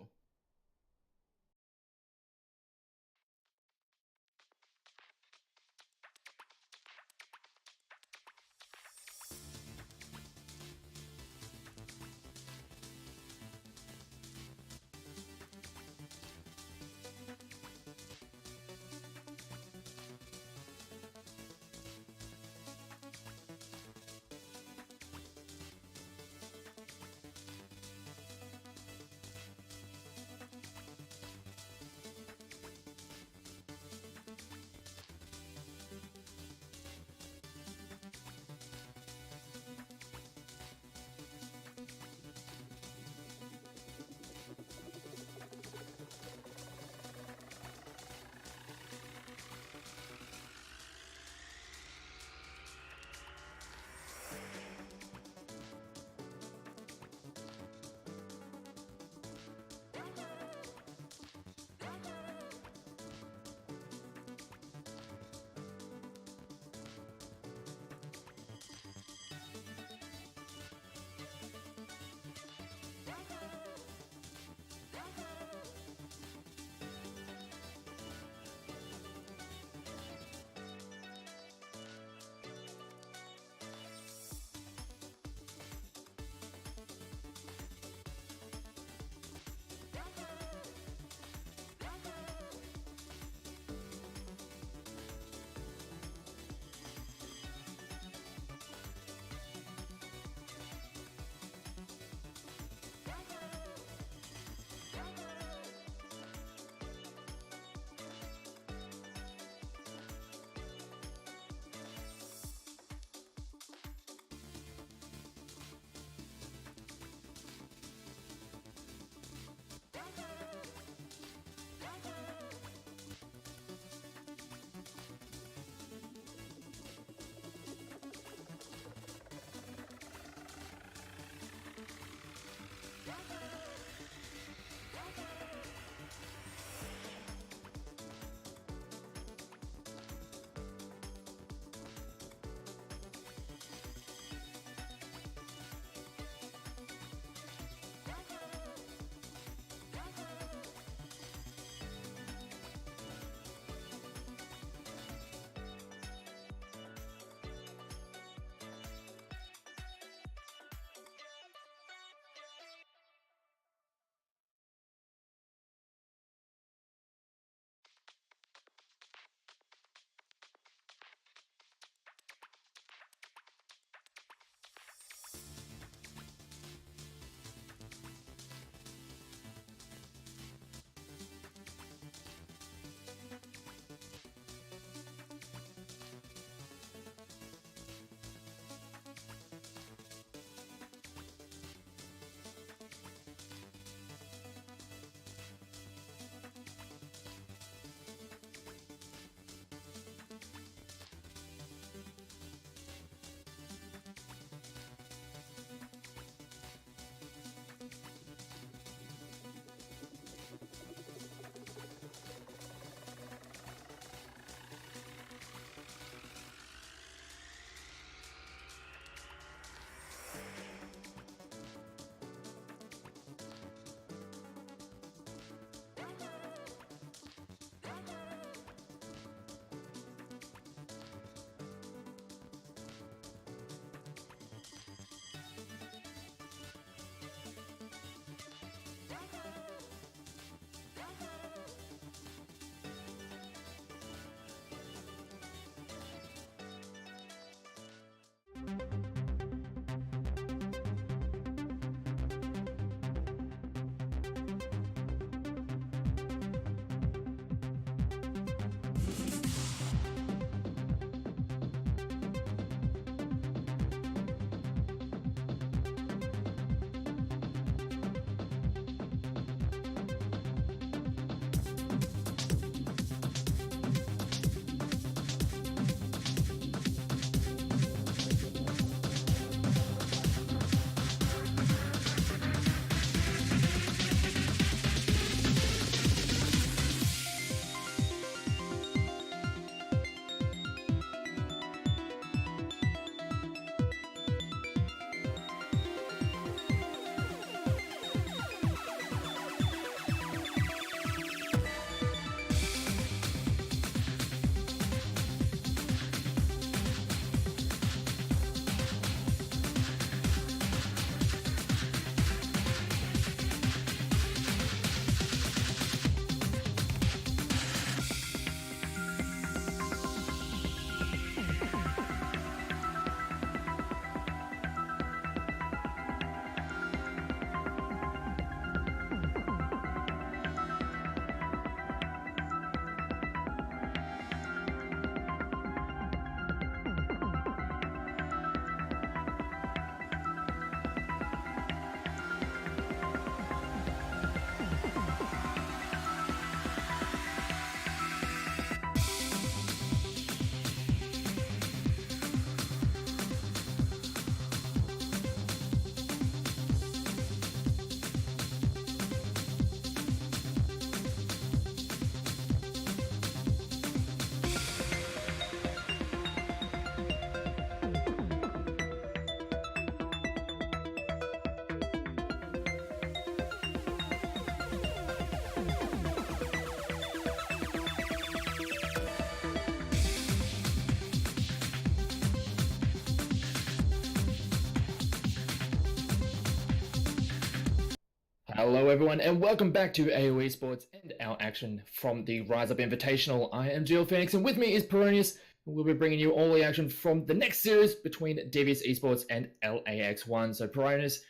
Hello everyone and welcome back to AOE Esports and our action from the Rise Up Invitational. I am GeoPhoenix and with me is Peronius, and we'll be bringing you all the action from the next series between Devious Esports and LAX1. So Peronius,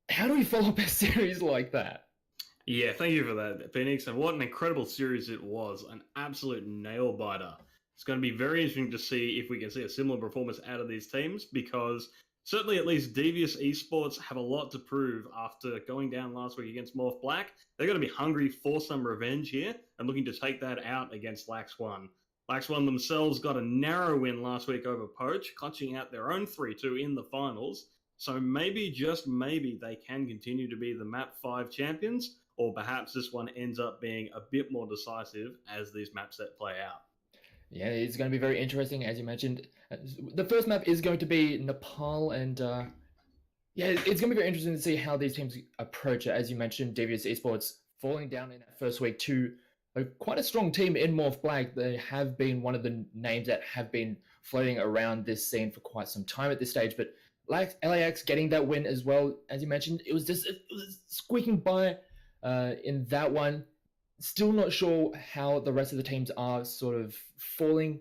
how do we follow up a series like that? Yeah, thank you for that, Phoenix. And what an incredible series it was. An absolute nail-biter. It's going to be very interesting to see if we can see a similar performance out of these teams, because certainly at least Devious Esports have a lot to prove after going down last week against Morph Black. They're going to be hungry for some revenge here and looking to take that out against LAX1. LAX1 themselves got a narrow win last week over Poach, clutching out their own 3-2 in the finals. So maybe, just maybe, they can continue to be the Map 5 champions, or perhaps this one ends up being a bit more decisive as these map set play out. Yeah, it's going to be very interesting, as you mentioned. The first map is going to be Nepal, and yeah, it's going to be very interesting to see how these teams approach it. As you mentioned, Devious Esports falling down in that first week to quite a strong team in Morph Black. They have been one of the names that have been floating around this scene for quite some time at this stage, but LAX getting that win as well, as you mentioned, it was squeaking by in that one. Still not sure how the rest of the teams are sort of falling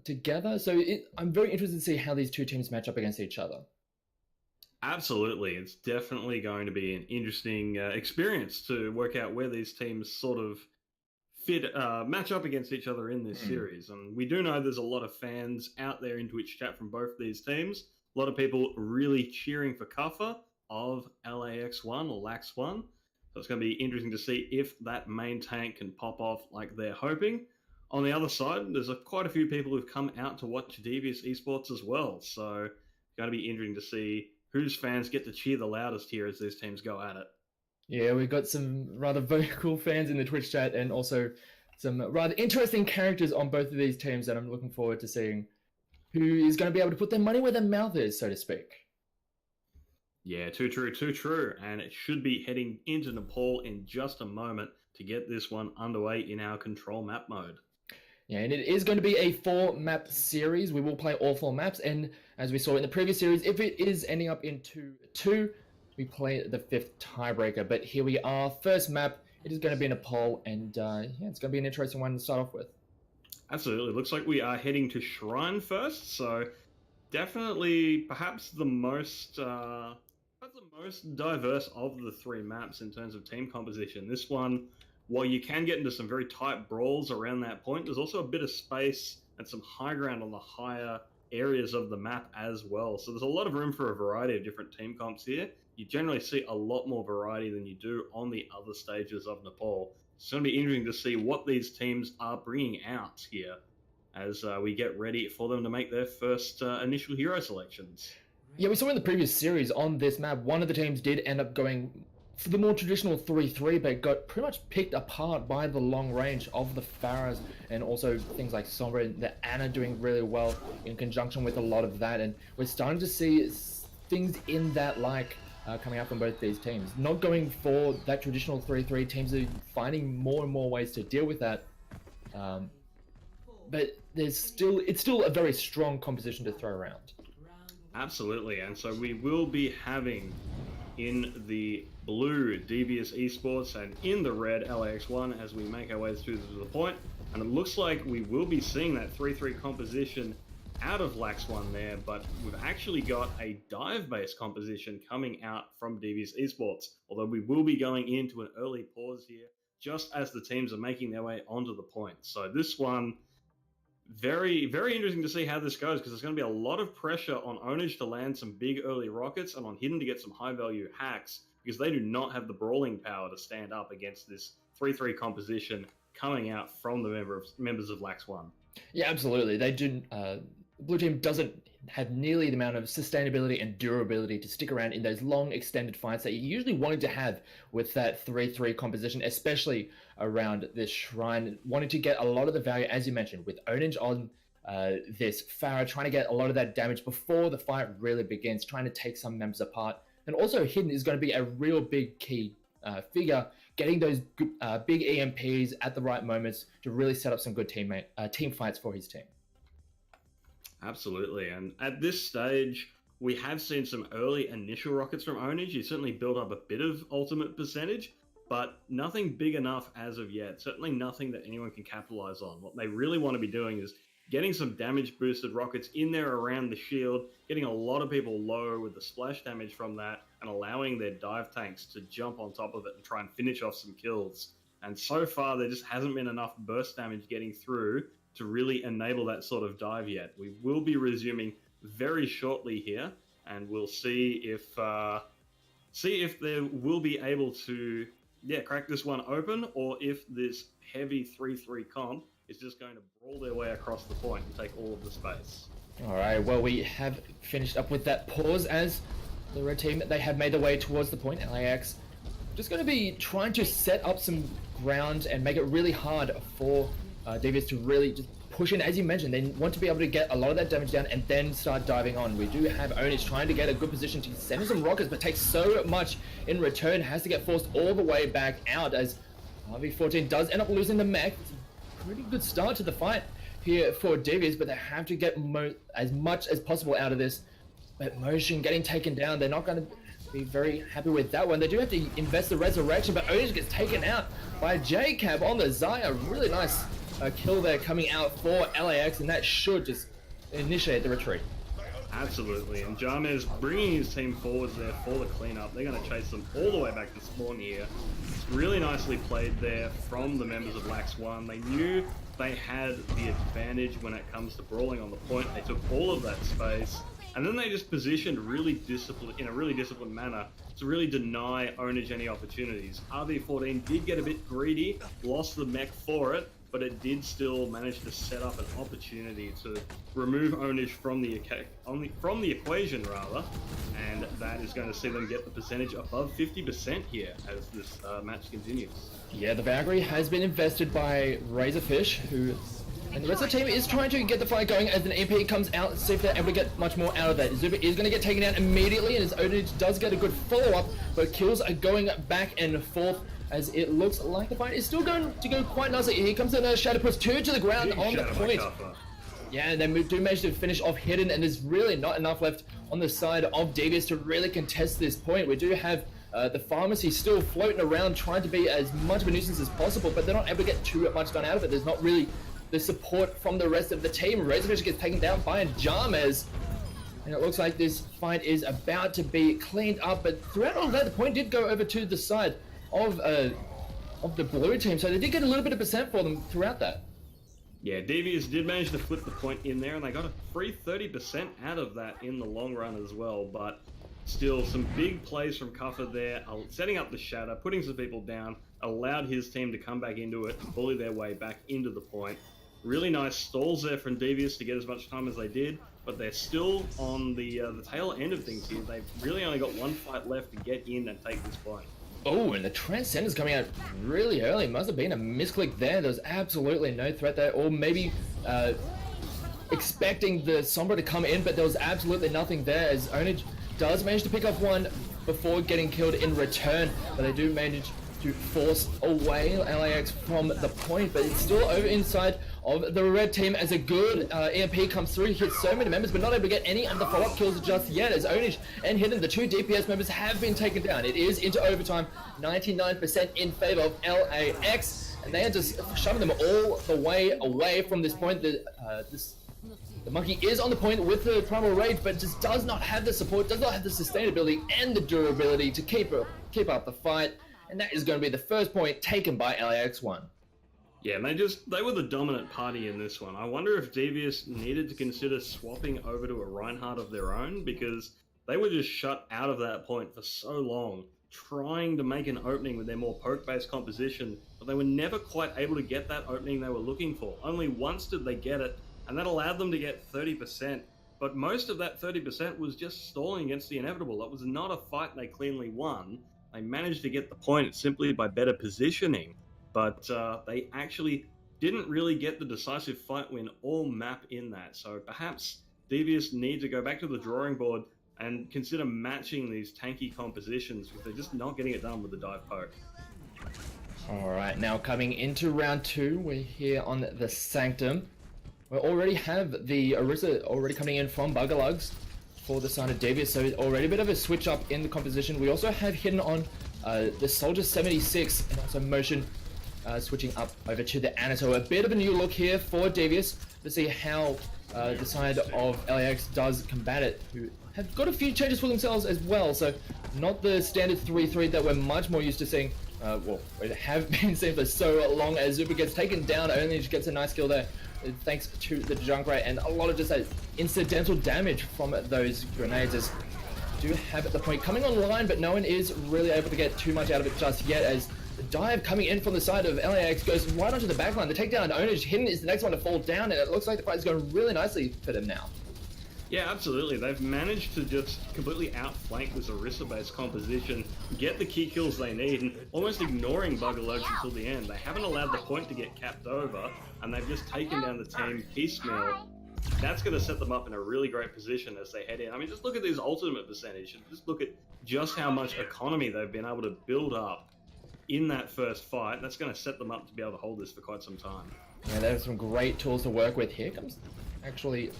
together. So I'm very interested to see how these two teams match up against each other. Absolutely. It's definitely going to be an interesting experience to work out where these teams sort of match up against each other in this series. And we do know there's a lot of fans out there in Twitch chat from both these teams. A lot of people really cheering for Kuffa of LAX1 or LAX1. So it's going to be interesting to see if that main tank can pop off like they're hoping. On the other side, there's quite a few people who've come out to watch Devious Esports as well. So it's going to be interesting to see whose fans get to cheer the loudest here as these teams go at it. Yeah, we've got some rather vocal fans in the Twitch chat and also some rather interesting characters on both of these teams that I'm looking forward to seeing who is going to be able to put their money where their mouth is, so to speak. Yeah, too true. And it should be heading into Nepal in just a moment to get this one underway in our control map mode. Yeah, and it is going to be a 4-map series. We will play all 4 maps, and as we saw in the previous series, if it is ending up in 2-2, we play the 5th tiebreaker. But here we are, first map. It is going to be Nepal, and yeah, it's going to be an interesting one to start off with. Absolutely. Looks like we are heading to Shrine first, so definitely perhaps the most diverse of the 3 maps in terms of team composition. This one, while you can get into some very tight brawls around that point, there's also a bit of space and some high ground on the higher areas of the map as well. So there's a lot of room for a variety of different team comps here. You generally see a lot more variety than you do on the other stages of Nepal. It's going to be interesting to see what these teams are bringing out here as we get ready for them to make their first initial hero selections. Yeah, we saw in the previous series on this map, one of the teams did end up going for the more traditional 3-3, but got pretty much picked apart by the long range of the Pharahs and also things like Sombra and the Ana doing really well in conjunction with a lot of that. And we're starting to see things in that like coming out from both these teams. Not going for that traditional 3-3, teams are finding more and more ways to deal with that. But it's still a very strong composition to throw around. Absolutely, and so we will be having in the blue Devious Esports and in the red LAX1 as we make our way through to the point. And it looks like we will be seeing that 3-3 composition out of LAX1 there, but we've actually got a dive-based composition coming out from Devious Esports, although we will be going into an early pause here just as the teams are making their way onto the point. So this one, very, very interesting to see how this goes, because there's going to be a lot of pressure on Ownage to land some big early rockets and on Hidden to get some high-value hacks, because they do not have the brawling power to stand up against this 3-3 composition coming out from the members of LAX1. Yeah, absolutely. They do. The blue team doesn't have nearly the amount of sustainability and durability to stick around in those long extended fights that you usually wanted to have with that 3-3 composition, especially around this shrine. Wanting to get a lot of the value, as you mentioned, with Ownage on this Pharah, trying to get a lot of that damage before the fight really begins, trying to take some members apart. And also Hidden is going to be a real big key figure, getting those big EMPs at the right moments to really set up some good team fights for his team. Absolutely, and at this stage, we have seen some early initial rockets from Onage. He certainly built up a bit of ultimate percentage, but nothing big enough as of yet. Certainly nothing that anyone can capitalize on. What they really want to be doing is getting some damage boosted rockets in there around the shield, getting a lot of people low with the splash damage from that, and allowing their dive tanks to jump on top of it and try and finish off some kills. And so far, there just hasn't been enough burst damage getting through to really enable that sort of dive yet. We will be resuming very shortly here, and we'll see if they will be able to crack this one open, or if this heavy 3-3 comp is just going to brawl their way across the point and take all of the space. All right, well, we have finished up with that pause as the red team, they have made their way towards the point. LAX just going to be trying to set up some ground and make it really hard for Devious to really just push in. As you mentioned, they want to be able to get a lot of that damage down and then start diving on. We do have Onage trying to get a good position to send in some rockets, but takes so much in return, has to get forced all the way back out as RV14 does end up losing the mech. It's a pretty good start to the fight here for Devious, but they have to get as much as possible out of this. But Motion getting taken down, they're not going to be very happy with that one. They do have to invest the resurrection, but Onage gets taken out by JCab on the Zaya. Really nice kill there coming out for LAX, and that should just initiate the retreat. Absolutely, and Jarmez bringing his team forwards there for the cleanup. They're going to chase them all the way back to spawn here. It's really nicely played there from the members of LAX1. They knew they had the advantage when it comes to brawling on the point. They took all of that space, and then they just positioned in a really disciplined manner to really deny Onage any opportunities. RV14 did get a bit greedy, lost the mech for it, but it did still manage to set up an opportunity to remove Onage from the equation, rather, and that is going to see them get the percentage above 50% here as this match continues. Yeah, the Valkyrie has been invested by Razorfish, and the rest of the team is trying to get the fight going as an MP comes out, see if they're able to get much more out of that. Zuba is going to get taken out immediately, and his Onage does get a good follow-up, but kills are going back and forth as it looks like the fight is still going to go quite nicely. Here comes the Shadow, puts 2 to the ground on the point. Yeah, and they do manage to finish off Hidden, and there's really not enough left on the side of Devious to really contest this point. We do have the Pharmacy still floating around trying to be as much of a nuisance as possible, but they're not able to get too much done out of it. There's not really the support from the rest of the team. Razorfish gets taken down by Jarmez, and it looks like this fight is about to be cleaned up, but throughout all that, the point did go over to the side of the blue team, so they did get a little bit of percent for them throughout that. Yeah, Devious did manage to flip the point in there, and they got a free 30% out of that in the long run as well, but still some big plays from Cuffer there, setting up the Shatter, putting some people down, allowed his team to come back into it and bully their way back into the point. Really nice stalls there from Devious to get as much time as they did, but they're still on the tail end of things here. They've really only got one fight left to get in and take this point. Oh, and the Transcender's coming out really early. Must have been a misclick there. There's absolutely no threat there. Or maybe expecting the Sombra to come in, but there was absolutely nothing there as Onage does manage to pick up one before getting killed in return. But they do manage to force away LAX from the point, but it's still over inside of the red team as a good EMP comes through, hits so many members, but not able to get any of the follow-up kills just yet, as Onage and Hidden, the 2 DPS members, have been taken down. It is into overtime, 99% in favor of LAX, and they are just shoving them all the way away from this point. The Monkey is on the point with the Primal Rage, but just does not have the support, does not have the sustainability and the durability to keep up the fight, and that is going to be the first point taken by LAX1. Yeah, and they were the dominant party in this one. I wonder if Devious needed to consider swapping over to a Reinhardt of their own, because they were just shut out of that point for so long, trying to make an opening with their more poke-based composition, but they were never quite able to get that opening they were looking for. Only once did they get it, and that allowed them to get 30%, but most of that 30% was just stalling against the inevitable. That was not a fight they cleanly won. They managed to get the point simply by better positioning, but they actually didn't really get the decisive fight win all map in that. So perhaps Devious need to go back to the drawing board and consider matching these tanky compositions, because they're just not getting it done with the dive poke. Alright, now coming into round 2, we're here on the Sanctum. We already have the Orisa already coming in from Buggerlugs for the side of Devious, so already a bit of a switch up in the composition. We also have hidden on the Soldier 76 and also Motion switching up over to the Ana. So a bit of a new look here for Devious to see how the side of LAX does combat it, who have got a few changes for themselves as well. So not the standard 3-3 that we're much more used to seeing. Well, we have been seeing for so long, as Zupa gets taken down, only just gets a nice kill there thanks to the Junkrat, and a lot of just incidental damage from those grenades. As do have the point coming online, but no one is really able to get too much out of it just yet, as the dive coming in from the side of LAX goes right onto the backline. The takedown Ownage Hidden is the next one to fall down, and it looks like the fight is going really nicely for them now. Yeah, absolutely. They've managed to just completely outflank this Orisa-based composition, get the key kills they need, and almost ignoring Buggerlogs until the end. They haven't allowed the point to get capped over, and they've just taken down the team piecemeal. That's going to set them up in a really great position as they head in. I mean, just look at this ultimate percentage, and just look at just how much economy they've been able to build up in that first fight. That's going to set them up to be able to hold this for quite some time. Yeah, there's some great tools to work with. Here comes actually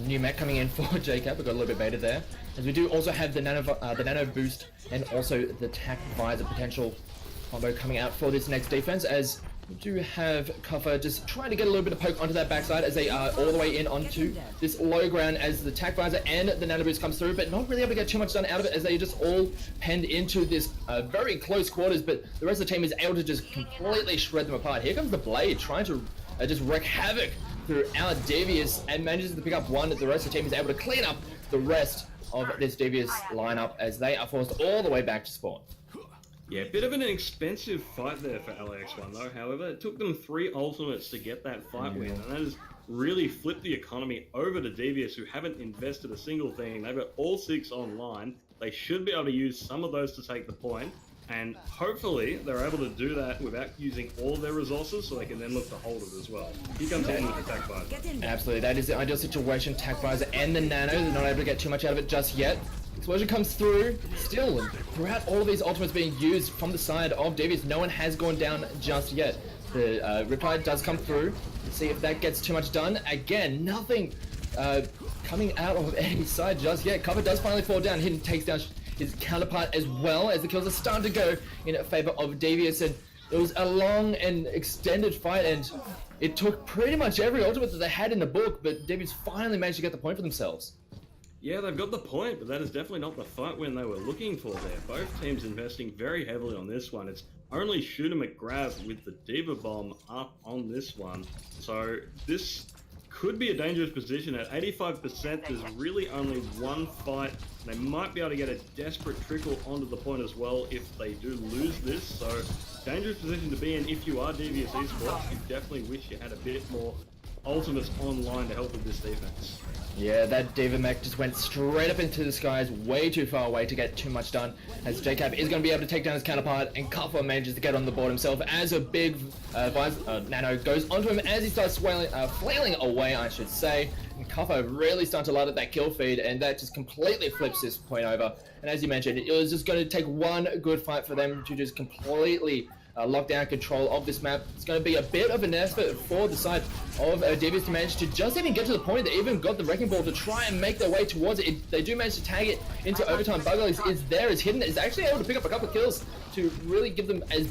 new mech coming in for JCap. We got a little bit beta there, as we do also have the nano boost and also the tac visor potential combo coming out for this next defense, as we do have Kuffer just trying to get a little bit of poke onto that backside as they are all the way in onto this low ground, as the tac visor and the nano boost comes through, but not really able to get too much done out of it, as they just all penned into this very close quarters. But the rest of the team is able to just completely shred them apart. Here comes the Blade trying to just wreak havoc throughout Devious, and manages to pick up one. The rest of the team is able to clean up the rest of this Devious lineup, as they are forced all the way back to spawn. Yeah, bit of an expensive fight there for LAX1 though. However, it took them 3 ultimates to get that fight win, and that has really flipped the economy over to Devious, who haven't invested a single thing. They've got all 6 online. They should be able to use some of those to take the point, and hopefully they're able to do that without using all their resources, so they can then look to hold it as well. He comes in with the tac visor. Absolutely, that is the ideal situation. Tac visor and the nano, they're not able to get too much out of it just yet. Explosion comes through, still, and throughout all of these ultimates being used from the side of Devious, no one has gone down just yet. The Riptide does come through. Let's see if that gets too much done. Again, nothing coming out of any side just yet. Cover does finally fall down. Hidden takes down his counterpart as well, as the kills are starting to go in favor of Devious, and it was a long and extended fight, and it took pretty much every ultimate that they had in the book, but Devious finally managed to get the point for themselves. Yeah, they've got the point, but that is definitely not the fight win they were looking for there. Both teams investing very heavily on this one. It's only Shooter McGrath with the Diva Bomb up on this one. So this could be a dangerous position. At 85%, there's really only one fight. They might be able to get a desperate trickle onto the point as well if they do lose this. So dangerous position to be in if you are Devious Esports. You definitely wish you had a bit more ultimates online to help with this defense. Yeah, that Diva mech just went straight up into the skies, way too far away to get too much done, as JCap is going to be able to take down his counterpart, and Kuffer manages to get on the board himself as a big nano goes onto him as he starts flailing away, I should say. And Kuffer really starting to light up that kill feed, and that just completely flips this point over. And as you mentioned, it was just going to take one good fight for them to just completely lock down control of this map. It's going to be a bit of an effort for the side of Devious to manage to just even get to the point. They even got the Wrecking Ball to try and make their way towards it. They do manage to tag it into overtime. Buggerlegs is there, is hidden, is actually able to pick up a couple of kills to really give them as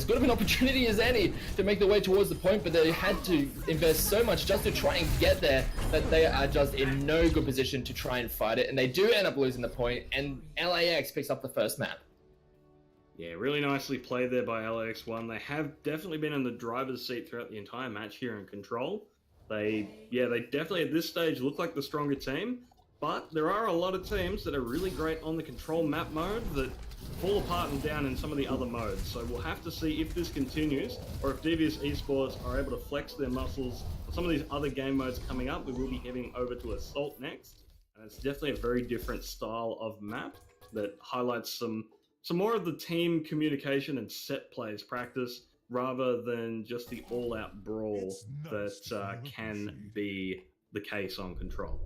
good of an opportunity as any to make their way towards the point, but they had to invest so much just to try and get there that they are just in no good position to try and fight it, and they do end up losing the point, and LAX picks up the first map. Yeah, really nicely played there by LAX1. They have definitely been in the driver's seat throughout the entire match here in control. They definitely at this stage look like the stronger team, but there are a lot of teams that are really great on the control map mode that fall apart and down in some of the other modes. So we'll have to see if this continues, or if Devious Esports are able to flex their muscles for some of these other game modes coming up. We will be heading over to Assault next, and it's definitely a very different style of map that highlights some more of the team communication and set plays practice, rather than just the all-out brawl that can be the case on control.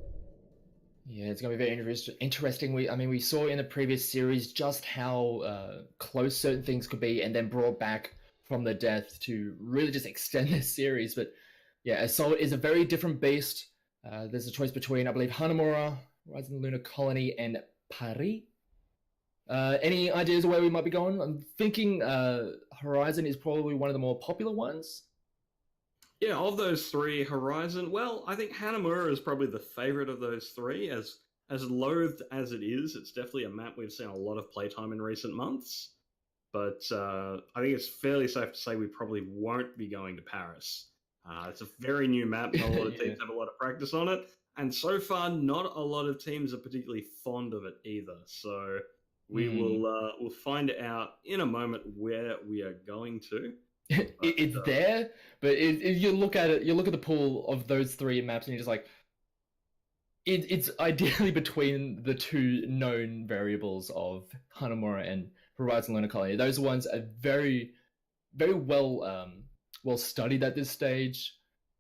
Yeah, it's going to be very interesting. We saw in the previous series just how close certain things could be, and then brought back from the death to really just extend this series. But yeah, Assault is a very different beast. There's a choice between, I believe, Hanamura, Horizon Lunar Colony, and Paris. Any ideas of where we might be going? I'm thinking Horizon is probably one of the more popular ones. Yeah, of those three, Horizon, well, I think Hanamura is probably the favorite of those three. As loathed as it is, it's definitely a map we've seen a lot of playtime in recent months. But I think it's fairly safe to say we probably won't be going to Paris. It's a very new map, not a lot of teams have a lot of practice on it. And so far, not a lot of teams are particularly fond of it either. So we we'll find out in a moment where we are going to. It's there, but if you look at it, you look at the pool of those three maps, and you're just like, it's ideally between the two known variables of Hanamura and Horizon Lunar Colony. Those ones are very, very well studied at this stage,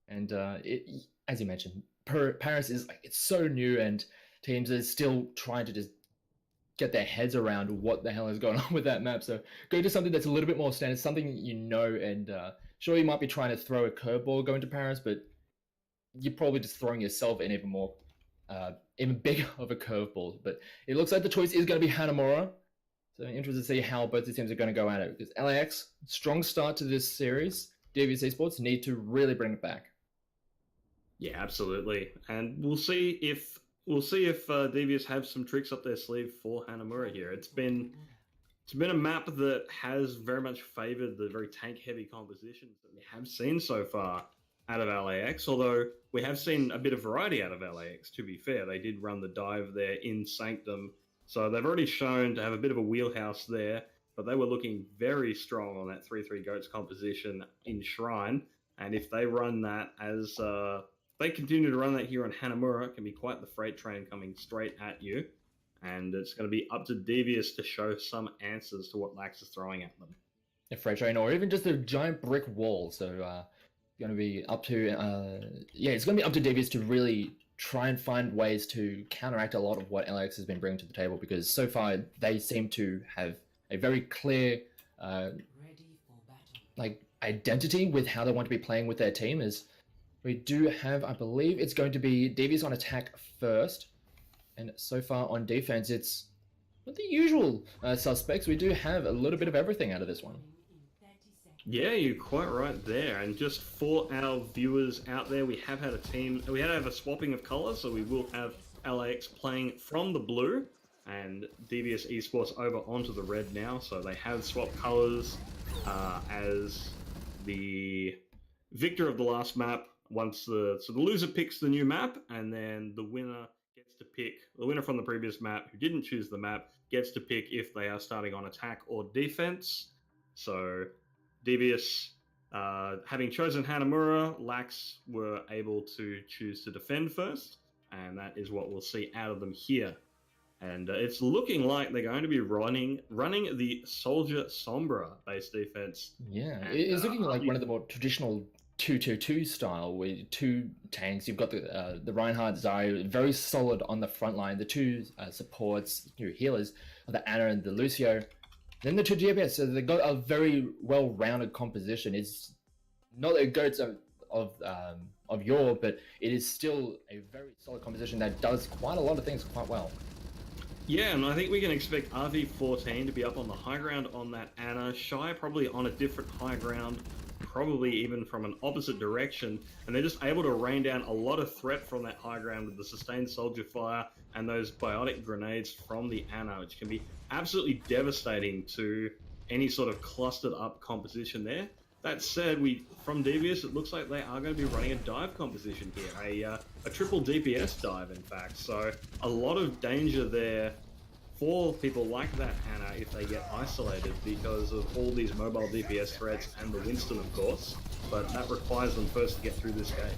and as you mentioned, Paris is it's so new, and teams are still trying to just get their heads around what the hell is going on with that map. So go to something that's a little bit more standard, something you know, and sure, you might be trying to throw a curveball going to Paris, but you're probably just throwing yourself in even bigger of a curveball. But it looks like the choice is going to be Hanamura. So I'm interested to see how both the teams are going to go at it. Because LAX, strong start to this series. Devious Esports need to really bring it back. Yeah, absolutely. And we'll see if Devious have some tricks up their sleeve for Hanamura here. It's been a map that has very much favoured the very tank-heavy compositions that we have seen so far out of LAX, although we have seen a bit of variety out of LAX, to be fair. They did run the dive there in Sanctum, so they've already shown to have a bit of a wheelhouse there, but they were looking very strong on that 3-3 Goats composition in Shrine, and if they run that as... they continue to run that here on Hanamura, it can be quite the freight train coming straight at you. And it's going to be up to Devious to show some answers to what LAX is throwing at them. A freight train, or even just a giant brick wall. So it's going to be up to it's going to be up to Devious to really try and find ways to counteract a lot of what LAX has been bringing to the table, because so far they seem to have a very clear identity with how they want to be playing with their team. Is we do have, I believe it's going to be Devious on attack first. And so far on defense, it's not the usual suspects. We do have a little bit of everything out of this one. Yeah, you're quite right there. And just for our viewers out there, we have had a swapping of colours. So we will have LAX playing from the blue and Devious Esports over onto the red now. So they have swapped colours as the victor of the last map. The loser picks the new map, and then the winner gets to pick the winner from the previous map who didn't choose the map gets to pick if they are starting on attack or defense. So Devious, having chosen Hanamura, LAX were able to choose to defend first, and that is what we'll see out of them here. And it's looking like they're going to be running the Soldier Sombra based defense. Yeah, it's looking like one of the more traditional 2-2-2 style with two tanks. You've got the Reinhardt Zarya, very solid on the front line. The two supports, two healers, the Ana and the Lucio. Then the two DPS. So they've got a very well-rounded composition. It's not the goats of yore, but it is still a very solid composition that does quite a lot of things quite well. Yeah, and I think we can expect RV14 to be up on the high ground on that Ana. Shy probably on a different high ground, probably even from an opposite direction, and they're just able to rain down a lot of threat from that high ground with the sustained soldier fire and those biotic grenades from the Ana, which can be absolutely devastating to any sort of clustered up composition there. That said, from Devious, it looks like they are going to be running a dive composition here, a triple DPS dive, in fact. So a lot of danger there for people like that Ana if they get isolated because of all these mobile DPS threats and the Winston, of course. But that requires them first to get through this gate.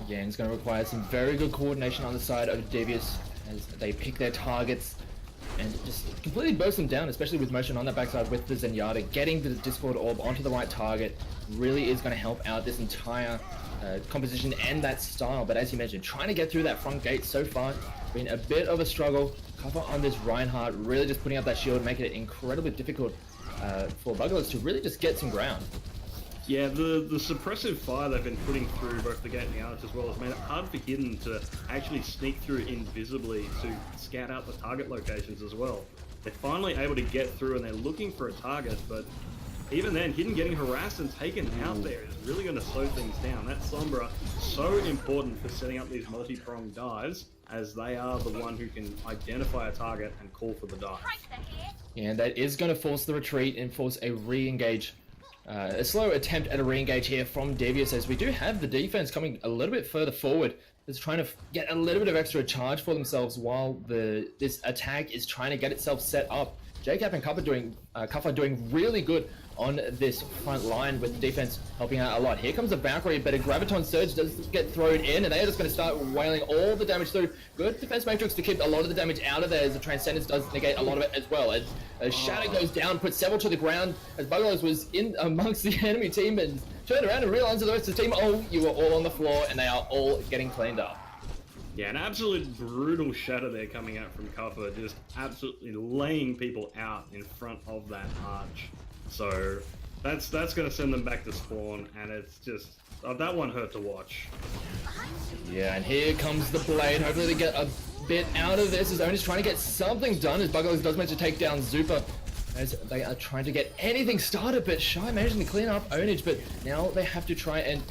Yeah, and it's going to require some very good coordination on the side of Devious as they pick their targets and just completely burst them down, especially with motion on that backside with the Zenyatta. Getting the Discord Orb onto the right target really is going to help out this entire composition and that style. But as you mentioned, trying to get through that front gate so far, been a bit of a struggle. Cover on this Reinhardt, really just putting up that shield, making it incredibly difficult for Bugglers to really just get some ground. Yeah, the suppressive fire they've been putting through both the gate and the arch as well has made it hard for Hidden to actually sneak through invisibly to scout out the target locations as well. They're finally able to get through and they're looking for a target, but even then, Hidden getting harassed and taken out there is really going to slow things down. That Sombra, so important for setting up these multi-pronged dives, as they are the one who can identify a target and call for the dive. Yeah, that is going to force the retreat and force a re-engage. A slow attempt at a re-engage here from Devious, as we do have the defense coming a little bit further forward. Is trying to get a little bit of extra charge for themselves while this attack is trying to get itself set up. JCap and Kuffa doing really good on this front line, with the defense helping out a lot. Here comes the Valkyrie, but a Graviton Surge does get thrown in, and they are just going to start wailing all the damage through. Good defense matrix to keep a lot of the damage out of there, as the Transcendence does negate a lot of it as well. As Shadow goes down, puts several to the ground, as Buggalos was in amongst the enemy team and turned around and realized to the rest of the team, oh, you were all on the floor, and they are all getting cleaned up. Yeah, an absolute brutal shatter there coming out from Kuffa, just absolutely laying people out in front of that arch. So that's going to send them back to spawn, and it's just that one hurt to watch. Yeah, and here comes the blade. Hopefully they get a bit out of this, as Onage trying to get something done, as Buggalos does manage to take down Zupa, as they are trying to get anything started, but Shy managing to clean up Onage, but now they have to try and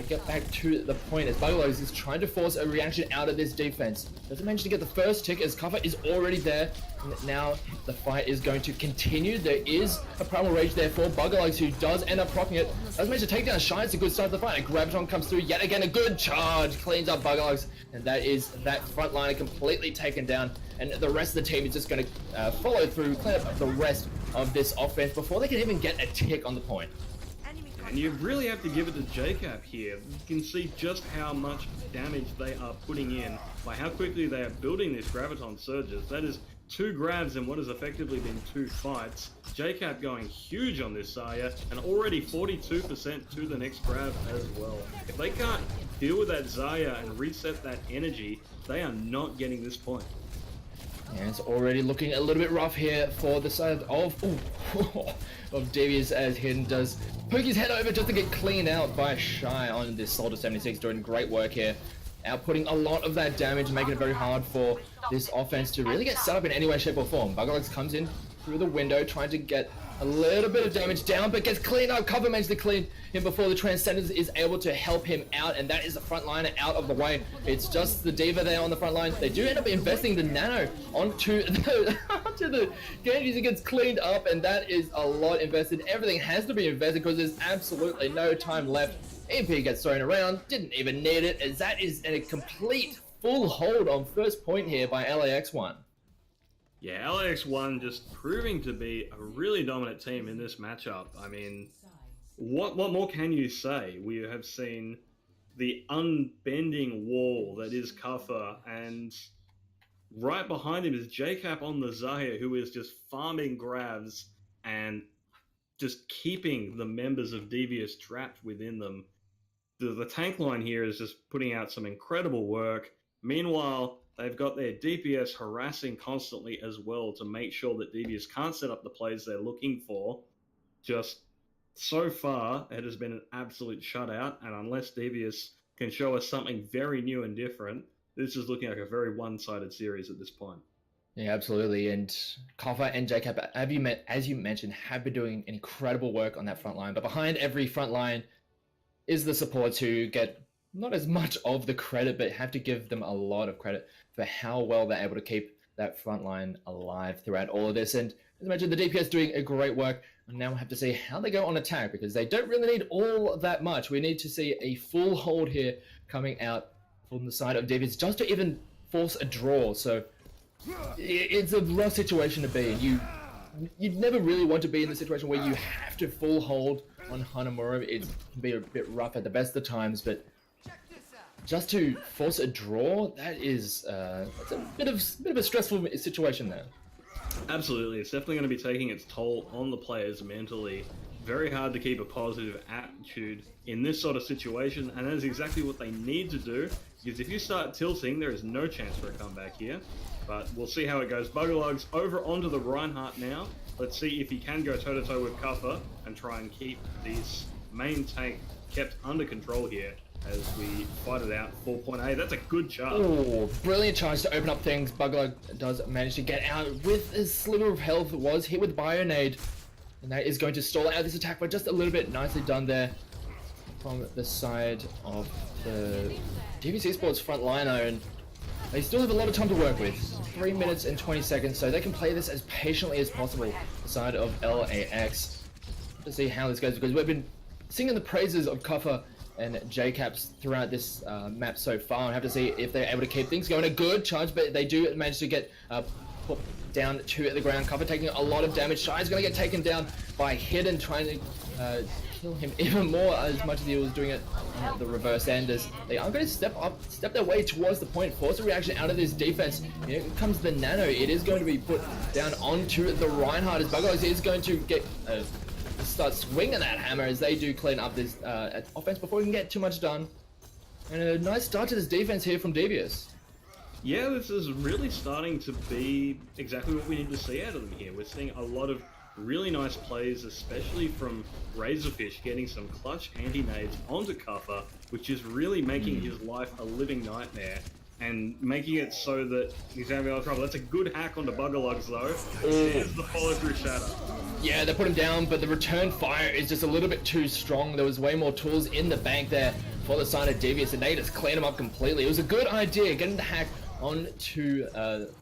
get back to the point, as Buggalos is trying to force a reaction out of this defense. Doesn't manage to get the first tick, as Kuffa is already there. And now the fight is going to continue. There is a Primal Rage there for Buggalos, who does end up proccing it. Does manage to take down Shy. It's a good start to the fight. And Graviton comes through yet again. A good charge. Cleans up Buggalos. And that is that front liner completely taken down. And the rest of the team is just going to follow through, clean up the rest of this offense before they can even get a tick on the point. And you really have to give it to JCap here. You can see just how much damage they are putting in by how quickly they are building these Graviton Surges. That is 2 grabs in what has effectively been 2 fights. JCap going huge on this Zarya, and already 42% to the next grab as well. If they can't deal with that Zarya and reset that energy, they are not getting this point. And it's already looking a little bit rough here for the side of of Devious, as Hidden does poke his head over just to get cleaned out by Shy on this Soldier 76, doing great work here. Outputting a lot of that damage, making it very hard for this offense to really get set up in any way, shape or form. Buggalos comes in through the window, trying to get a little bit of damage down, but gets cleaned up. Kuffa manages to clean him before the Transcendence is able to help him out, and that is the front liner out of the way. It's just the Diva there on the front line. They do end up investing the Nano onto the Genji. It gets cleaned up, and that is a lot invested. Everything has to be invested because there's absolutely no time left. EP gets thrown around, didn't even need it, as that is a complete full hold on first point here by LAX1. Yeah, LAX1 just proving to be a really dominant team in this matchup. I mean, what more can you say? We have seen the unbending wall that is Kuffa, and right behind him is JCap on the Zarya, who is just farming grabs and just keeping the members of Devious trapped within them. The tank line here is just putting out some incredible work. Meanwhile, they've got their DPS harassing constantly as well to make sure that Devious can't set up the plays they're looking for. Just so far, it has been an absolute shutout, and unless Devious can show us something very new and different, this is looking like a very one-sided series at this point. Yeah, absolutely. And Kuffa and JCap, as you mentioned, have been doing incredible work on that front line. But behind every front line is the supports, who get not as much of the credit, but have to give them a lot of credit for how well they're able to keep that front line alive throughout all of this. And as I mentioned, the DPS doing a great work. And now we have to see how they go on attack, because they don't really need all that much. We need to see a full hold here coming out from the side of Devious just to even force a draw. So it's a rough situation to be in. You'd never really want to be in the situation where you have to full hold on Hanamura. It can be a bit rough at the best of times, but just to force a draw, that is that's a bit of a stressful situation there. Absolutely, it's definitely going to be taking its toll on the players mentally. Very hard to keep a positive attitude in this sort of situation, and that is exactly what they need to do, because if you start tilting, there is no chance for a comeback here. But we'll see how it goes. Buggalugs over onto the Reinhardt now. Let's see if he can go toe-to-toe with Kuffa and try and keep these main tank kept under control here as we fight it out. 4.8. That's a good charge. Oh, brilliant charge to open up things. Bugler does manage to get out with a sliver of health. Was hit with Bionade. And that is going to stall out this attack, but just a little bit nicely done there from the side of the Devious Esports front liner. And they still have a lot of time to work with. 3 minutes and 20 seconds, so they can play this as patiently as possible. The side of LAX. To see how this goes, because we've been singing the praises of Kuffer and JCaps throughout this map so far. I have to see if they're able to keep things going. A good charge, but they do manage to get put down to the ground. Kuffer taking a lot of damage. Shy is going to get taken down by Hidden, trying to kill him even more as much as he was doing it on the reverse end. As they are going to step their way towards the point, force a reaction out of this defense. Here comes the Nano. It is going to be put down onto the Reinhardt as Buglogs is going to get start swinging that hammer as they do clean up this offense before we can get too much done. And a nice start to this defense here from Devious. Yeah, this is really starting to be exactly what we need to see out of them here. We're seeing a lot of really nice plays, especially from Razorfish, getting some clutch anti-nades onto Kuffer, which is really making his life a living nightmare and making it so that he's going to be out of trouble. That's a good hack onto Buggerlugs, though. There's the follow-through shatter. Yeah, they put him down, but the return fire is just a little bit too strong. There was way more tools in the bank there for the side of Devious, and they just cleaned him up completely. It was a good idea, getting the hack onto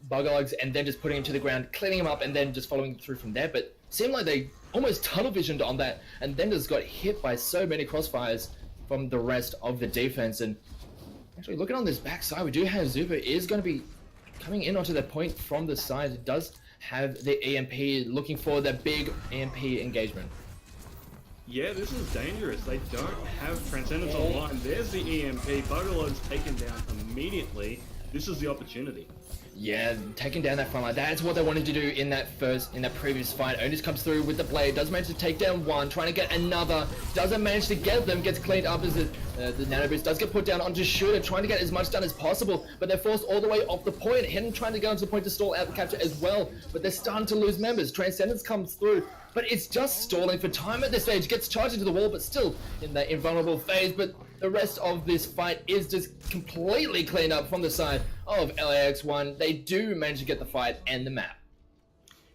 Buggerlugs and then just putting him to the ground, cleaning him up, and then just following through from there. But seemed like they almost tunnel visioned on that, and then just got hit by so many crossfires from the rest of the defense. And actually, looking on this backside, we do have Zupa is going to be coming in onto the point from the side. It does have the EMP, looking for the big EMP engagement. Yeah, this is dangerous. They don't have Transcendence online. There's the EMP. Buggerlugs taken down immediately. This is the opportunity. Yeah, taking down that front line. That's what they wanted to do in that previous fight. Onus comes through with the blade, does manage to take down one, trying to get another, doesn't manage to get them, gets cleaned up as the nano boost does get put down onto Shooter, trying to get as much done as possible, but they're forced all the way off the point. Hidden trying to go into the point to stall out the capture as well, but they're starting to lose members. Transcendence comes through, but it's just stalling for time at this stage. Gets charged into the wall, but still in that invulnerable phase. But the rest of this fight is just completely cleaned up from the side of LAX1. They do manage to get the fight and the map.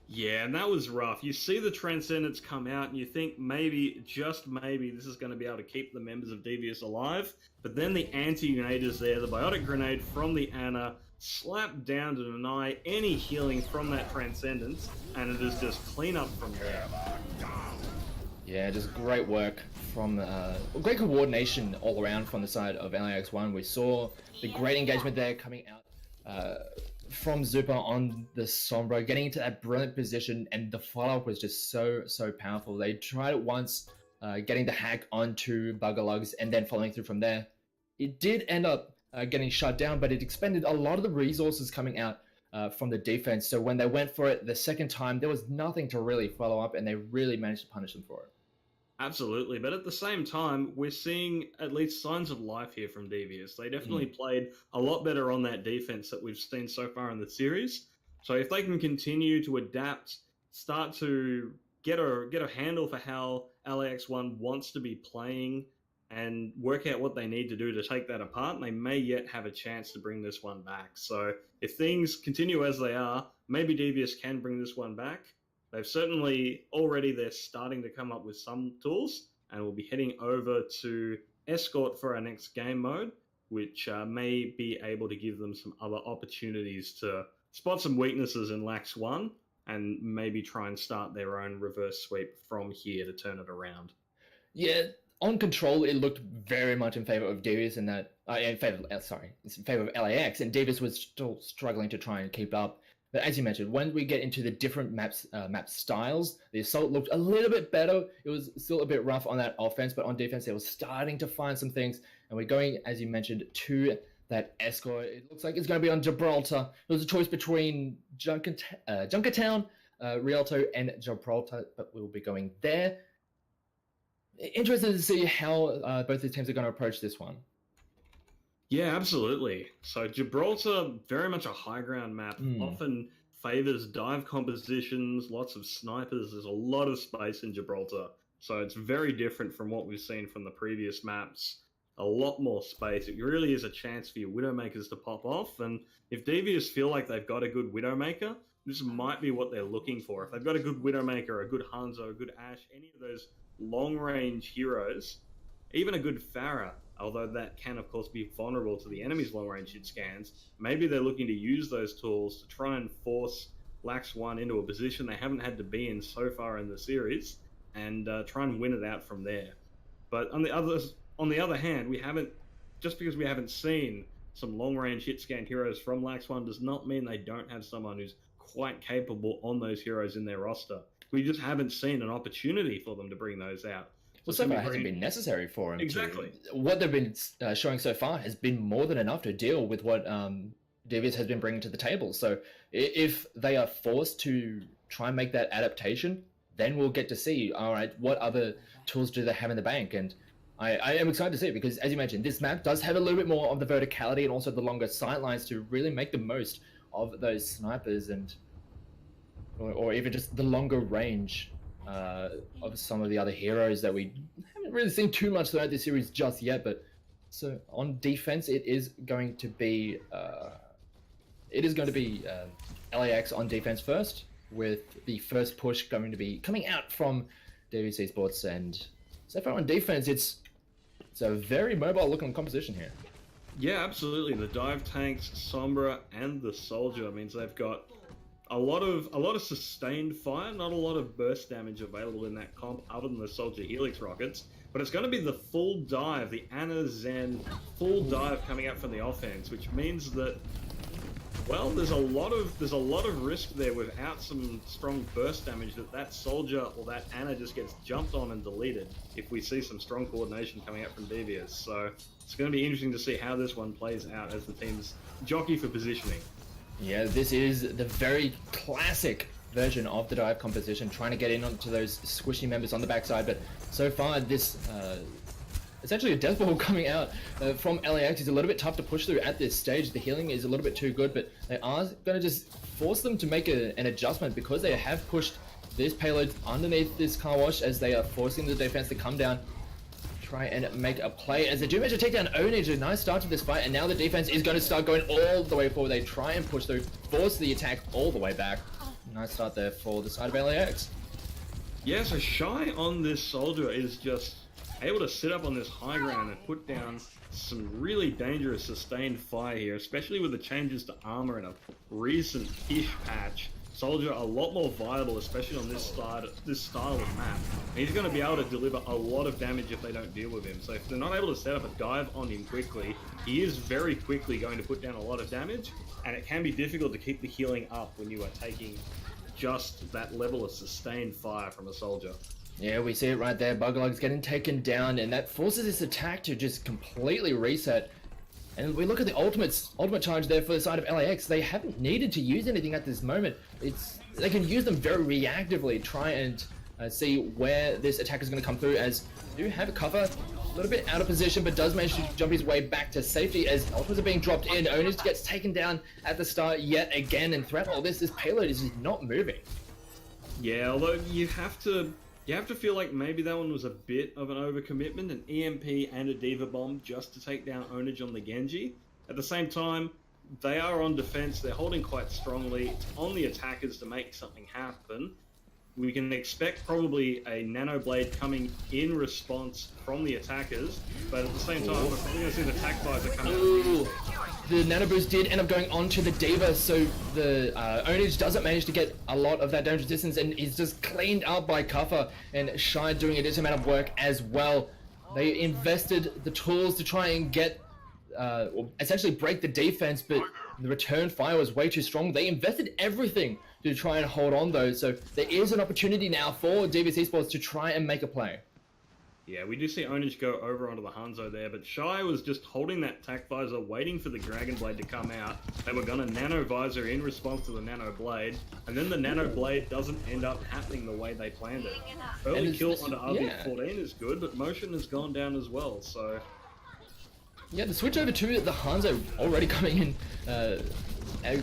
Yeah, and that was rough. You see the Transcendence come out and you think maybe, just maybe, this is going to be able to keep the members of Devious alive. But then the anti-grenade is there, the biotic grenade from the Ana, slapped down to deny any healing from that Transcendence, and it is just clean up from there. Yeah, just great work from great coordination all around from the side of LAX1. We saw the great engagement there coming out from Zupa on the Sombra, getting into that brilliant position, and the follow-up was just so powerful. They tried it once, getting the hack onto Buggerlugs, and then following through from there. It did end up getting shut down, but it expended a lot of the resources coming out from the defense. So when they went for it the second time, there was nothing to really follow up, and they really managed to punish them for it. Absolutely, but at the same time, we're seeing at least signs of life here from Devious. They definitely played a lot better on that defense that we've seen so far in the series. So if they can continue to adapt, start to get a handle for how LAX1 wants to be playing, and work out what they need to do to take that apart, they may yet have a chance to bring this one back. So if things continue as they are, maybe Devious can bring this one back. They've certainly they're starting to come up with some tools, and we'll be heading over to Escort for our next game mode, which may be able to give them some other opportunities to spot some weaknesses in LAX1 and maybe try and start their own reverse sweep from here to turn it around. Yeah, on control, it looked very much in favor of Devious, and that in favor of LAX, and Devious was still struggling to try and keep up. But as you mentioned, when we get into the different map styles, the assault looked a little bit better. It was still a bit rough on that offense, but on defense, they were starting to find some things. And we're going, as you mentioned, to that Escort. It looks like it's going to be on Gibraltar. It was a choice between Junkertown, Rialto, and Gibraltar, but we'll be going there. Interested to see how both the teams are going to approach this one. Yeah, absolutely. So Gibraltar, very much a high ground map, often favors dive compositions, lots of snipers. There's a lot of space in Gibraltar. So it's very different from what we've seen from the previous maps. A lot more space. It really is a chance for your Widowmakers to pop off. And if Devious feel like they've got a good Widowmaker, this might be what they're looking for. If they've got a good Widowmaker, a good Hanzo, a good Ashe, any of those long-range heroes, even a good Pharah, although that can, of course, be vulnerable to the enemy's long-range hit scans, maybe they're looking to use those tools to try and force LAX1 into a position they haven't had to be in so far in the series, and try and win it out from there. But on the other hand, we haven't, just because we haven't seen some long-range hit scan heroes from LAX1 does not mean they don't have someone who's quite capable on those heroes in their roster. We just haven't seen an opportunity for them to bring those out. Well, so far it hasn't been necessary for them. Exactly. What they've been showing so far has been more than enough to deal with what Devious has been bringing to the table. So if they are forced to try and make that adaptation, then we'll get to see, all right, what other tools do they have in the bank? And I am excited to see it because, as you mentioned, this map does have a little bit more of the verticality and also the longer sight lines to really make the most of those snipers and or even just the longer range of some of the other heroes that we haven't really seen too much throughout this series just yet. But so on defense, it is going to be LAX on defense first, with the first push going to be coming out from Devious Esports. And so far on defense, it's a very mobile looking composition here. Yeah, absolutely. The dive tanks, Sombra, and the Soldier means they've got a lot of sustained fire, not a lot of burst damage available in that comp other than the Soldier Helix rockets. But it's going to be the full dive, the Ana Zen full dive coming out from the offense, which means that, well, there's a lot of risk there without some strong burst damage that Soldier or that Ana just gets jumped on and deleted if we see some strong coordination coming out from Devious. So it's going to be interesting to see how this one plays out as the teams jockey for positioning. Yeah, this is the very classic version of the dive composition, trying to get in onto those squishy members on the backside. But so far, this essentially a death ball coming out from LAX is a little bit tough to push through at this stage. The healing is a little bit too good, but they are going to just force them to make an adjustment because they have pushed this payload underneath this car wash as they are forcing the defense to come down, try and make a play. As they do manage to take down Onage, a nice start to this fight, and now the defense is going to start going all the way forward. They try and push through, force the attack all the way back. Nice start there for the side of LAX. Yeah, so Shy on this Soldier is just able to sit up on this high ground and put down some really dangerous sustained fire here, especially with the changes to armor in a recent-ish patch. Soldier a lot more viable, especially on this style of map. And he's going to be able to deliver a lot of damage if they don't deal with him. So if they're not able to set up a dive on him quickly, he is very quickly going to put down a lot of damage, and it can be difficult to keep the healing up when you are taking just that level of sustained fire from a Soldier. Yeah, we see it right there. Buglug's getting taken down, and that forces this attack to just completely reset. And we look at the ultimate charge there for the side of LAX. They haven't needed to use anything at this moment. They can use them very reactively, try and see where this attack is going to come through, as they do have a cover, a little bit out of position, but does manage to jump his way back to safety as ultimates are being dropped in. Onage gets taken down at the start yet again, and throughout all this payload is just not moving. Yeah, although you have to feel like maybe that one was a bit of an overcommitment, an EMP and a Diva Bomb just to take down Onage on the Genji. At the same time, they are on defense, they're holding quite strongly. It's on the attackers to make something happen. We can expect probably a Nano Blade coming in response from the attackers, but at the same time, we're probably going to see the attack visor come out. The Nano Boost did end up going onto the Diva, so the Onage doesn't manage to get a lot of that dangerous distance, and is just cleaned up by Kuffer, and Shy doing a decent amount of work as well. They invested the tools to try and get, essentially break the defense, but the return fire was way too strong. They invested everything to try and hold on though, so there is an opportunity now for Devious Esports to try and make a play. Yeah, we do see Onage go over onto the Hanzo there, but Shy was just holding that attack visor, waiting for the Dragon Blade to come out. They were going to Nano Visor in response to the Nano Blade, and then the Nano Blade doesn't end up happening the way they planned it. Early kill onto RB14 is good, but Motion has gone down as well, so... Yeah, the switch over to the Hanzo already coming in,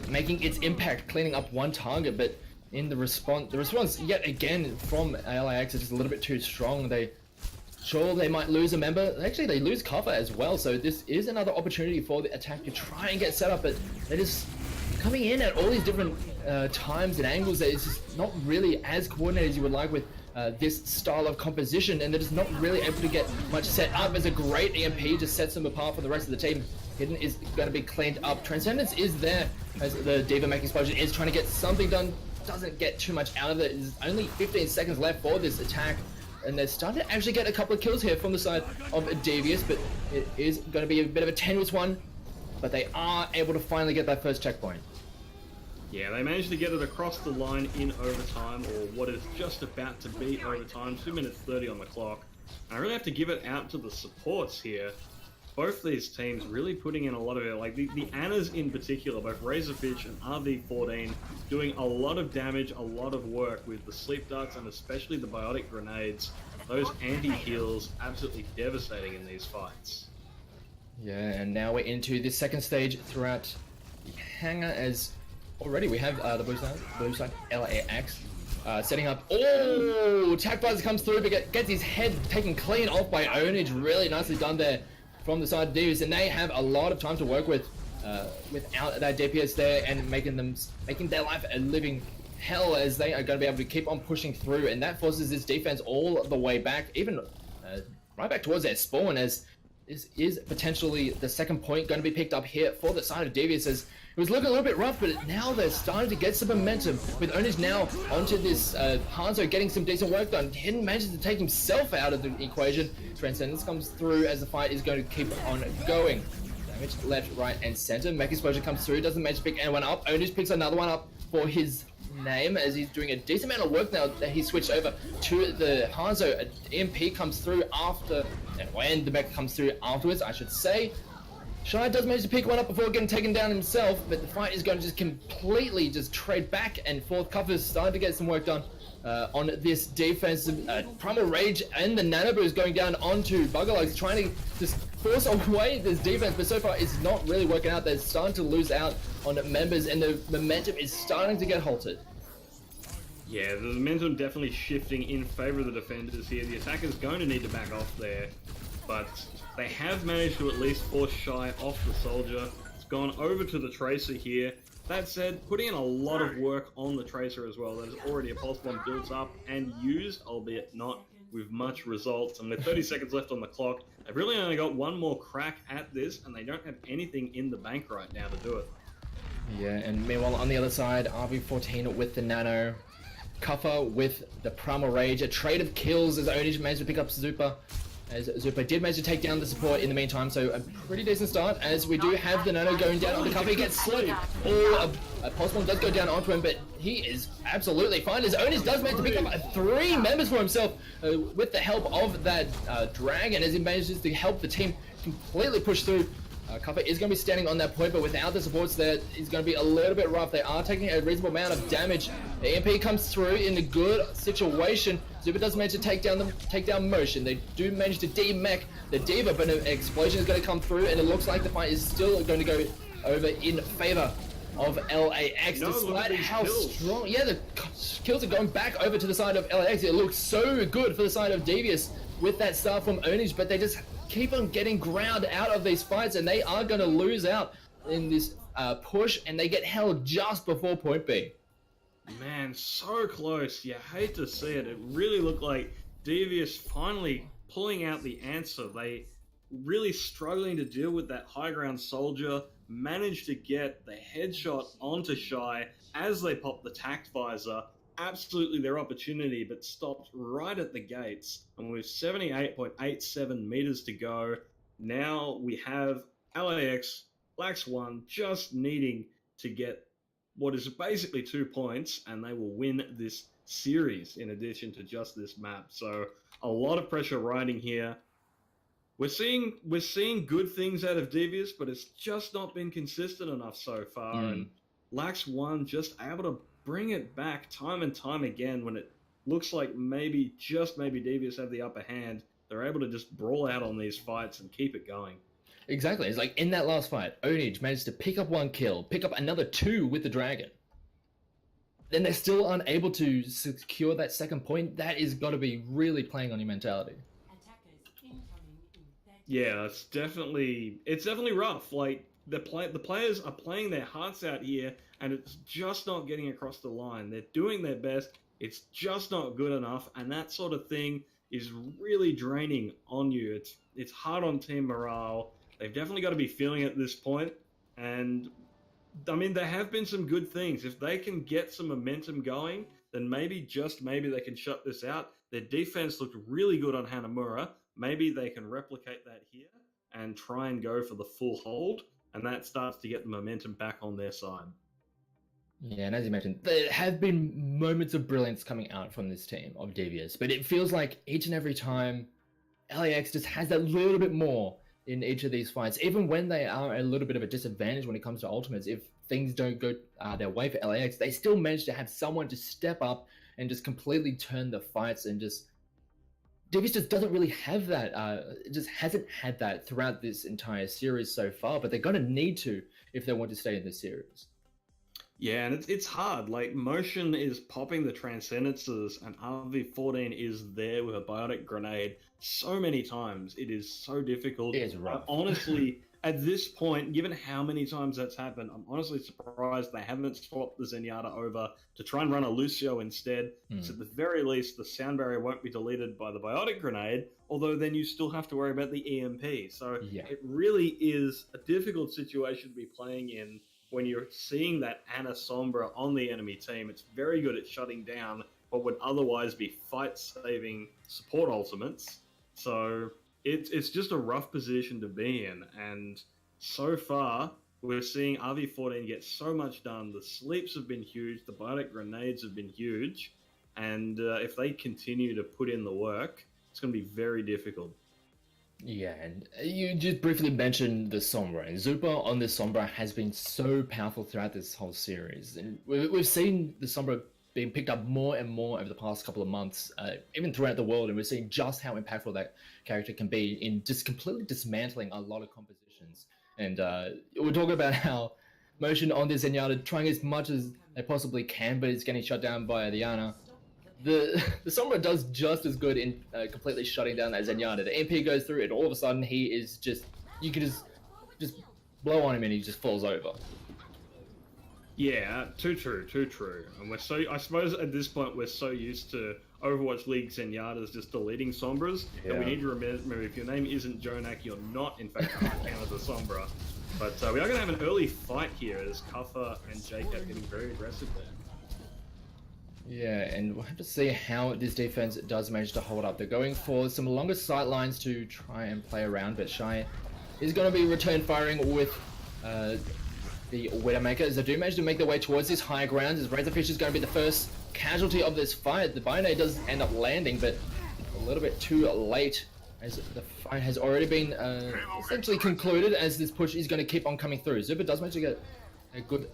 making its impact, cleaning up one target, but in the response yet again from LAX is just a little bit too strong. They might lose a member. Actually, they lose cover as well. So this is another opportunity for the attack to try and get set up, but they're just coming in at all these different times and angles that it's just not really as coordinated as you would like with this style of composition, and they're just not really able to get much set up. As a great EMP just sets them apart from the rest of the team. Hidden is going to be cleaned up. Transcendence is there as the D.Va Mech Explosion is trying to get something done. Doesn't get too much out of it. There's only 15 seconds left for this attack, and they're starting to actually get a couple of kills here from the side of Devious, but it is going to be a bit of a tenuous one, but they are able to finally get that first checkpoint. Yeah, they managed to get it across the line in overtime, or what is just about to be overtime, 2 minutes 30 on the clock. And I really have to give it out to the supports here. Both these teams really putting in a lot of it, like the Annas in particular, both Razorfish and RV14, doing a lot of damage, a lot of work with the sleep darts and especially the biotic grenades. Those anti-heals absolutely devastating in these fights. Yeah, and now we're into the second stage throughout the hangar, as already we have the blue side LAX setting up. Oh, Attack Buzz comes through, but gets his head taken clean off by Onage. Really nicely done there from the side of Devious, and they have a lot of time to work with without that DPS there, and making their life a living hell, as they are going to be able to keep on pushing through, and that forces this defense all the way back, even right back towards their spawn, as this is potentially the second point going to be picked up here for the side of Devious, as it was looking a little bit rough, but now they're starting to get some momentum, with Onage now onto this Hanzo getting some decent work done. Hidden manages to take himself out of the equation. Transcendence comes through as the fight is going to keep on going. Damage left, right, and center. Mech Explosion comes through, doesn't manage to pick anyone up. Onage picks another one up for his name, as he's doing a decent amount of work now that he switched over to the Hanzo. An EMP comes through after, and when the mech comes through afterwards, I should say. Shy does manage to pick one up before getting taken down himself, but the fight is going to just completely just trade back and forth. Cuffers starting to get some work done on this defensive Primal Rage, and the Nanoboo is going down onto Buggerlugs, trying to just force away this defense, but so far it's not really working out. They're starting to lose out on members, and the momentum is starting to get halted. Yeah, the momentum definitely shifting in favor of the defenders here. The attacker's going to need to back off there, but they have managed to at least force Shy off the Soldier. It's gone over to the Tracer here. That said, putting in a lot of work on the Tracer as well. There's already a Pulse Bomb built up and used, albeit not with much results. And with 30 seconds left on the clock, they've really only got one more crack at this, and they don't have anything in the bank right now to do it. Yeah, and meanwhile on the other side, RV14 with the Nano, Cuffer with the Primal Rage, a trade of kills as Onage managed to pick up Zupa, as Zupa did manage to take down the support in the meantime, so a pretty decent start, as we do have the Nano going down on the Cuffer. He gets slowed, or a Pulse Bomb does go down onto him, but he is absolutely fine, as Onage does manage to pick up 3 members for himself with the help of that Dragon, as he manages to help the team completely push through. Cuffer is going to be standing on that point, but without the supports there, it's going to be a little bit rough. They are taking a reasonable amount of damage. The EMP comes through in a good situation. Zuba does manage to take down Motion. They do manage to de-mech the D.Va, but an explosion is going to come through, and it looks like the fight is still going to go over in favor of LAX, despite how strong. Yeah, the kills are going back over to the side of LAX. It looks so good for the side of Devious with that start from Onage, but they just keep on getting ground out of these fights, and they are going to lose out in this push, and they get held just before point B. Man, so close. You hate to see it. It really looked like Devious finally pulling out the answer. They really struggling to deal with that high ground Soldier, managed to get the headshot onto Shy as they pop the tact visor. Absolutely their opportunity, but stopped right at the gates. And with 78.87 meters to go, now we have LAX1 just needing to get what is basically 2 points, and they will win this series in addition to just this map. So a lot of pressure riding here. We're seeing good things out of Devious, but it's just not been consistent enough so far. And LAX1 just able to bring it back time and time again when it looks like maybe Devious have the upper hand. They're able to just brawl out on these fights and keep it going. Exactly. It's like in that last fight, Onage managed to pick up 1 kill, pick up another 2 with the Dragon. then they're still unable to secure that second point. That is got to be really playing on your mentality. Yeah, it's definitely rough. Like the players are playing their hearts out here, and it's just not getting across the line. They're doing their best. It's just not good enough, and that sort of thing is really draining on you. It's hard on team morale. They've definitely got to be feeling it at this point, and I mean, there have been some good things. If they can get some momentum going, then maybe, just maybe, they can shut this out. Their defense looked really good on Hanamura. Maybe they can replicate that here and try and go for the full hold, and that starts to get the momentum back on their side. Yeah, and as you mentioned, there have been moments of brilliance coming out from this team of Devious, but it feels like each and every time LAX just has that little bit more in each of these fights, even when they are a little bit of a disadvantage when it comes to ultimates. If things don't go their way for LAX, they still manage to have someone to step up and just completely turn the fights, and just Devious just doesn't really have that. It just hasn't had that throughout this entire series so far, but they're going to need to if they want to stay in this series. Yeah, and it's hard. Like, Motion is popping the Transcendences, and RV14 is there with a Biotic Grenade so many times. It is so difficult. It is rough. Honestly, at this point, given how many times that's happened, I'm honestly surprised they haven't swapped the Zenyatta over to try and run a Lucio instead. So at the very least, the sound barrier won't be deleted by the Biotic Grenade, although then you still have to worry about the EMP. So Yeah. It really is a difficult situation to be playing in when you're seeing that Ana Sombra on the enemy team. It's very good at shutting down what would otherwise be fight-saving support ultimates. So it's just a rough position to be in, and so far we're seeing RV14 get so much done. The sleeps have been huge, the Biotic Grenades have been huge, and if they continue to put in the work, it's going to be very difficult. Yeah, and you just briefly mentioned the Sombra, and Zupa on this Sombra has been so powerful throughout this whole series, and we've seen the Sombra being picked up more and more over the past couple of months, even throughout the world, and we're seeing just how impactful that character can be in just completely dismantling a lot of compositions. And we're talking about how Motion on this Zenyatta trying as much as they possibly can, but it's getting shut down by the Ana. The Sombra does just as good in completely shutting down that Zenyatta. The MP goes through, and all of a sudden he is just, you can just blow on him and he just falls over. Yeah, too true. And I suppose at this point we're so used to Overwatch League Zenyatta's just deleting Sombras that we need to remember, if your name isn't Jonak, you're not in fact counted as a Sombra. But we are going to have an early fight here as Kuffer and Jacob getting very aggressive there. Yeah, and we'll have to see how this defense does manage to hold up. They're going for some longer sight lines to try and play around, but Shy is going to be return firing with the Widowmaker as they do manage to make their way towards this high ground, as Razorfish is going to be the first casualty of this fight. The Binary does end up landing, but a little bit too late, as the fight has already been essentially concluded, as this push is going to keep on coming through. Zupa does manage to get a good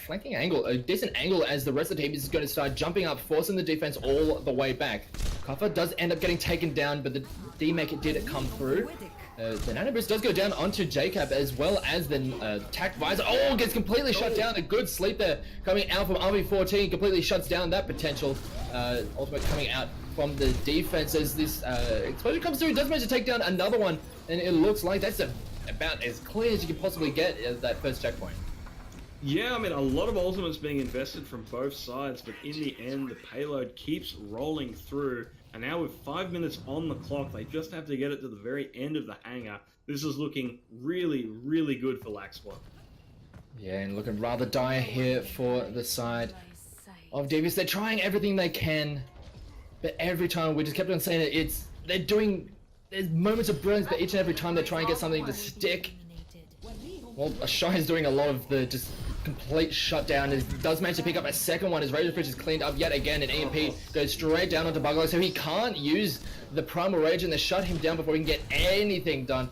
flanking angle, a decent angle, as the rest of the team is going to start jumping up, forcing the defense all the way back. Kuffer does end up getting taken down, but the D-Mech did come through. The Nanoboost does go down onto Jacob, as well as the attack visor. Oh, gets completely shut down. A good sleep there coming out from RV14, completely shuts down that potential. Ultimate coming out from the defense as this explosion comes through. Does manage to take down another one, and it looks like that's about as clear as you can possibly get as that first checkpoint. Yeah, I mean, a lot of ultimates being invested from both sides, but in the end, the payload keeps rolling through. And now with 5 minutes on the clock, they just have to get it to the very end of the hangar. This is looking really, really good for LAX1. Yeah, and looking rather dire here for the side of Devious. They're trying everything they can, but every time we just kept on saying it, there's moments of brilliance, but each and every time they try and get something to stick. Well, Shy is doing a lot of the just complete shutdown. It does manage to pick up a second one as Razorfish is cleaned up yet again, and EMP goes straight down onto Buglock, so he can't use the Primal Rage and they shut him down before he can get anything done.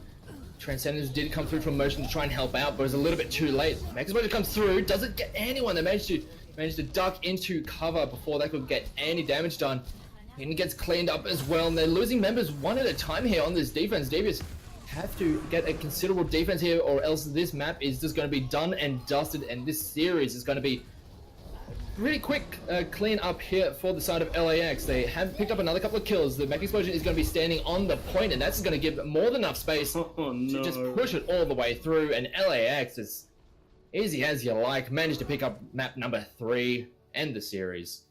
Transcendence did come through from Motion to try and help out, but it was a little bit too late. Max Motion comes through, doesn't get anyone. They managed to duck into cover before they could get any damage done. And he gets cleaned up as well, and they're losing members one at a time here on this defense. Devious have to get a considerable defense here, or else this map is just going to be done and dusted, and this series is going to be really quick clean up here for the side of LAX. They have picked up another couple of kills. The Mech Explosion is going to be standing on the point, and that's going to give more than enough space to just push it all the way through. And LAX is easy as you like, managed to pick up map number 3 and the series.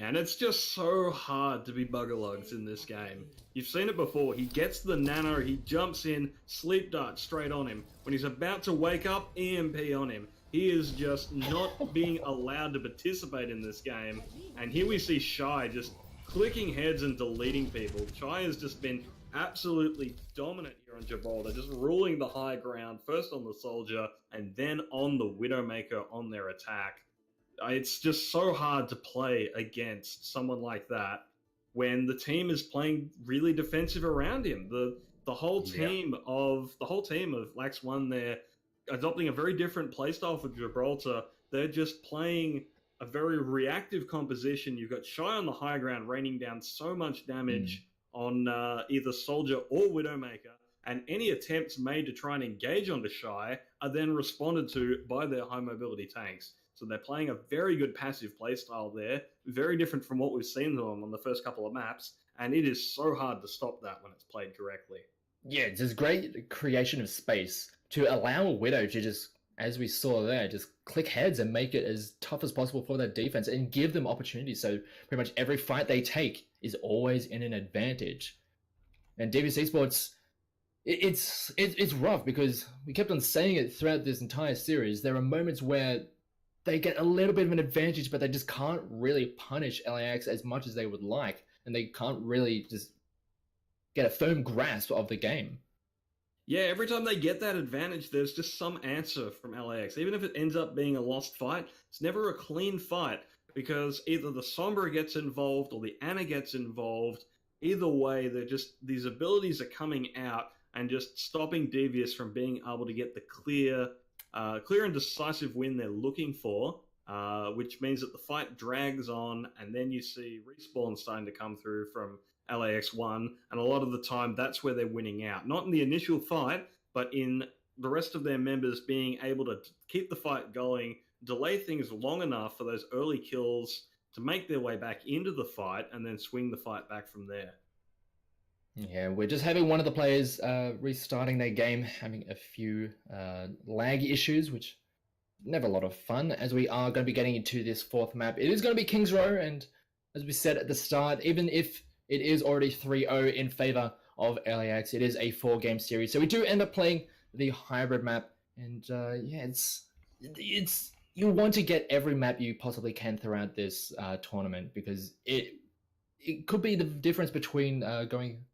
And it's just so hard to be Buggerlugs in this game. You've seen it before. He gets the nano, he jumps in, sleep dart straight on him. When he's about to wake up, EMP on him. He is just not being allowed to participate in this game. And here we see Shy just clicking heads and deleting people. Shy has just been absolutely dominant here on Gibraltar, just ruling the high ground, first on the Soldier, and then on the Widowmaker on their attack. It's just so hard to play against someone like that when the team is playing really defensive around him. The whole team of LAX1, they're adopting a very different playstyle for Gibraltar. They're just playing a very reactive composition. You've got Shy on the high ground raining down so much damage on either Soldier or Widowmaker, and any attempts made to try and engage onto Shy are then responded to by their high mobility tanks. So they're playing a very good passive playstyle there, very different from what we've seen them on the first couple of maps, and it is so hard to stop that when it's played correctly. Yeah, it's this great creation of space to allow a Widow to just, as we saw there, just click heads and make it as tough as possible for their defense and give them opportunities. So pretty much every fight they take is always in an advantage. And Devious Esports, it's rough because we kept on saying it throughout this entire series. There are moments where they get a little bit of an advantage, but they just can't really punish LAX as much as they would like, and they can't really just get a firm grasp of the game. Yeah, every time they get that advantage, there's just some answer from LAX. Even if it ends up being a lost fight, it's never a clean fight, because either the Sombra gets involved or the Ana gets involved. Either way, they're just, these abilities are coming out and just stopping Devious from being able to get the clear and decisive win they're looking for, which means that the fight drags on, and then you see respawn starting to come through from LAX1, and a lot of the time that's where they're winning out. Not in the initial fight, but in the rest of their members being able to keep the fight going, delay things long enough for those early kills to make their way back into the fight, and then swing the fight back from there. Yeah, we're just having one of the players restarting their game, having a few lag issues, which never a lot of fun, as we are going to be getting into this 4th map. It is going to be King's Row, and as we said at the start, even if it is already 3-0 in favor of LAX, it is a 4-game series. So we do end up playing the hybrid map, and yeah, it's you want to get every map you possibly can throughout this tournament, because it could be the difference between going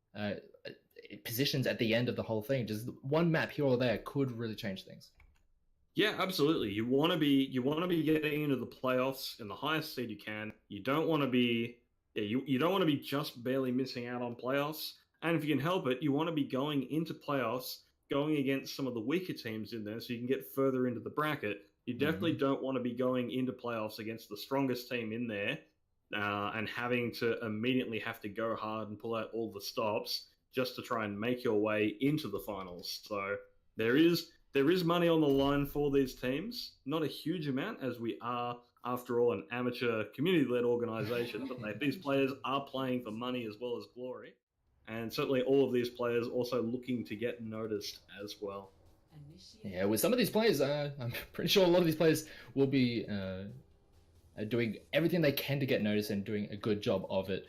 positions at the end of the whole thing. Just one map here or there could really change things. Yeah, absolutely. You want to be getting into the playoffs in the highest seed you can. You don't want to be you don't want to be just barely missing out on playoffs. And if you can help it, you want to be going into playoffs, going against some of the weaker teams in there, so you can get further into the bracket. You definitely don't want to be going into playoffs against the strongest team in there, and having to immediately have to go hard and pull out all the stops just to try and make your way into the finals. So there is money on the line for these teams. Not a huge amount, as we are, after all, an amateur community-led organisation, but these players are playing for money as well as glory. And certainly all of these players also looking to get noticed as well. Yeah, with some of these players, I'm pretty sure a lot of these players will be doing everything they can to get noticed and doing a good job of it.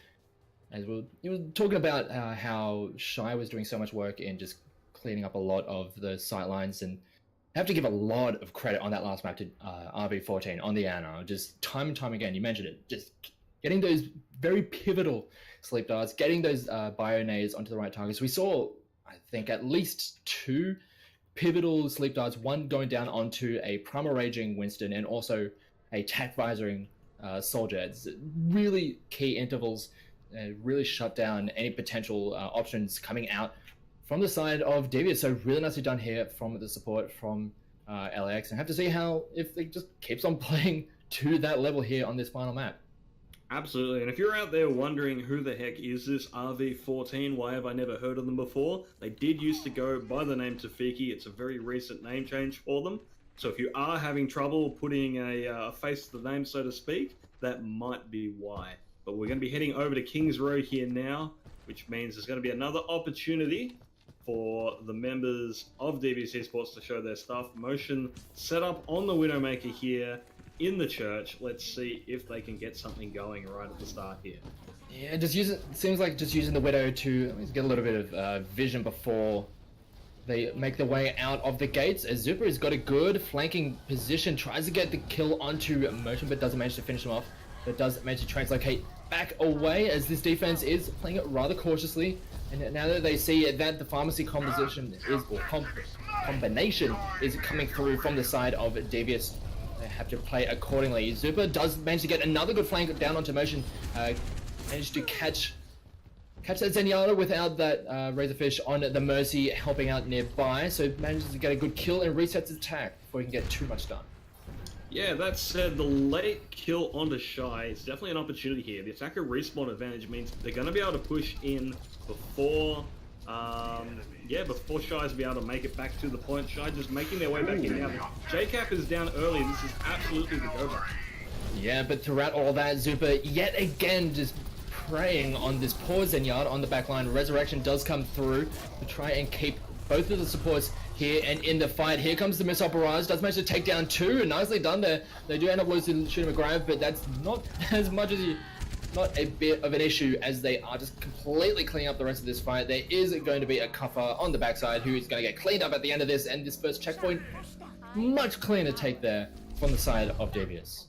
As you were talking about how Shy was doing so much work in just cleaning up a lot of the sight lines, and I have to give a lot of credit on that last map to RV14 on the Ana. Just time and time again, you mentioned it, just getting those very pivotal sleep darts, getting those bio-nades onto the right targets. We saw, I think, at least 2 pivotal sleep darts, one going down onto a Primal Raging Winston and also a Tac Visoring Soldier. It's really key intervals, really shut down any potential options coming out from the side of Devious. So really nicely done here from the support from LAX, and have to see how, if it just keeps on playing to that level here on this final map. Absolutely, and if you're out there wondering who the heck is this RV14, why have I never heard of them before? They did used to go by the name Tafiki. It's a very recent name change for them. So if you are having trouble putting a face to the name, so to speak, that might be why. But we're going to be heading over to Kings Row here now, which means there's going to be another opportunity for the members of Devious Esports to show their stuff. Motion set up on the Widowmaker here in the church. Let's see if they can get something going right at the start here. Yeah, seems like just using the Widow to get a little bit of vision before they make their way out of the gates. As Zupa has got a good flanking position, tries to get the kill onto Motion, but doesn't manage to finish him off. But does manage to translocate back away, as this defense is playing it rather cautiously. And now that they see that the pharmacy composition is, or combination is coming through from the side of Devious, they have to play accordingly. Zupa does manage to get another good flank down onto Motion, managed to catch that Zenyatta without that Razorfish on the Mercy helping out nearby, so manages to get a good kill and resets his attack before he can get too much done. Yeah, that said, the late kill onto Shy is definitely an opportunity here. The attacker respawn advantage means they're going to be able to push in before Shy's be able to make it back to the point. Shy just making their way back in now. JCap is down early. This is absolutely the go back. Yeah, but throughout all that, Zupa yet again just preying on this poor Zenyatta on the back line. Resurrection does come through to try and keep both of the supports here and in the fight. Here comes the missile barrage, does manage to take down two. Nicely done there. They do end up losing Shooter McGrath, but that's not as much as not a bit of an issue, as they are just completely cleaning up the rest of this fight. There is going to be a Kuffer on the backside who is going to get cleaned up at the end of this, and this first checkpoint, much cleaner take there from the side of Devious.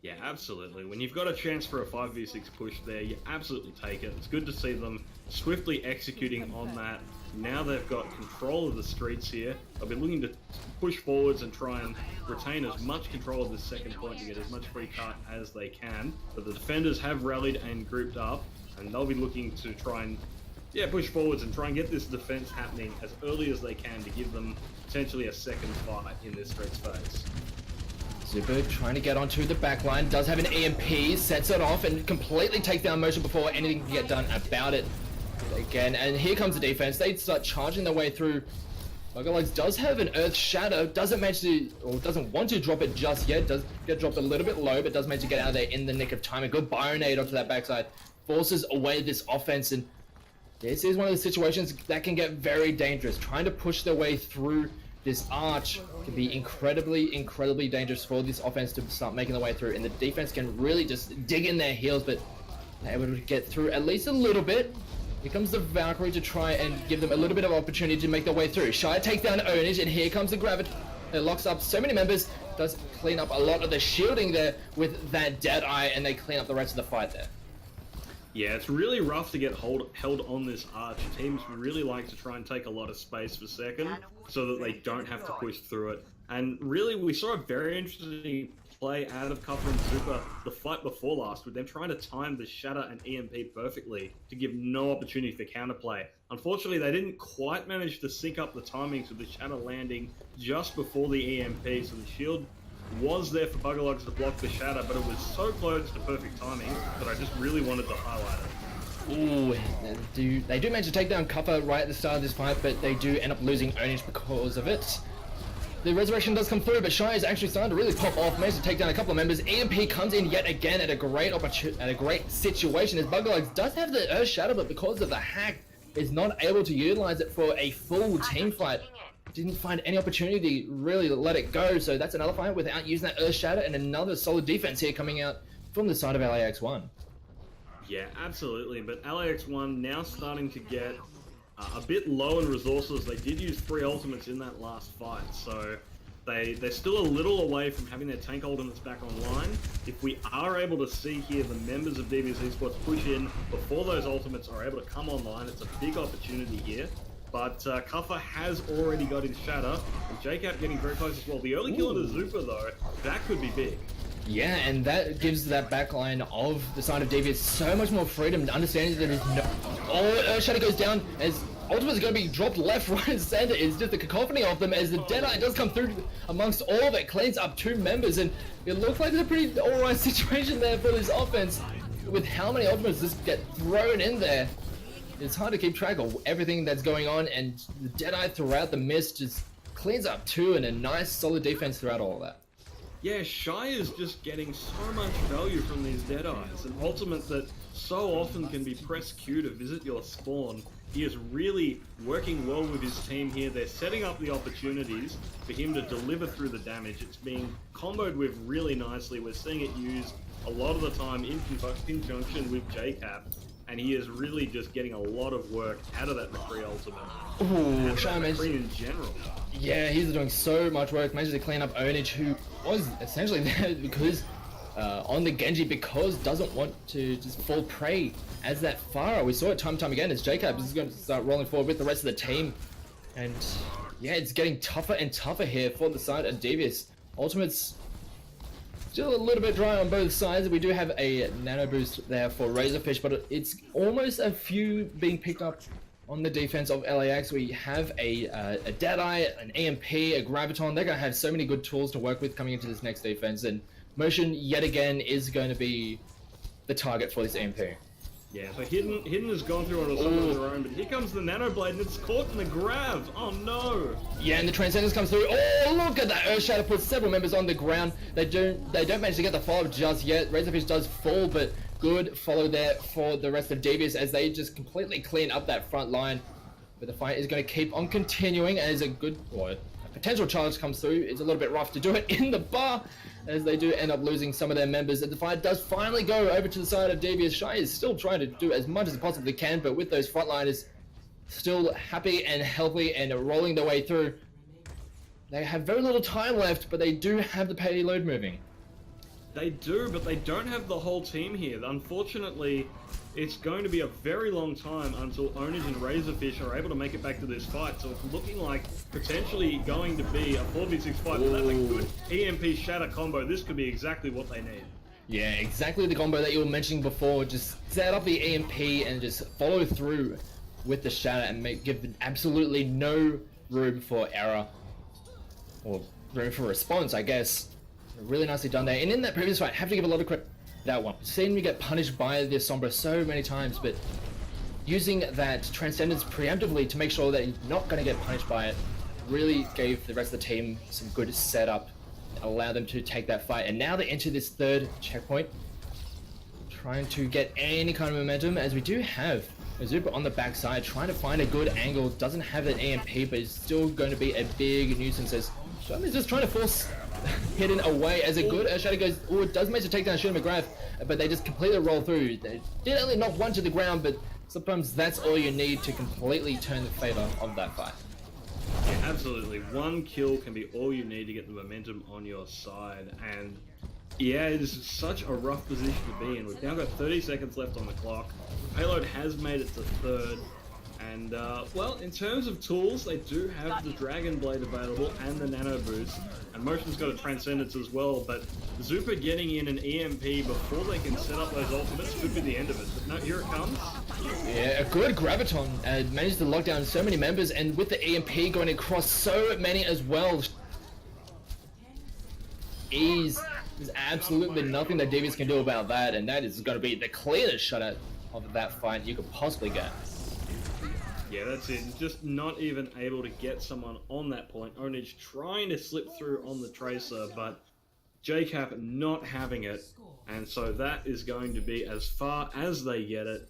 Yeah, absolutely. When you've got a chance for a 5v6 push there, you absolutely take it. It's good to see them swiftly executing on that. Now they've got control of the streets here. They'll be looking to push forwards and try and retain as much control of this second point to get as much free cut as they can. But the defenders have rallied and grouped up, and they'll be looking to try and push forwards and try and get this defense happening as early as they can to give them potentially a second fight in this stretch phase. Zupa trying to get onto the back line, does have an EMP, sets it off and completely takes down Motion before anything can get done about it. Again, and here comes the defense. They start charging their way through. Buggerlegs does have an Earth Shadow, doesn't manage to, or doesn't want to drop it just yet, does get dropped a little bit low, but does manage to get out of there in the nick of time. A good Bionade onto that backside forces away this offense, and this is one of the situations that can get very dangerous. Trying to push their way through this arch can be incredibly dangerous for this offense to start making their way through, and the defense can really just dig in their heels, but they're able to get through at least a little bit. Here comes the Valkyrie to try and give them a little bit of opportunity to make their way through. Shy takes down Onage, and here comes the Gravity. It locks up so many members, does clean up a lot of the shielding there with that Deadeye, and they clean up the rest of the fight there. Yeah, it's really rough to get held on this arch. Teams really like to try and take a lot of space for second so that they don't have to push through it. And really, we saw a very interesting play out of Kuffer and Zupa the fight before last, with them trying to time the Shatter and EMP perfectly to give no opportunity for counterplay. Unfortunately, they didn't quite manage to sync up the timings with the Shatter landing just before the EMP, so the shield was there for Buggerlugs to block the Shatter, but it was so close to perfect timing that I just really wanted to highlight it. Ooh, they do manage to take down Kuffer right at the start of this fight, but they do end up losing Onage because of it. The Resurrection does come through, but Shy is actually starting to really pop off, managed to take down a couple of members. EMP comes in yet again at a great situation, as Buggerlugs does have the Earth Shatter, but because of the hack, is not able to utilize it for a full team fight. Didn't find any opportunity to really let it go, so that's another fight without using that Earth Shatter, and another solid defense here coming out from the side of LAX1. Yeah, absolutely, but LAX1 now starting to get a bit low in resources. They did use 3 ultimates in that last fight, so they're still a little away from having their tank ultimates back online. If we are able to see here the members of Devious Esports push in before those ultimates are able to come online, it's a big opportunity here. But Kuffer has already got his Shatter, and JCap getting very close as well. The early kill into Zupa, though, that could be big. Yeah, and that gives that backline of the side of Devious so much more freedom to understand that there's no... Oh, Shatter goes down as ultimates are going to be dropped left, right, and center. It's just a cacophony of them as the Deadeye does come through amongst all of it, cleans up 2 members, and it looks like it's a pretty alright situation there for this offense. With how many ultimates just get thrown in there, it's hard to keep track of everything that's going on, and the Deadeye throughout the mist just cleans up 2 and a nice solid defense throughout all of that. Yeah, Shy is just getting so much value from these Deadeyes, an ultimate that so often can be press Q to visit your spawn. He is really working well with his team here. They're setting up the opportunities for him to deliver through the damage. It's being comboed with really nicely. We're seeing it used a lot of the time in conjunction with JCap, and he is really just getting a lot of work out of that McCree ultimate. Ooh, and Shy McCree in general. Yeah, he's doing so much work. Managed to clean up Onage, who was essentially there because on the Genji, because doesn't want to just fall prey as that Pharah. We saw it time and time again as Jacob is going to start rolling forward with the rest of the team. And yeah, it's getting tougher and tougher here for the side of Devious. Ultimates still a little bit dry on both sides. We do have a nano boost there for Razorfish, but it's almost a few being picked up on the defense of LAX. We have a Deadeye, an EMP, a Graviton. They're going to have so many good tools to work with coming into this next defense. And Motion, yet again, is going to be the target for this EMP. Yeah, so Hidden has gone through on a solo of their own, but here comes the Nano Blade and it's caught in the grab. Oh no! Yeah, and the Transcendence comes through. Oh, look at that! Earthshatter puts several members on the ground. They don't manage to get the follow just yet. Razorfish does fall, but good follow there for the rest of Devious as they just completely clean up that front line. But the fight is going to keep on continuing as a good, or a potential charge comes through. It's a little bit rough to do it in the bar as they do end up losing some of their members. And the fight does finally go over to the side of Devious. Shy is still trying to do as much as he possibly can, but with those frontliners still happy and healthy and rolling their way through. They have very little time left, but they do have the payload moving. They do, but they don't have the whole team here. Unfortunately, it's going to be a very long time until Onage and Razorfish are able to make it back to this fight. So it's looking like potentially going to be a 4v6 fight. But that's a good EMP Shatter combo. This could be exactly what they need. Yeah, exactly the combo that you were mentioning before. Just set up the EMP and just follow through with the Shatter and give absolutely no room for error. Or room for response, I guess. Really nicely done there. And in that previous fight, I have to give a lot of credit to that one. Seeing me get punished by the Sombra so many times, but using that Transcendence preemptively to make sure that he's not going to get punished by it really gave the rest of the team some good setup and allowed them to take that fight. And now they enter this third checkpoint, trying to get any kind of momentum, as we do have Azupa on the backside trying to find a good angle. Doesn't have an EMP, but is still going to be a big nuisance as Shami's just trying to force Hidden away as a good Shadow goes. Oh, it does manage to take down Shooter McGrath, but they just completely roll through. They did only knock one to the ground, but sometimes that's all you need to completely turn the favor of that fight. Yeah, absolutely. One kill can be all you need to get the momentum on your side, and yeah, it is such a rough position to be in. We've now got 30 seconds left on the clock. Payload has made it to third. And, well, in terms of tools, they do have the Dragon Blade available and the Nano Boost. And Motion's got a Transcendence as well, but Zupa getting in an EMP before they can set up those ultimates could be the end of it. But no, here it comes. Yeah, a good Graviton managed to lock down so many members, and with the EMP going across so many as well. There's absolutely nothing that Devious can do about that, and that is going to be the clearest shutout of that fight you could possibly get. Yeah, that's it. Just not even able to get someone on that point. Onage trying to slip through on the Tracer, but JCap not having it. And so that is going to be as far as they get it.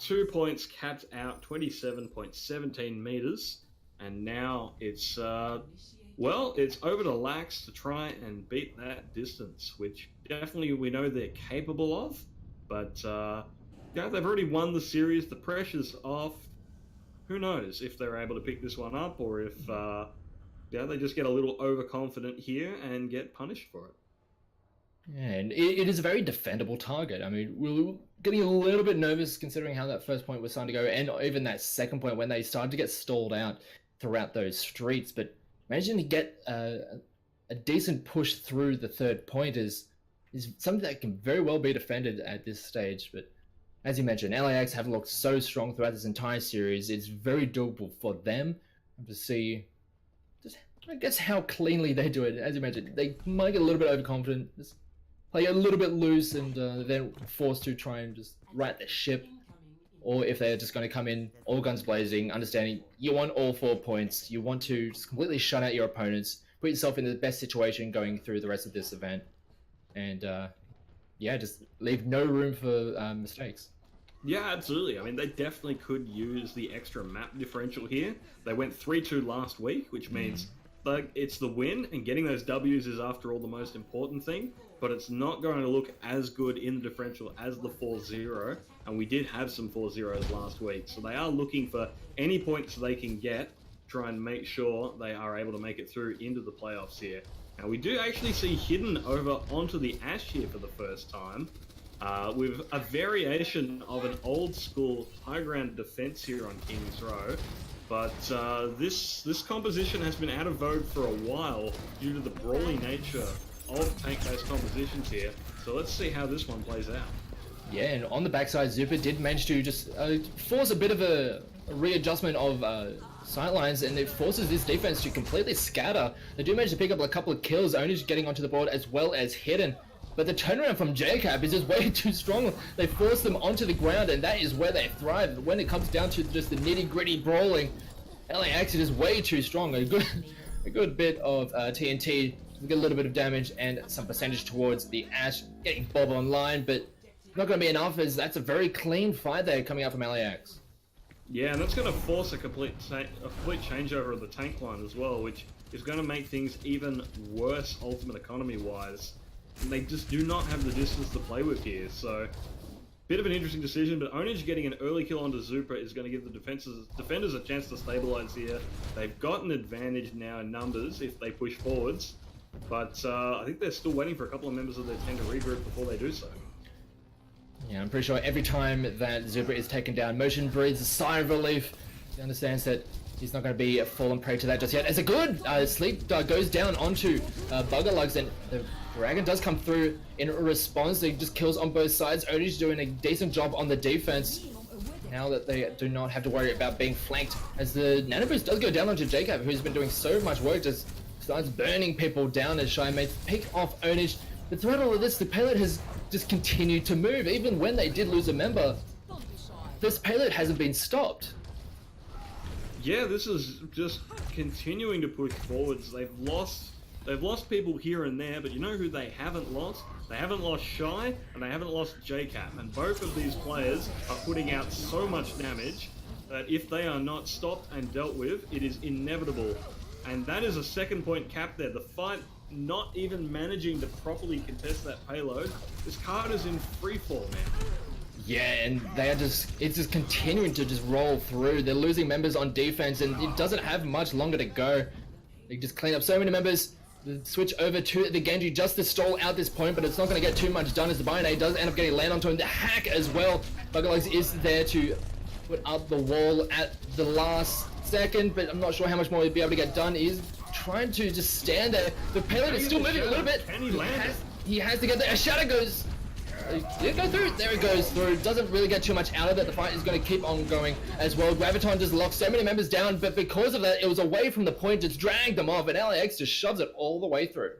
2 points capped out, 27.17 meters. And now it's, well, it's over to LAX to try and beat that distance, which definitely we know they're capable of. But, yeah, they've already won the series. The pressure's off. Who knows if they're able to pick this one up, or if yeah, they just get a little overconfident here and get punished for it. Yeah, and it is a very defendable target. I mean, we were getting a little bit nervous considering how that first point was starting to go, and even that second point when they started to get stalled out throughout those streets. But managing to get a decent push through the third point is something that can very well be defended at this stage. But as you mentioned, LAX have looked so strong throughout this entire series. It's very doable for them to see just, I guess, how cleanly they do it. As you mentioned, they might get a little bit overconfident, just play a little bit loose, and then forced to try and just right the ship. or if they're just going to come in all guns blazing, understanding you want all 4 points, you want to just completely shut out your opponents, put yourself in the best situation going through the rest of this event, and just leave no room for mistakes. Yeah, absolutely. I mean, they definitely could use the extra map differential here. They went 3-2 last week, which means like it's the win, and getting those W's is after all the most important thing, but it's not going to look as good in the differential as the 4-0, and we did have some 4-0s last week, so they are looking for any points they can get, try and make sure they are able to make it through into the playoffs here. Now we do actually see Hidden over onto the Ash here for the first time, with a variation of an old school high ground defense here on King's Row. But this composition has been out of vogue for a while due to the brawly nature of tank-based compositions here. So let's see how this one plays out. Yeah, and on the backside, Zupa did manage to just force a bit of a readjustment of sightlines, and it forces this defense to completely scatter. They do manage to pick up a couple of kills, only just getting onto the board as well as Hidden. But the turnaround from JCap is just way too strong. They force them onto the ground, and that is where they thrive. When it comes down to just the nitty-gritty brawling, LAX is just way too strong. A good bit of TNT to get a little bit of damage and some percentage towards the Ash, getting Bob online, but not going to be enough, as that's a very clean fight there coming out from LAX. Yeah, and that's going to force a complete changeover of the tank line as well, which is going to make things even worse ultimate economy-wise. And they just do not have the distance to play with here, so bit of an interesting decision, but Onage getting an early kill onto Zupa is going to give the defenders a chance to stabilize here. They've got an advantage now in numbers if they push forwards, but I think they're still waiting for a couple of members of their team to regroup before they do so. Yeah, I'm pretty sure every time that Zupa is taken down, Motion breathes a sigh of relief. He understands that he's not going to be fallen prey to that just yet. It's a good sleep goes down onto Bugger Lugs, and the Dragon does come through in response. He just kills on both sides. Onage doing a decent job on the defense. Now that they do not have to worry about being flanked, as the Nano Boost does go down onto Jacob, who's been doing so much work, just starts burning people down as Shy mates pick off Onage. But throughout all of this, the payload has just continued to move. Even when they did lose a member, this payload hasn't been stopped. Yeah, this is just continuing to push forwards. They've lost people here and there, but you know who they haven't lost? They haven't lost Shy, and they haven't lost JCap, and both of these players are putting out so much damage that if they are not stopped and dealt with, it is inevitable. And that is a second point cap there. The fight not even managing to properly contest that payload. This card is in freefall now. Yeah, and it's just continuing to just roll through. They're losing members on defense, and it doesn't have much longer to go. They just clean up so many members. Switch over to the Genji just to stall out this point, but it's not going to get too much done as the Binary does end up getting land onto him. The hack as well. Buggerlegs is there to put up the wall at the last second, but I'm not sure how much more he'll be able to get done. He's trying to just stand there. The payload is still moving a little bit. Can he land it? He has to get there. A shadow goes. Did it go through? There it goes through. Doesn't really get too much out of it. The fight is going to keep on going as well. Graviton just locks so many members down, but because of that, it was away from the point, just dragged them off, and LAX just shoves it all the way through.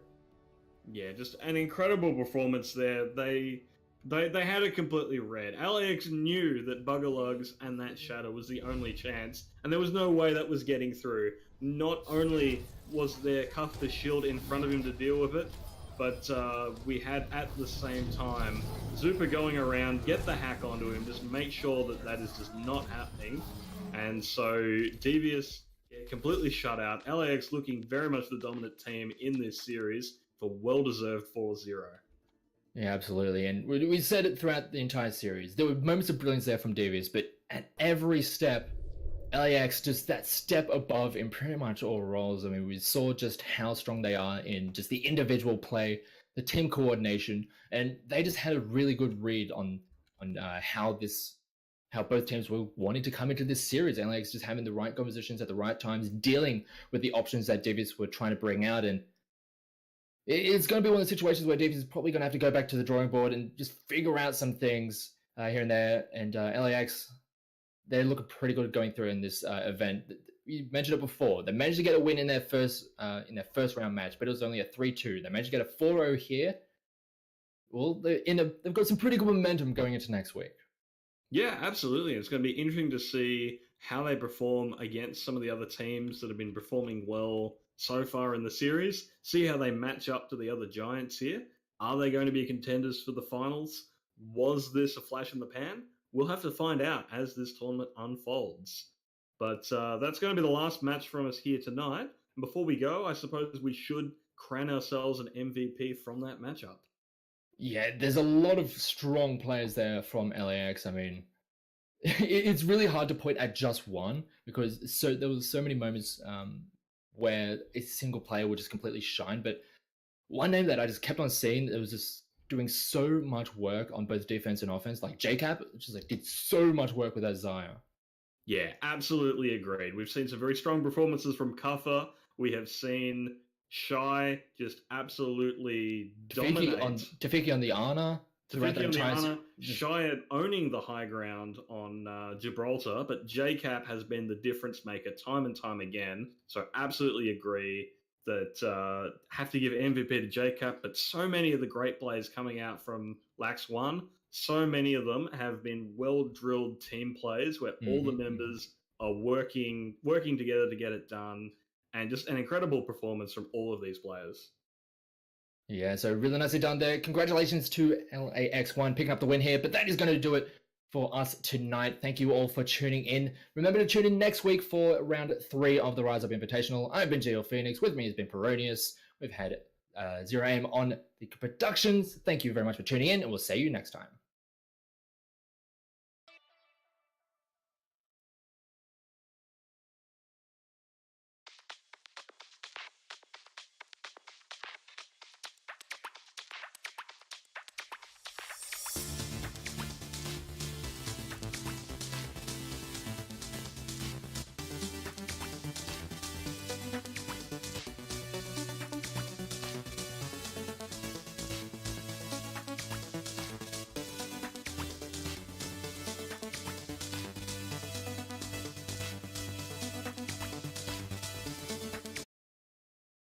Yeah, just an incredible performance there. They had it completely red. LAX knew that Buggerlugs and that Shadow was the only chance, and there was no way that was getting through. Not only was there Cuff the Shield in front of him to deal with it, but we had at the same time Zupa going around, get the hack onto him, just make sure that that is just not happening. And so Devious completely shut out. LAX looking very much the dominant team in this series for well-deserved 4-0. Yeah, absolutely. And we said it throughout the entire series. There were moments of brilliance there from Devious, but at every step, LAX just that step above in pretty much all roles. I mean, we saw just how strong they are in just the individual play, the team coordination, and they just had a really good read on how both teams were wanting to come into this series. LAX just having the right compositions at the right times, dealing with the options that Devious were trying to bring out, and it's going to be one of the situations where Devious is probably going to have to go back to the drawing board and just figure out some things here and there. And LAX, they're looking pretty good going through in this event. You mentioned it before. They managed to get a win in their first round match, but it was only a 3-2. They managed to get a 4-0 here. Well, they've got some pretty good momentum going into next week. Yeah, absolutely. It's going to be interesting to see how they perform against some of the other teams that have been performing well so far in the series. See how they match up to the other Giants here. Are they going to be contenders for the finals? Was this a flash in the pan? We'll have to find out as this tournament unfolds. But that's going to be the last match from us here tonight. And before we go, I suppose we should crown ourselves an MVP from that matchup. Yeah, there's a lot of strong players there from LAX. I mean, it's really hard to point at just one because there was so many moments where a single player would just completely shine. But one name that I just kept on seeing that was just doing so much work on both defense and offense, like JCap, just like did so much work with that Zaya. Yeah, absolutely agreed. We've seen some very strong performances from Kuffer. We have seen Shy just absolutely dominate. Tafiki on the Ana. Tafiki on the Ana. Shy owning the high ground on Gibraltar, but JCap has been the difference maker time and time again. So absolutely agree that have to give MVP to JCap, but so many of the great players coming out from LAX1, so many of them have been well-drilled team plays where all the members are working together to get it done, and just an incredible performance from all of these players. Yeah, so really nicely done there. Congratulations to LAX1 picking up the win here, but that is going to do it for us tonight. Thank you all for tuning in. Remember to tune in next week for round 3 of the Rise Up Invitational. I've been GL Phoenix. With me has been Peronius. We've had Zero Aim on the productions. Thank you very much for tuning in, and we'll see you next time.